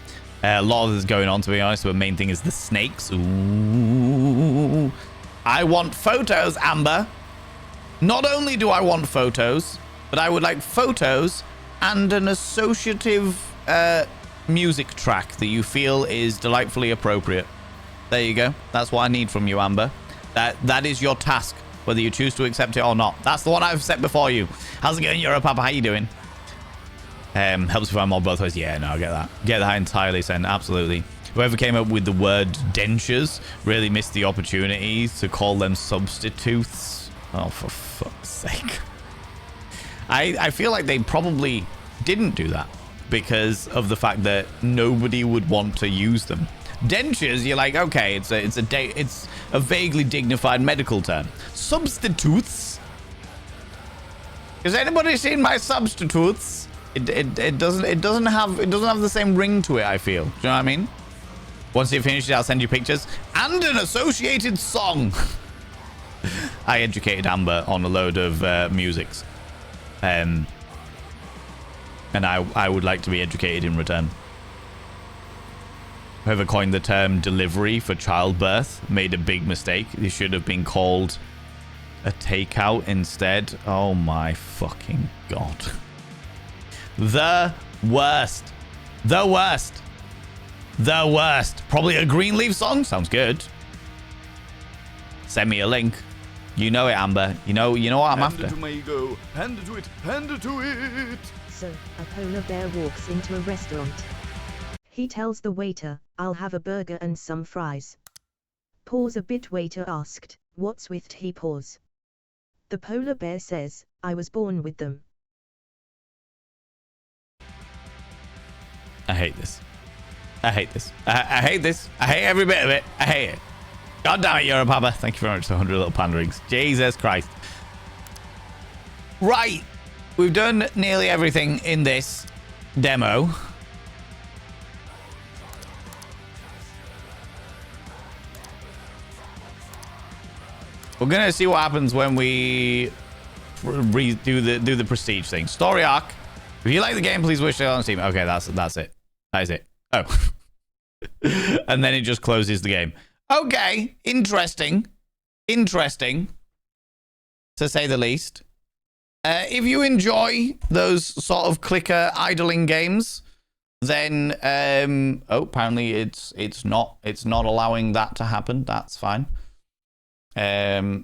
A lot of this is going on, to be honest. But the main thing is the snakes. Ooh. I want photos, Amber. Not only do I want photos, but I would like photos and an associative music track that you feel is delightfully appropriate. There you go. That's what I need from you, Amber. That is your task, whether you choose to accept it or not. That's the one I've set before you. How's it going, Europapa? How you doing? Helps if I'm on both ways. Yeah, no, I get that. Get that entirely, Sen. Absolutely. Whoever came up with the word dentures really missed the opportunity to call them substitutes. Oh, for fuck's sake. I feel like they probably didn't do that because of the fact that nobody would want to use them. Dentures, you're like, okay, it's a vaguely dignified medical term. Substitutes? Has anybody seen my substitutes? It doesn't have the same ring to it, I feel. Do you know what I mean? Once you finish it, I'll send you pictures and an associated song. I educated Amber on a load of musics. And I would like to be educated in return. Whoever coined the term delivery for childbirth made a big mistake. It should have been called a takeout instead. Oh my fucking god. The worst. The worst. The worst. Probably a Greenleaf song. Sounds good. Send me a link. You know it, Amber. You know what I'm after. Panda to Mago, panda to it, panda to it! So, a polar bear walks into a restaurant. He tells the waiter, I'll have a burger and some fries. Pause a bit, waiter asked, what's with he pause? The polar bear says, I was born with them. I hate this. I hate this. I hate this. I hate every bit of it. I hate it. God damn it, Europapa. Thank you very much for 100 little panderings. Jesus Christ. Right. We've done nearly everything in this demo. We're going to see what happens when we do the prestige thing. Story arc. If you like the game, please wish it on Steam. Okay, that's it. That is it. Oh. And then it just closes the game. Okay, interesting, to say the least. If you enjoy those sort of clicker idling games, then apparently it's not allowing that to happen. That's fine. I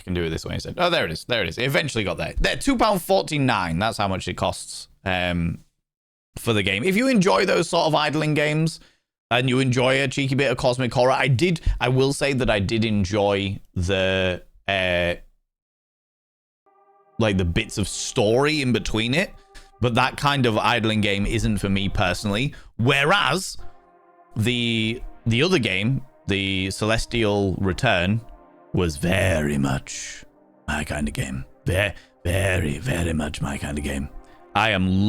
can do it this way instead. Oh, there it is. It eventually got there. There, £2.49. That's how much it costs for the game. If you enjoy those sort of idling games, and you enjoy a cheeky bit of cosmic horror, I will say that I did enjoy the like the bits of story in between it, but that kind of idling game isn't for me personally. Whereas the other game, the Celestial Return, was very much my kind of game. Very, very much my kind of game. I am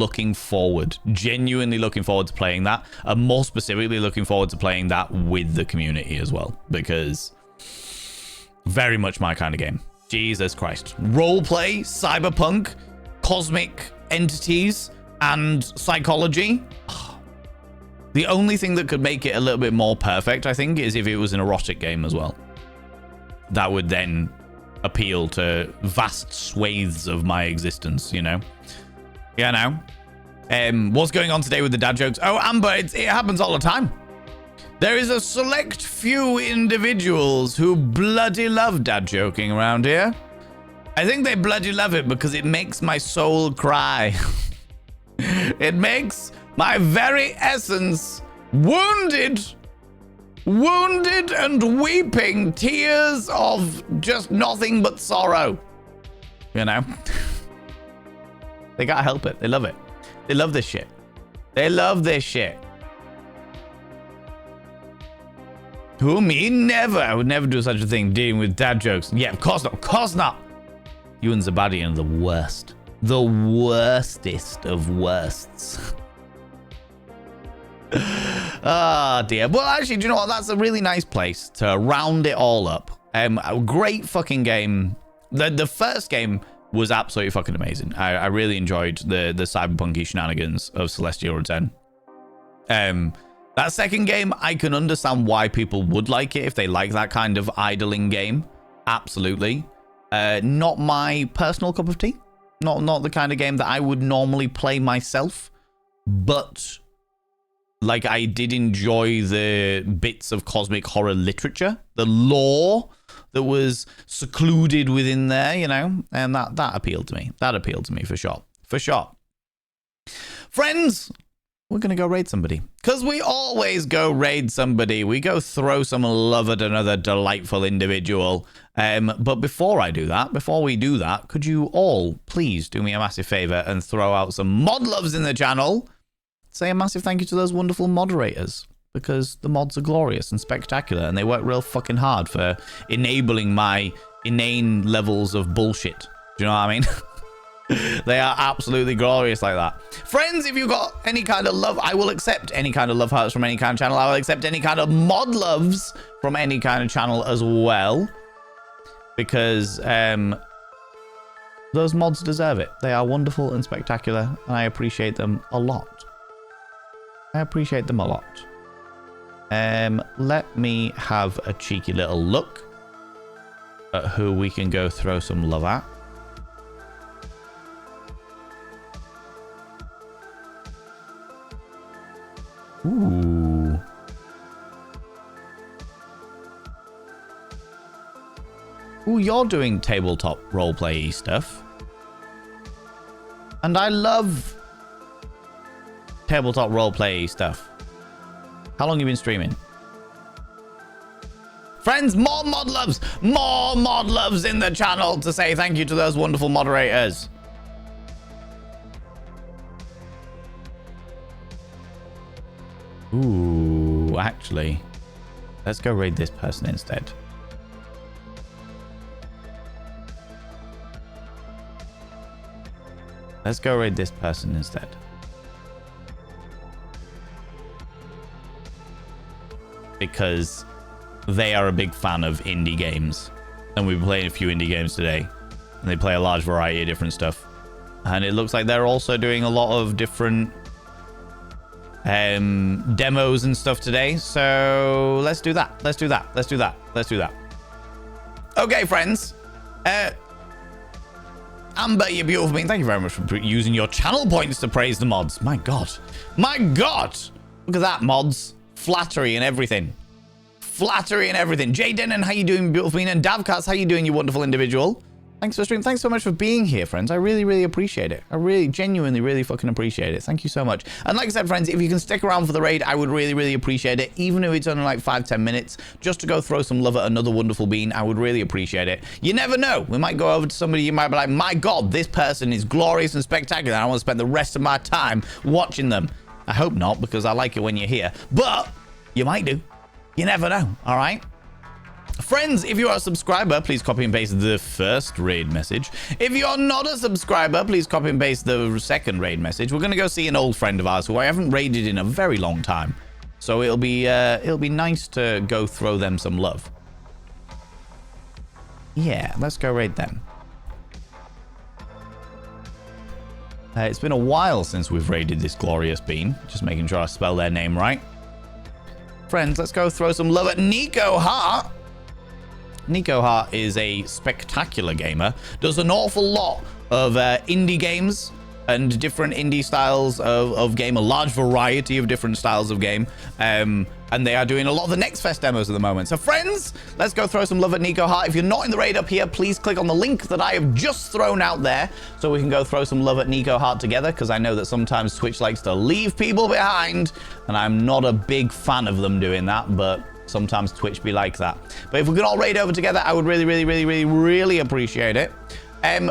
genuinely looking forward to playing that. And more specifically, looking forward to playing that with the community as well. Because very much my kind of game. Jesus Christ. Roleplay, cyberpunk, cosmic entities, and psychology. The only thing that could make it a little bit more perfect, I think, is if it was an erotic game as well. That would then appeal to vast swathes of my existence, you know? Yeah, now. What's going on today with the dad jokes? Oh, Amber, it happens all the time. There is a select few individuals who bloody love dad joking around here. I think they bloody love it because it makes my soul cry. It makes my very essence wounded and weeping tears of just nothing but sorrow. You know? They gotta help it. They love it. They love this shit. They love this shit. Who, me? Never. I would never do such a thing, dealing with dad jokes. Yeah, of course not. Of course not. You and Zabadi are the worst. The worstest of worsts. Ah, dear. Well, actually, do you know what? That's a really nice place to round it all up. A great fucking game. The first game was absolutely fucking amazing. I really enjoyed the cyberpunky shenanigans of Celestial Return. That second game, I can understand why people would like it if they like that kind of idling game. Absolutely. Not my personal cup of tea. Not the kind of game that I would normally play myself. But like, I did enjoy the bits of cosmic horror literature, the lore that was secluded within there, you know, and that appealed to me. That appealed to me for sure. For sure. Friends, we're going to go raid somebody. Because we always go raid somebody. We go throw some love at another delightful individual. But before we do that, could you all please do me a massive favor and throw out some mod loves in the channel? Say a massive thank you to those wonderful moderators, because the mods are glorious and spectacular, and they work real fucking hard for enabling my inane levels of bullshit. Do you know what I mean? They are absolutely glorious like that. Friends, if you've got any kind of love, I will accept any kind of love hearts from any kind of channel. I will accept any kind of mod loves from any kind of channel as well, because those mods deserve it. They are wonderful and spectacular, and I appreciate them a lot. I appreciate them a lot. Let me have a cheeky little look at who we can go throw some love at. Ooh. Ooh, you're doing tabletop roleplay stuff. And I love tabletop roleplay stuff. How long have you been streaming? Friends, more mod loves in the channel to say thank you to those wonderful moderators. Ooh, actually, let's go raid this person instead. Let's go raid this person instead. Because they are a big fan of indie games. And we've been playing a few indie games today. And they play a large variety of different stuff. And it looks like they're also doing a lot of different demos and stuff today. So let's do that. Let's do that. Let's do that. Let's do that. Okay, friends. Amber, you beautiful being. Thank you very much for using your channel points to praise the mods. My God. My God. Look at that, mods. Flattery and everything. Flattery and everything. Jay Denon, how you doing, beautiful being? And Davcast, how you doing, you wonderful individual? Thanks for streaming. Thanks so much for being here, friends. I really, really appreciate it. I really, genuinely, really fucking appreciate it. Thank you so much. And like I said, friends, if you can stick around for the raid, I would really, really appreciate it. Even if it's only like 5-10 minutes, just to go throw some love at another wonderful being, I would really appreciate it. You never know. We might go over to somebody, you might be like, my God, this person is glorious and spectacular. I want to spend the rest of my time watching them. I hope not, because I like it when you're here. But you might do. You never know. All right? Friends, if you are a subscriber, please copy and paste the first raid message. If you're not a subscriber, please copy and paste the second raid message. We're going to go see an old friend of ours who I haven't raided in a very long time. So it'll be nice to go throw them some love. Yeah, let's go raid them. It's been a while since we've raided this glorious bean. Just making sure I spell their name right. Friends, let's go throw some love at Nico Hart. Nico Hart is a spectacular gamer. Does an awful lot of indie games and different indie styles of game, a large variety of different styles of game. And they are doing a lot of the Next Fest demos at the moment. So friends, let's go throw some love at Nico Hart. If you're not in the raid up here, please click on the link that I have just thrown out there so we can go throw some love at Nico Hart together, because I know that sometimes Twitch likes to leave people behind, and I'm not a big fan of them doing that, but sometimes Twitch be like that. But if we could all raid over together, I would really appreciate it.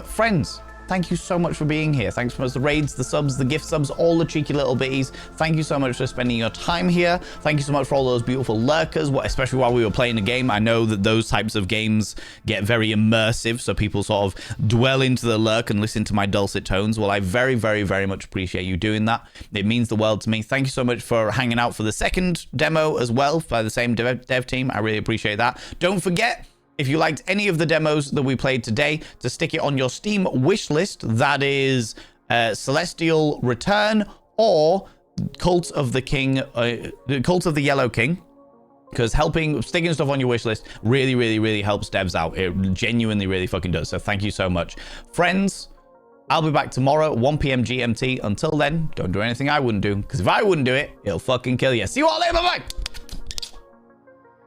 Friends, thank you so much for being here. Thanks for the raids, the subs, the gift subs, all the cheeky little bitties. Thank you so much for spending your time here. Thank you so much for all those beautiful lurkers, especially while we were playing the game. I know that those types of games get very immersive, so people sort of dwell into the lurk and listen to my dulcet tones. Well, I very much appreciate you doing that. It means the world to me. Thank you so much for hanging out for the second demo as well by the same dev team. I really appreciate that. Don't forget, if you liked any of the demos that we played today, to stick it on your Steam wish list. That is Celestial Return or Cult of the King, Cult of the Yellow King. Because sticking stuff on your wish list really helps devs out. It genuinely really fucking does. So thank you so much. Friends, I'll be back tomorrow at 1 p.m. GMT. Until then, don't do anything I wouldn't do. Because if I wouldn't do it, it'll fucking kill you. See you all later. Bye-bye.